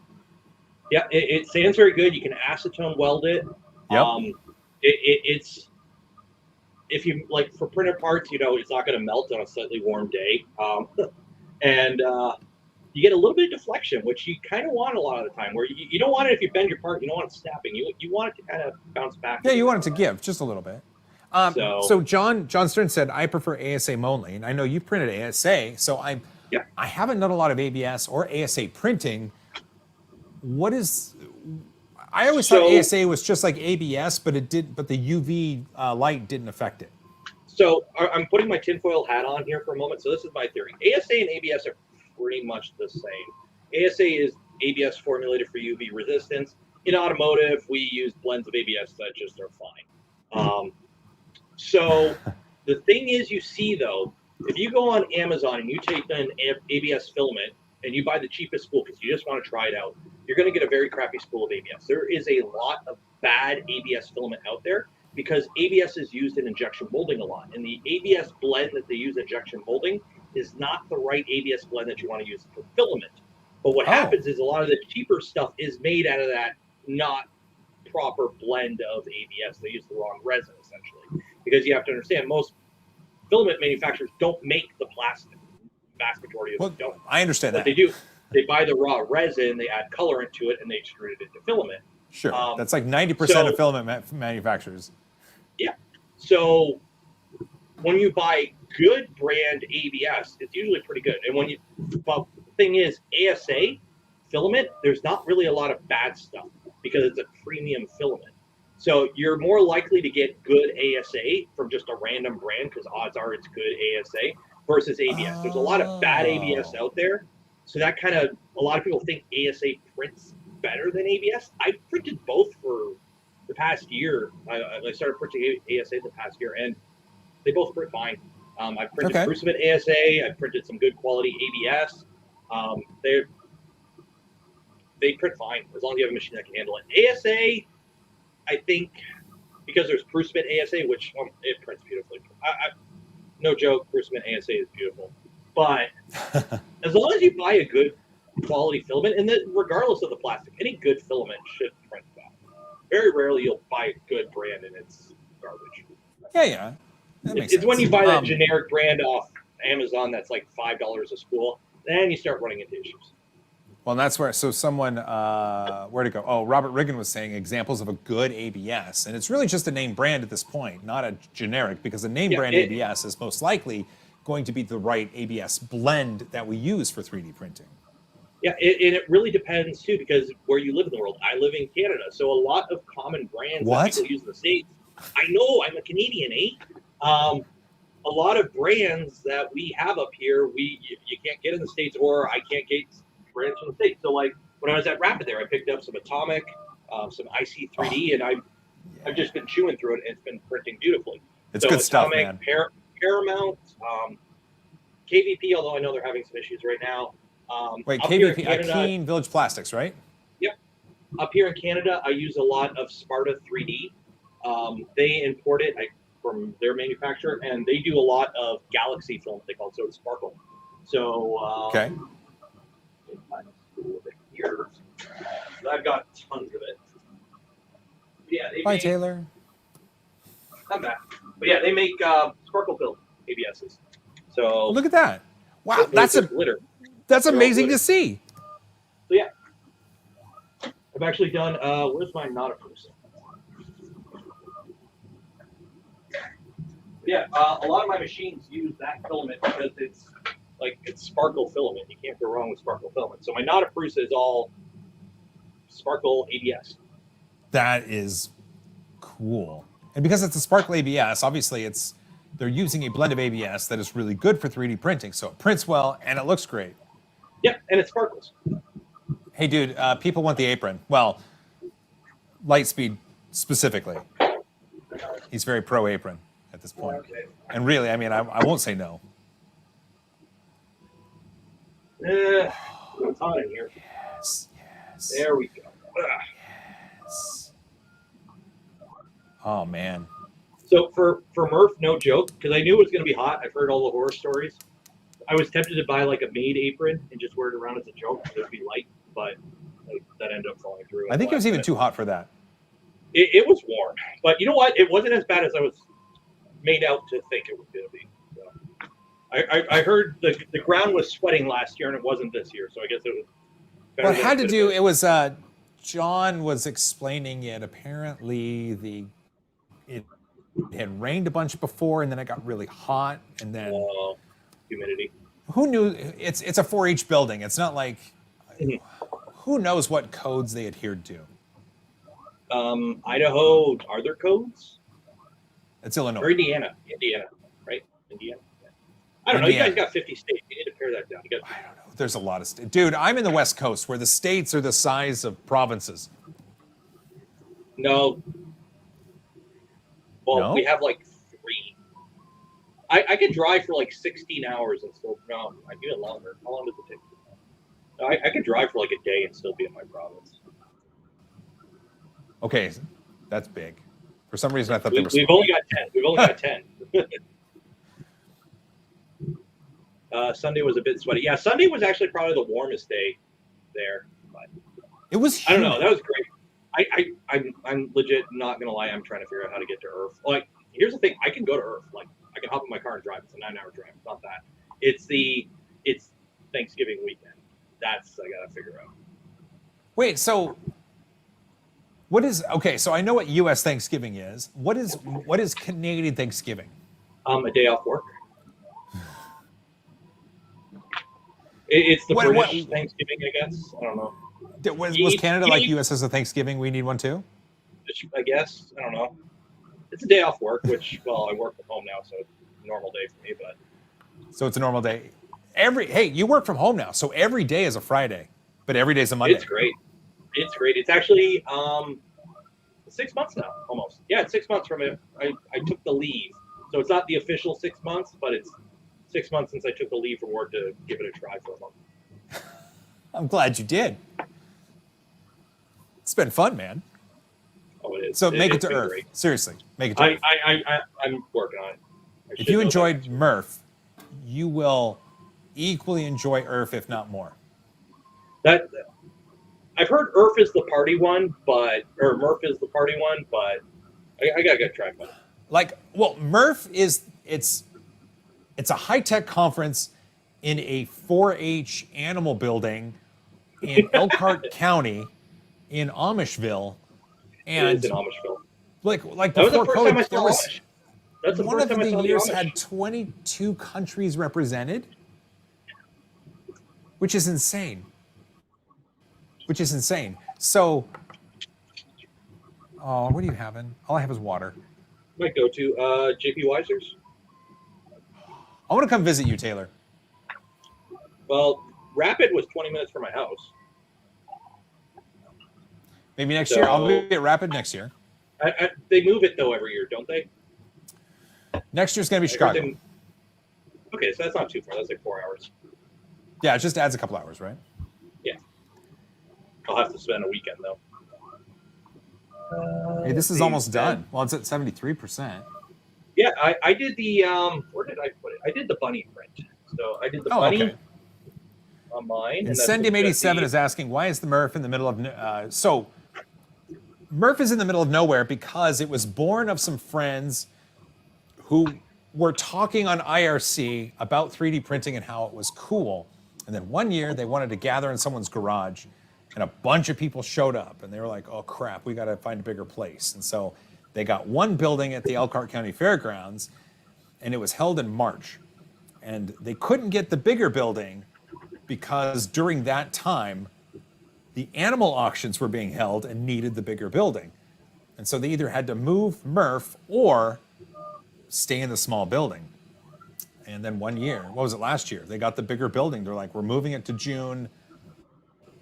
Yeah, it sands very good. You can acetone weld it. Yep. It's if you for printed parts, it's not going to melt on a slightly warm day, and you get a little bit of deflection, which you kind of want a lot of the time. Where you don't want it if you bend your part, you don't want it snapping. You want it to kind of bounce back. Yeah, you want it to give just a little bit. So John Stern said, I prefer ASA only, and I know you printed ASA, so I haven't done a lot of ABS or ASA printing. I always thought ASA was just like ABS, but the UV light didn't affect it. So I'm putting my tinfoil hat on here for a moment. So this is my theory. ASA and ABS are pretty much the same. ASA is ABS formulated for UV resistance. In automotive, we use blends of ABS that just are fine. So the thing is, you see though, if you go on Amazon and you take an ABS filament and you buy the cheapest spool because you just want to try it out, you're going to get a very crappy spool of ABS. There is a lot of bad ABS filament out there because ABS is used in injection molding a lot. And the ABS blend that they use in injection molding is not the right ABS blend that you want to use for filament. But what happens is a lot of the cheaper stuff is made out of that not proper blend of ABS. They use the wrong resin, essentially. Because you have to understand, most filament manufacturers don't make the plastic. Vast majority of them don't. I understand what that. they do, they buy the raw resin, they add colorant to it, and they extrude it into filament. Sure. That's like 90% of filament manufacturers. Yeah. So when you buy good brand ABS, it's usually pretty good. And but the thing is, ASA filament, there's not really a lot of bad stuff because it's a premium filament. So you're more likely to get good ASA from just a random brand because odds are it's good ASA versus ABS. There's a lot of bad ABS out there. So that kind of, a lot of people think ASA prints better than ABS. I printed both for the past year. I started printing ASA the past year, and they both print fine. I printed Filament ASA. I printed some good quality ABS. They print fine as long as you have a machine that can handle it. ASA, I think, because there's Filament ASA, which it prints beautifully. No joke, Filament ASA is beautiful. But as long as you buy a good quality filament, and regardless of the plastic, any good filament should print well. Very rarely you'll buy a good brand and it's garbage. Yeah. It's when you buy that generic brand off Amazon that's like $5 a spool, then you start running into issues. Well, and that's where, so someone, where'd it go? Oh, Robert Riggin was saying examples of a good ABS. And it's really just a name brand at this point, not a generic, because a name brand ABS is most likely going to be the right ABS blend that we use for 3D printing. Yeah, and it really depends too, because where you live in the world. I live in Canada, so a lot of common brands that people use in the States. I know, I'm a Canadian, eh? A lot of brands that we have up here, you can't get in the States, or I can't get brands from the States. So like when I was at Rapid there, I picked up some Atomic, some IC3D, and I've just been chewing through it, and it's been printing beautifully. It's good stuff, man. Paramount, KVP, although I know they're having some issues right now. Wait, KVP, Akeem Village Plastics, right? Yep. Up here in Canada, I use a lot of Sparta 3D. They import it from their manufacturer, and they do a lot of Galaxy film, they call it, so it's Sparkle. So, okay. Here, I've got tons of it. Yeah, Bye, Taylor. I'm back. But yeah, they make Sparkle film ABSs. So look at that! Wow, that's glitter. That's amazing to see. So yeah, I've actually done. Where's my not approved? Yeah, a lot of my machines use that filament because it's sparkle filament. You can't go wrong with sparkle filament. So my not approved is all sparkle ABS. That is cool. And because it's a sparkle ABS, obviously they're using a blend of ABS that is really good for 3D printing. So it prints well and it looks great. Yeah, and it sparkles. Hey, dude, people want the apron. Well, Lightspeed specifically. He's very pro apron at this point. Okay. And really, I mean, I won't say no. It's hot in here. Yes. There we go. Yes. Oh, man. So for Murph, no joke, because I knew it was going to be hot. I've heard all the horror stories. I was tempted to buy like a maid apron and just wear it around as a joke because it would be light, but that ended up falling through. I think it was even too hot for that. It was warm, but you know what? It wasn't as bad as I was made out to think it was going to be. So I heard the ground was sweating last year and it wasn't this year, so I guess it was better. Well, it had to do. It was John was explaining it. Apparently, it had rained a bunch before, and then it got really hot, and then humidity. Who knew? It's a 4-H building. It's not like who knows what codes they adhered to. Idaho, are there codes? It's Illinois. Or Indiana, right? Indiana. Yeah. I don't know. You guys got 50 states. You need to pare that down. I don't know. There's a lot of states. Dude, I'm in the West Coast where the states are the size of provinces. No. Well, we have like 3. I could drive for like 16 hours and still, no, I do it longer. How long does it take? I could drive for like a day and still be in my province. Okay, that's big. For some reason, I thought they were We've only got 10. We've only got 10. Sunday was a bit sweaty. Yeah, Sunday was actually probably the warmest day there. But it was humid. I don't know. That was great. I'm legit not gonna lie. I'm trying to figure out how to get to Earth. Like, here's the thing. I can go to Earth. Like, I can hop in my car and drive. It's a 9-hour drive. It's not that. It's Thanksgiving weekend. That's I gotta figure out. Wait, so What is okay? So I know what U.S. Thanksgiving is. What is Canadian Thanksgiving? A day off work. It's the British Thanksgiving, I guess. I don't know. Was Canada like U.S. as a Thanksgiving? We need one too. I guess. I don't know. It's a day off work, which, well, I work from home now, so it's a normal day for me. But so it's a normal day. Hey, you work from home now, so every day is a Friday, but every day is a Monday. It's great. It's great. It's actually 6 months now, almost. Yeah, it's 6 months from it. I took the leave, so it's not the official 6 months, but it's 6 months since I took the leave from work to give it a try for a month. I'm glad you did. It's been fun, man. Oh, it is. So make it to Earth. Great. Seriously, make it to Earth. I'm working on it. If you enjoyed Murph, you will equally enjoy Earth, if not more. I've heard Earth is the party one, or Murph is the party one, but I gotta get track of it. Like, well, Murph it's a high-tech conference in a 4-H animal building in Elkhart County in Amishville. And it is in Amishville. Like before COVID, there was one of the years Amish. had 22 countries represented, which is insane. So, what are you having? All I have is water. Might go to JP Weiser's. I want to come visit you, Taylor. Well, Rapid was 20 minutes from my house. Maybe next year. I'll be at Rapid next year. They move it, though, every year, don't they? Next year's going to be Chicago. Okay, so that's not too far. That's like 4 hours. Yeah, it just adds a couple hours, right? Yeah. I'll have to spend a weekend, though. Hey, this is almost done. Well, it's at 73%. Yeah, I did the, where did I put it? I did the bunny print. So I did the bunny on mine. And Sendim87 is asking, why is the Murph in the middle of... So, Murph is in the middle of nowhere because it was born of some friends who were talking on IRC about 3D printing and how it was cool. And then one year, they wanted to gather in someone's garage, and a bunch of people showed up. And they were like, oh, crap, we got to find a bigger place. And so they got one building at the Elkhart County Fairgrounds, and it was held in March. And they couldn't get the bigger building because during that time, the animal auctions were being held and needed the bigger building. And so they either had to move Murph or stay in the small building. And then one year, what was it, last year? They got the bigger building. They're like, we're moving it to June.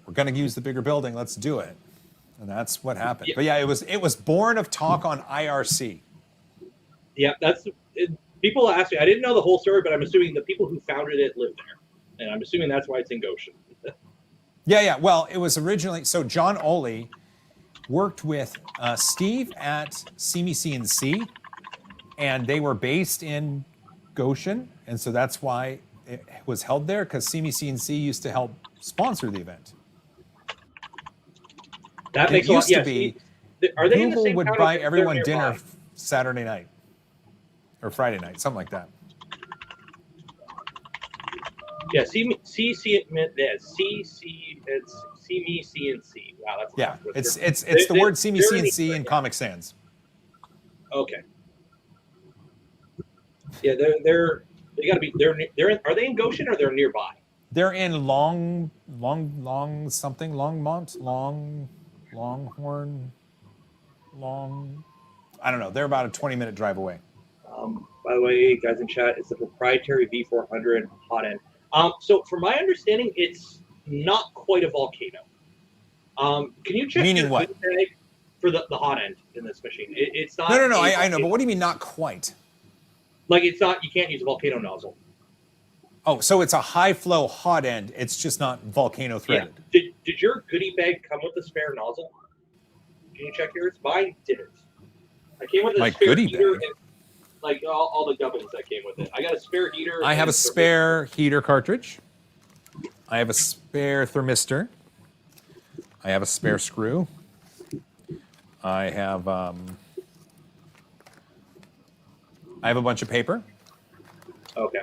We're going to use the bigger building. Let's do it. And that's what happened. Yeah. But yeah, it was born of talk on IRC. Yeah, people ask me. I didn't know the whole story, but I'm assuming the people who founded it lived there. And I'm assuming that's why it's in Goshen. Yeah. Well, it was originally, so John Oley worked with Steve at CME CNC, and they were based in Goshen. And so that's why it was held there, because CME CNC used to help sponsor the event. That makes a lot. Used to be, are they Google in the same would town buy or everyone dinner Saturday night or Friday night, something like that. Yeah, CME CNC. Wow, that's yeah. It's the word CME CNC in Comic Sans. Okay. Yeah, they got to be. Are they in Goshen or they're nearby? They're in Longhorn. I don't know. They're about a 20-minute drive away. By the way, guys in chat, it's the proprietary V400 hot end. So from my understanding, it's not quite a volcano. Can you check? Meaning what? For the hot end in this machine, it's not. No. I know, but what do you mean not quite? Like it's not. You can't use a volcano nozzle. Oh, so it's a high flow hot end. It's just not volcano threaded. Yeah. Did your goodie bag come with a spare nozzle? Can you check yours? Mine didn't. I came with a spare heater and like all the gubbins that came with it. I got a spare heater. I have a spare heater cartridge. I have a spare thermistor. I have a spare screw. I have a bunch of paper. Okay.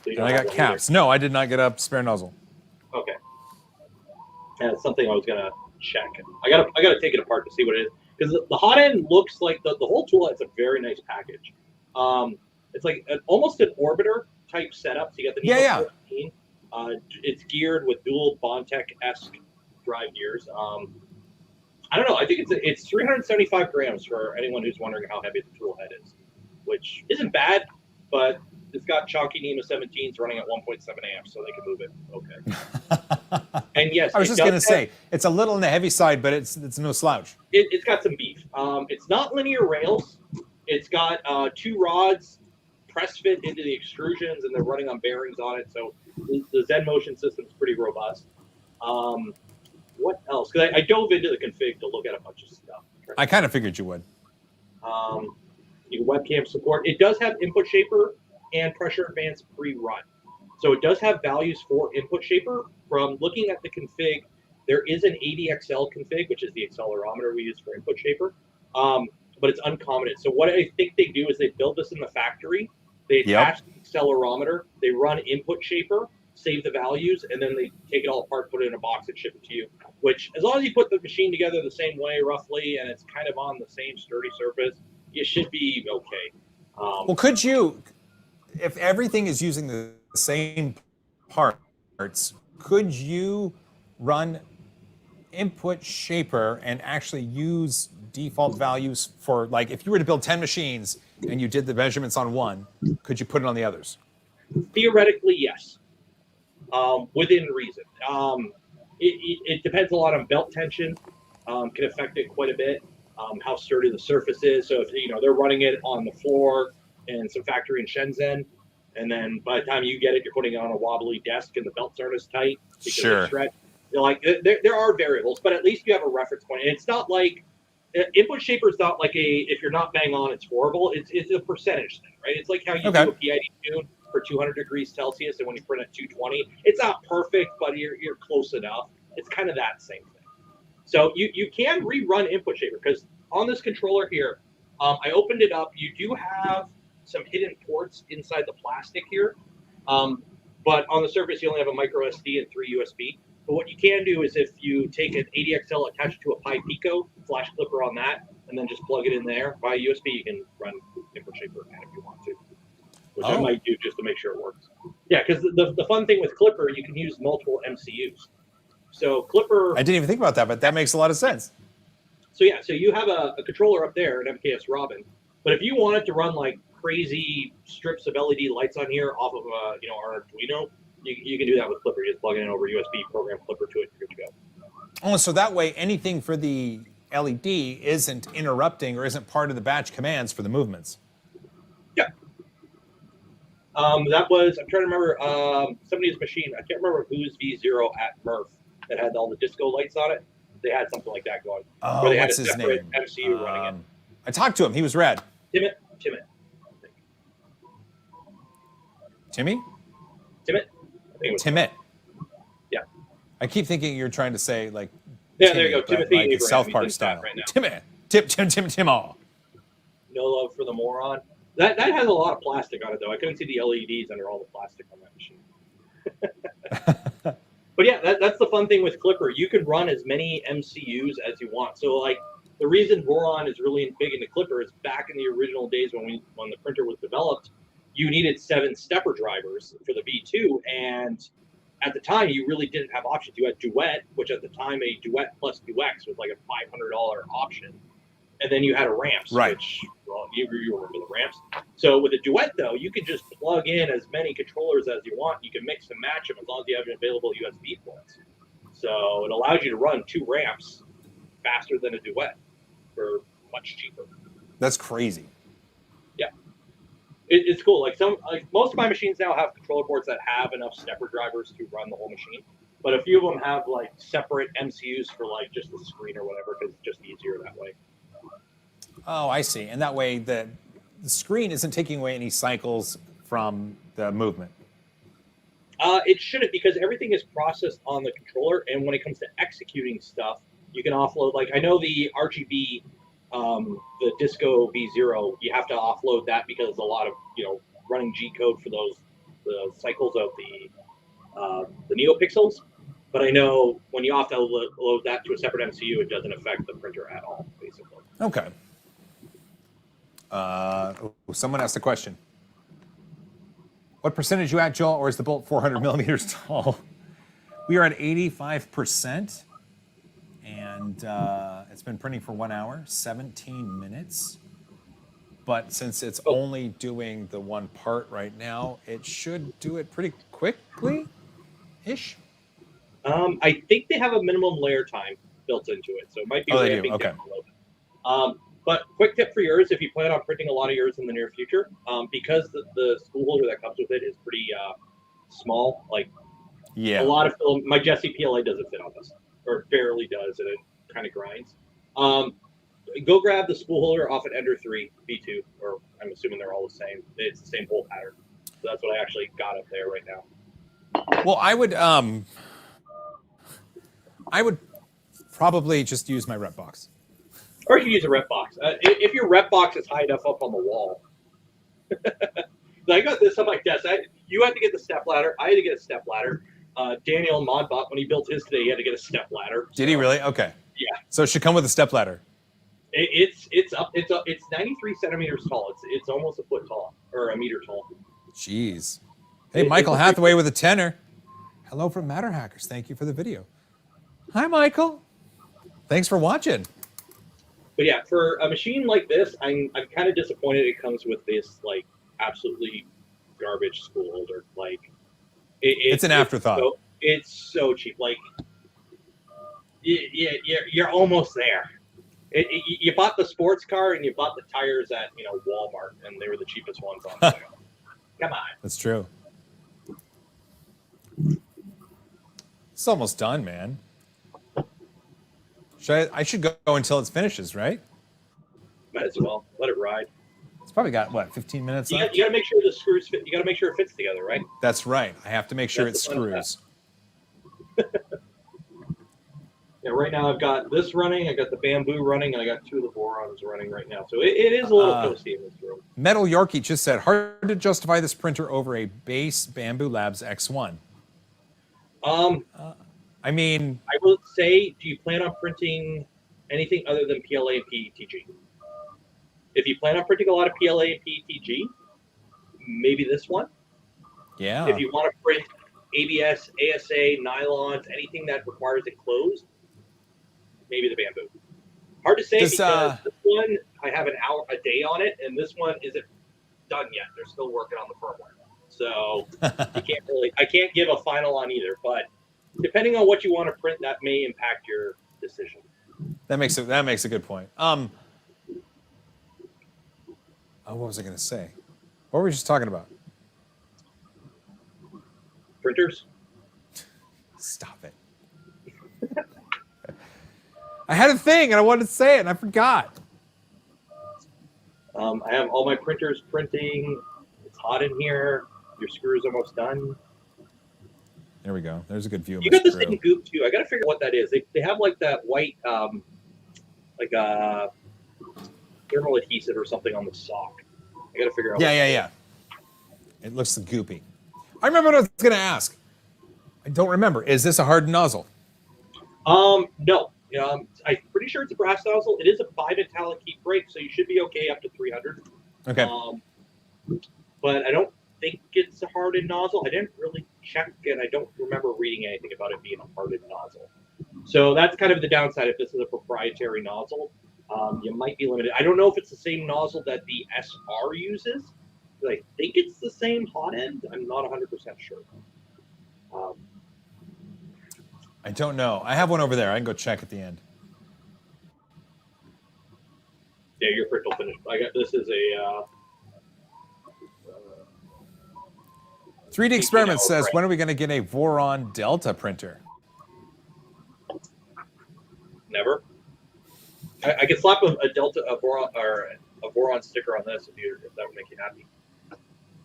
So and I got caps. No, I did not get a spare nozzle. Okay. And it's something I was gonna check. I gotta take it apart to see what it is, because the hot end looks like the whole tool has a very nice package. It's like almost an orbiter type setup. So you got the Neo 14. It's geared with dual Bondtech-esque drive gears. I don't know. I think it's 375 grams for anyone who's wondering how heavy the tool head is, which isn't bad, but it's got chunky Nemo 17s running at 1.7 amps, so they can move it okay. And yes, I was just going to say, it's a little on the heavy side, but it's no slouch. It's got some beef. It's not linear rails. It's got 2 rods press fit into the extrusions, and they're running on bearings on it, so the Zen motion system is pretty robust. What else? Because I dove into the config to look at a bunch of stuff. I kind of figured you would. You webcam support. It does have input shaper and pressure advance pre-run. So it does have values for input shaper. From looking at the config, there is an ADXL config, which is the accelerometer we use for input shaper, but it's uncommented. So what I think they do is they build this in the factory. They attach the accelerometer, they run input shaper, save the values, and then they take it all apart, put it in a box, and ship it to you. Which, as long as you put the machine together the same way, roughly, and it's kind of on the same sturdy surface, you should be okay. Well, could you, if everything is using the same parts, could you run input shaper and actually use default values for, like, if you were to build 10 machines and you did the measurements on one, could you put it on the others? Theoretically, yes. Within reason. It depends a lot on belt tension. Can affect it quite a bit. How sturdy the surface is. So if they're running it on the floor in some factory in Shenzhen, and then by the time you get it, you're putting it on a wobbly desk and the belts aren't as tight because they stretch. Like there are variables, but at least you have a reference point. And it's not like input shaper is not like if you're not bang on, it's horrible. It's a percentage thing, right? It's like how you do a PID tune for 200 degrees Celsius, and when you print at 220, it's not perfect, but you're close enough. It's kind of that same thing. So you can rerun input shaper, because on this controller here, I opened it up. You do have some hidden ports inside the plastic here, but on the surface you only have a micro SD and 3 USB. But what you can do is if you take an ADXL, attach it to a Pi Pico, flash Klipper on that, and then just plug it in there via USB, you can run input shaper again if you want to, which I might do just to make sure it works. Yeah, because the fun thing with Klipper, you can use multiple MCUs. So Klipper... I didn't even think about that, but that makes a lot of sense. So yeah, so you have a controller up there, an MKS Robin, but if you wanted to run like crazy strips of LED lights on here off of our Arduino, you can do that with Klipper. You just plug it in over USB, program Klipper to it, you're good to go. Oh, so that way anything for the LED isn't interrupting or isn't part of the batch commands for the movements. Yeah. That was, I'm trying to remember, somebody's machine, I can't remember whose V0 at Murph that had all the disco lights on it. They had something like that going. Oh, where they what's had his name? MCU running it. I talked to him. He was rad. Timmy? Timmy? Timit. Yeah. I keep thinking you're trying to say like. Yeah, Timmy, there you go. Timothy like Abraham. South Park style. Right now. Timmy. Timo. No love for the moron. That has a lot of plastic on it though. I couldn't see the LEDs under all the plastic on that machine. But yeah, that's the fun thing with Klipper. You can run as many MCUs as you want. So like the reason Boron is really big into Klipper is back in the original days when the printer was developed, you needed 7 stepper drivers for the V2, and at the time you really didn't have options. You had Duet, which at the time a Duet plus UX was like a $500 option, and then you had a Ramps, which, well, you remember the Ramps. So with a Duet though, you could just plug in as many controllers as you want. You can mix and match them as long as you have available USB ports. So it allows you to run 2 Ramps faster than a Duet for much cheaper. That's crazy. Yeah. It's cool. Like most of my machines now have controller boards that have enough stepper drivers to run the whole machine, but a few of them have like separate MCUs for like just the screen or whatever, because it's just easier that way. Oh, I see. And that way the screen isn't taking away any cycles from the movement. It shouldn't, because everything is processed on the controller, and when it comes to executing stuff, you can offload. Like I know the RGB. The Disco V0, you have to offload that because there's a lot of running G code for the cycles of the NeoPixels. But I know when you have to load that to a separate MCU, it doesn't affect the printer at all, basically. Okay. Someone asked a question. What percentage you at, Joel, or is the bolt 400 millimeters tall? We are at 85%, and it's been printing for 1 hour, 17 minutes. But since it's only doing the one part right now, it should do it pretty quickly-ish. I think they have a minimum layer time built into it, so it might be ramping down a little bit. But quick tip for yours, if you plan on printing a lot of yours in the near future, because the spool holder that comes with it is pretty small, like a lot of film, my Jesse PLA doesn't fit on this, or barely does, and it kind of grinds. Go grab the spool holder off an Ender 3 V2, or I'm assuming they're all the same. It's the same hole pattern. So that's what I actually got up there right now. Well, I would probably just use my rep box. Or you can use a rep box. If your rep box is high enough up on the wall. I got this on my desk. You had to get the step ladder. I had to get a step ladder. Daniel Modbot, when he built his today, he had to get a step ladder. Did he really? Okay. Yeah. So it should come with a step ladder. It's 93 centimeters tall. It's almost a foot tall, or a meter tall. Jeez. Hey, Michael Hathaway with a tenner. Hello from Matter Hackers. Thank you for the video. Hi, Michael. Thanks for watching. But yeah, for a machine like this, I'm kind of disappointed it comes with this like absolutely garbage spool holder. Like it's an afterthought. It's so cheap. Like you're almost there. You bought the sports car and you bought the tires at Walmart, and they were the cheapest ones on sale. Come on. That's true. It's almost done, man. I should go until it finishes, right? Might as well let it ride. It's probably got what, 15 minutes left? You got to make sure the screws fit. You got to make sure it fits together, right? That's right. I have to make sure it screws. Yeah, right now I've got this running, I got the bamboo running, and I got 2 of the borons running right now. So it is a little toasty in this room. Metal Yorkie just said, hard to justify this printer over a base Bamboo Labs X1. I mean, I will say, do you plan on printing anything other than PLA and PETG? If you plan on printing a lot of PLA and PETG, maybe this one. Yeah. If you want to print ABS, ASA, nylons, anything that requires it closed, maybe the bamboo. Hard to say because this one, I have a day on it, and this one isn't done yet. They're still working on the firmware. So I can't give a final on either, but depending on what you want to print, that may impact your decision. That makes a good point. What was I going to say? What were we just talking about? Printers? Stop it. I had a thing and I wanted to say it and I forgot. I have all my printers printing. It's hot in here. Your screw's almost done. There we go. There's a good view of You got this thing goop too. I got to figure out what that is. They have like that white, like thermal adhesive or something on the sock. I got to figure out. Yeah. It looks goopy. I remember what I was going to ask. I don't remember. Is this a hardened nozzle? No. I'm pretty sure it's a brass nozzle. It is a bimetallic heat break, so you should be okay up to 300. Okay. But I don't think it's a hardened nozzle. I didn't really check, and I don't remember reading anything about it being a hardened nozzle. So that's kind of the downside if this is a proprietary nozzle. You might be limited. I don't know if it's the same nozzle that the SR uses, but I think it's the same hot end. I'm not 100% sure. I don't know. I have one over there. I can go check at the end. Yeah, your print will finish. This is a 3D Experiment says, when are we going to get a Voron Delta printer? Never. I could slap a Delta, a Voron sticker on this if that would make you happy.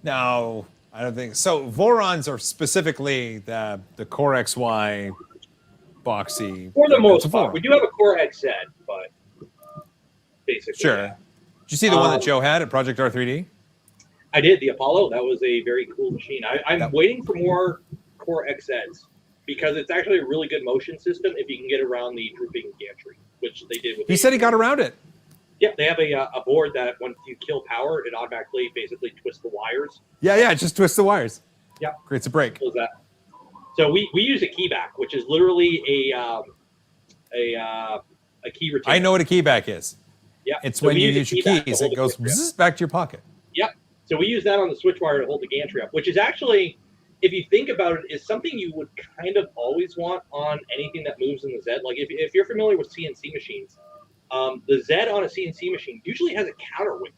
No, I don't think so. Vorons are specifically the Core XY boxy. For the most part, we do have a Core XZ, but basically. Sure. Yeah. Did you see the one that Joe had at Project R3D? I did, the Apollo. That was a very cool machine. I'm waiting for more Core XZs. because it's actually a really good motion system if you can get around the drooping gantry, which they did with. He said he got around it. Yeah, they have a board that when you kill power, it automatically basically twists the wires. Yeah, it just twists the wires. Yeah, creates a break. So we use a keyback, which is literally a key retainer. I know what a keyback is. Yeah, it's so when you use your keys, it goes back to your pocket. Yep. So we use that on the switch wire to hold the gantry up, which is actually, if you think about it, is something you would kind of always want on anything that moves in the Z. Like if you're familiar with CNC machines, the Z on a CNC machine usually has a counterweight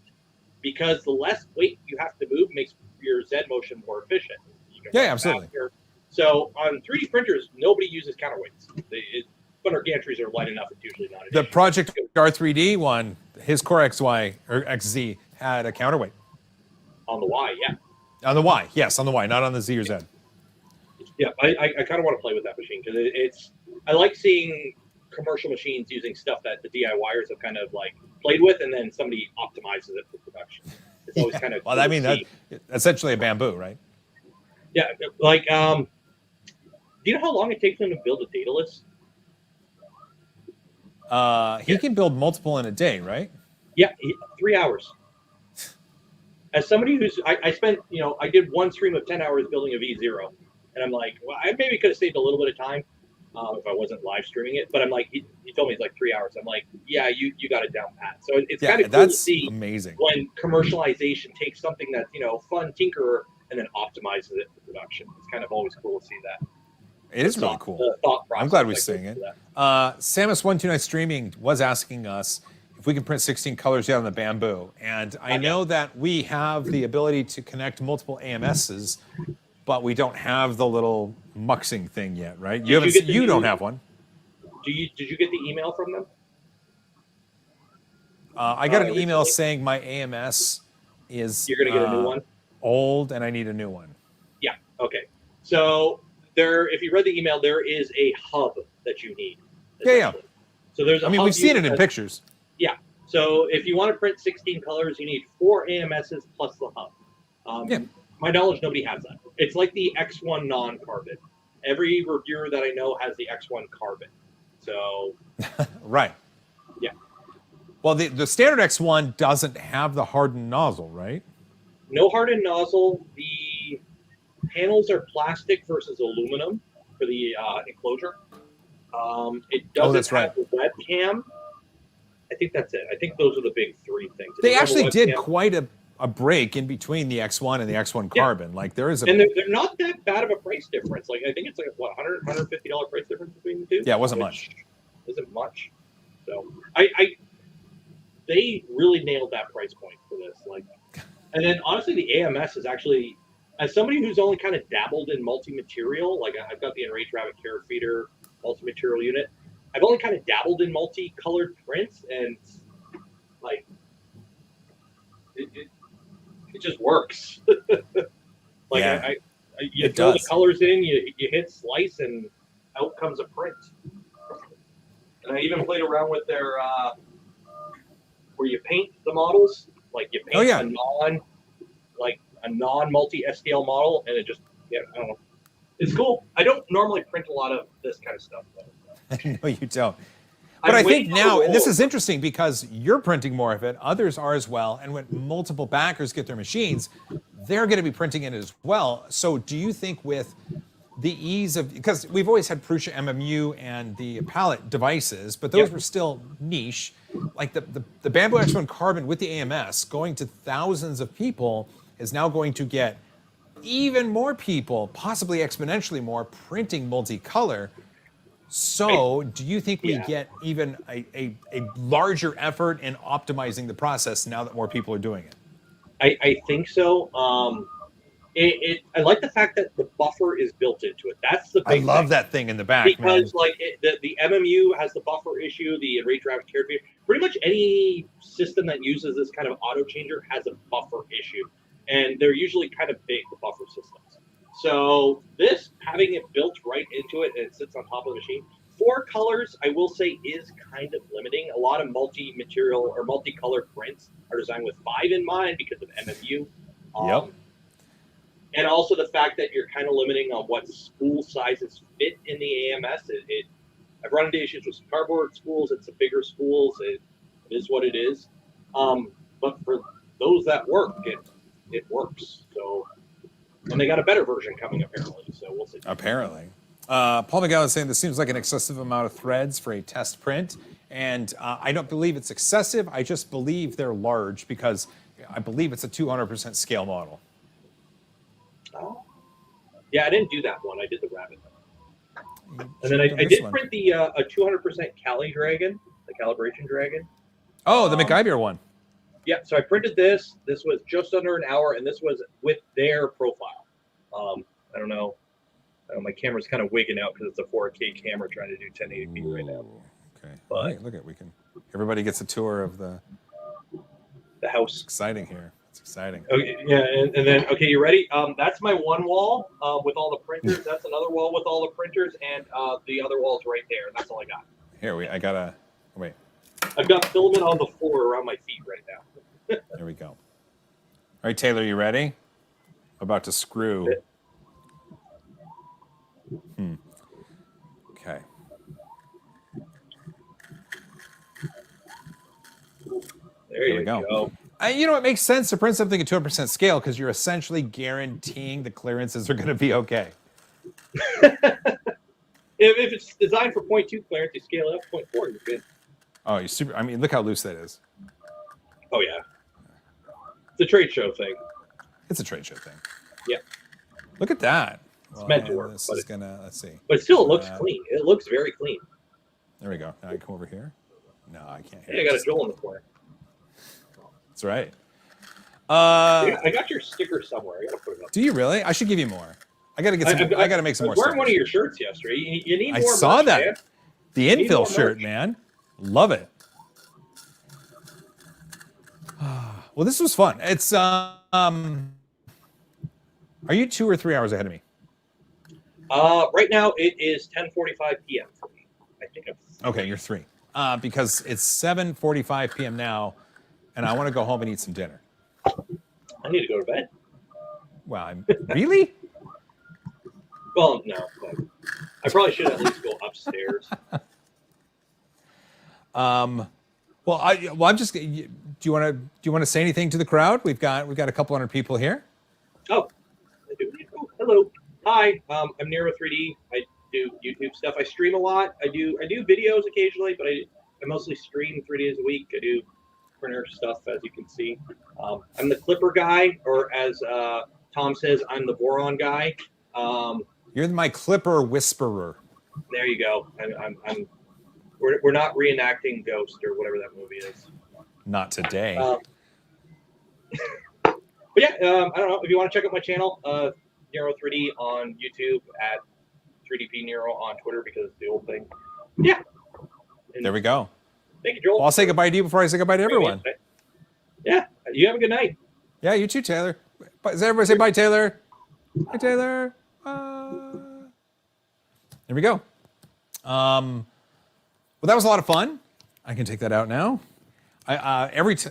because the less weight you have to move makes your Z motion more efficient. Yeah, absolutely. Faster. So on 3D printers, nobody uses counterweights. But our gantries are light enough, it's usually not an issue. Project R3D one, his Core XY or XZ had a counterweight. On the Y, yeah. On the Y, yes, on the Y, not on the Z or Z. Yeah, I kind of want to play with that machine because I like seeing commercial machines using stuff that the DIYers have kind of like played with, and then somebody optimizes it for production. It's always kind of well. I mean, that's essentially a bamboo, right? Yeah, like do you know how long it takes them to build a data list? He can build multiple in a day, right? Yeah, 3 hours. As somebody who's, I spent, I did one stream of 10 hours building a V0, and I'm like, well, I maybe could have saved a little bit of time if I wasn't live streaming it, but I'm like, he told me it's like 3 hours. I'm like, yeah, you got it down pat. So it's kind of cool to see amazing when commercialization takes something that's, fun tinkerer and then optimizes it for production. It's kind of always cool to see that. It is really cool. I'm glad we're seeing it. Samus129 Streaming was asking us if we can print 16 colors yet on the bamboo. And I know that we have the ability to connect multiple AMSs, but we don't have the little muxing thing yet, right? You don't have one. Did you get the email from them? I got an email saying my AMS is you're going to get a new one? Old and I need a new one. Yeah, okay. So if you read the email, there is a hub that you need. Yeah. So there's a hub we've seen it in pictures. Yeah. So if you want to print 16 colors, you need 4 AMSs plus the hub. My knowledge, nobody has that. It's like the X1 non-carbon. Every reviewer that I know has the X1 carbon. So. Right. Yeah. Well, the standard X1 doesn't have the hardened nozzle, right? No hardened nozzle. The panels are plastic versus aluminum for the enclosure. It doesn't have the webcam. I think that's it. I think those are the big 3 things. They actually did quite a break in between the X1 and the X1 Carbon. Like there is and they're not that bad of a price difference. Like I think it's like what $150 price difference between the two. Yeah, it wasn't much. Isn't much. So they really nailed that price point for this. Like, and then honestly, the AMS is actually, as somebody who's only kind of dabbled in multi-material, like I've got the Enraged Rabbit Carrot Feeder multi-material unit. I've only kind of dabbled in multicolored prints, and like it just works. Like yeah, you throw the colors in, you hit slice, and out comes a print. And I even played around with their where you paint the models, like you paint a non-multi STL model, and it just I don't know. It's cool. I don't normally print a lot of this kind of stuff, though. No, you don't. But I think now, and this is interesting because you're printing more of it, others are as well, and when multiple backers get their machines, they're going to be printing it as well. So do you think with the ease of, because we've always had Prusa MMU and the palette devices, but those were still niche, like the Bamboo X1 Carbon with the AMS going to thousands of people is now going to get even more people, possibly exponentially more, printing multicolor. So do you think we get even a larger effort in optimizing the process now that more people are doing it? I think so. I like the fact that the buffer is built into it. That's the big I love thing. That thing in the back, because like the MMU has the buffer issue, the Enraged Rabbit Carrot Feeder. Pretty much any system that uses this kind of auto changer has a buffer issue, and they're usually kind of big, the buffer systems. So this, having it built right into it, and it sits on top of the machine. 4 colors, I will say, is kind of limiting. A lot of multi-material or multicolored prints are designed with 5 in mind because of MMU. And also the fact that you're kind of limiting on what spool sizes fit in the AMS. I've run into issues with some cardboard spools. It's the bigger spools. It is what it is. But for those that work, it works. So, and they got a better version coming apparently. So we'll see. Apparently. Paul Miguel is saying this seems like an excessive amount of threads for a test print. And I don't believe it's excessive. I just believe they're large because I believe it's a 200% scale model. Oh. Yeah, I didn't do that one. I did the rabbit. And then I did print the a 200% Cali Dragon, the Calibration Dragon. Oh, the MacGyver one. Yeah, so I printed this. This was just under an hour, and this was with their profile. I don't know. My camera's kind of wigging out because it's a 4K camera trying to do 1080p right now. Okay. But hey, look at everybody gets a tour of the house. It's exciting here. It's exciting. Okay, yeah, and then okay, you ready? That's my one wall with all the printers. That's another wall with all the printers, and the other wall's right there. That's all I got. Here I gotta wait. I've got filament on the floor around my feet right now. There we go. All right, Taylor, you ready? I'm about to screw. Okay. There you go. You know, it makes sense to print something at 200% scale because you're essentially guaranteeing the clearances are going to be okay. If it's designed for 0.2 clearance, you scale it up 0.4, you're good. Oh, you super! I mean, look how loose that is. Oh yeah, it's a trade show thing. It's a trade show thing. Yeah. Look at that. It's meant to work. This is gonna. Let's see. But still, it looks clean. It looks very clean. There we go. Now I come over here. No, I can't. Hey, I got a Joel in the corner. That's right. Yeah, I got your sticker somewhere. I gotta put it up. Do you really? I should give you more. I gotta get some. I gotta make some more. I was wearing one of your shirts yesterday. You need more. I saw that. Man. The infill shirt, man. Love it. Well, this was fun. It's are you 2 or 3 hours ahead of me? Right now it is 10:45 p.m. for me. I think I'm. Okay, you're 3. Because it's 7:45 p.m. now, and I want to go home and eat some dinner. I need to go to bed. Wow, really? Well, no. I probably should at least go upstairs. Well, I'm just. Do you want to say anything to the crowd? We've got a couple hundred people here. Oh, hello, hi. I'm Nero 3D. I do YouTube stuff. I stream a lot. I do videos occasionally, but I mostly stream 3 days a week. I do printer stuff, as you can see. I'm the Klipper guy, or as Tom says, I'm the Boron guy. You're my Klipper whisperer. There you go. We're not reenacting Ghost or whatever that movie is. Not today. But yeah, I don't know if you want to check out my channel, Nero 3D on YouTube, at 3DP Nero on Twitter, because it's the old thing. Yeah. And there we go. Thank you, Joel. Well, I'll say goodbye to you before I say goodbye to everyone. Yeah. You have a good night. Yeah, you too, Taylor. Does everybody say bye, Taylor? Bye, Taylor. There we go. Well, that was a lot of fun. I can take that out now.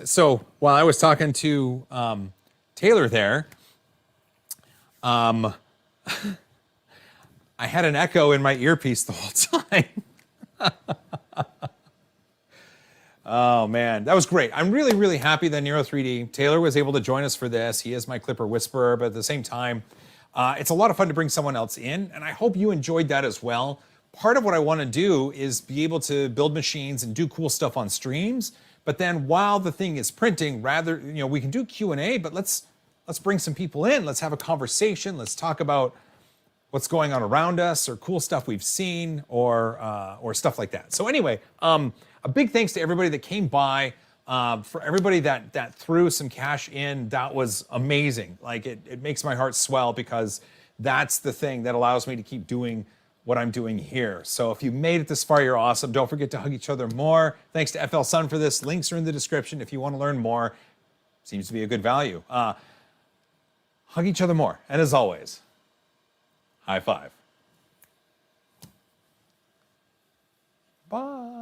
So while I was talking to Taylor there, I had an echo in my earpiece the whole time. Oh man, that was great. I'm really, really happy that Nero 3D Taylor was able to join us for this. He is my Klipper whisperer, but at the same time, it's a lot of fun to bring someone else in, and I hope you enjoyed that as well. Part of what I want to do is be able to build machines and do cool stuff on streams, but then while the thing is printing, rather, we can do Q&A, but let's bring some people in. Let's have a conversation. Let's talk about what's going on around us, or cool stuff we've seen, or stuff like that. So anyway, a big thanks to everybody that came by, for everybody that threw some cash in. That was amazing. Like it makes my heart swell, because that's the thing that allows me to keep doing what I'm doing here. So if you made it this far, you're awesome. Don't forget to hug each other more. Thanks to FLSUN for this. Links are in the description if you want to learn more. Seems to be a good value. Hug each other more. And as always, high five. Bye.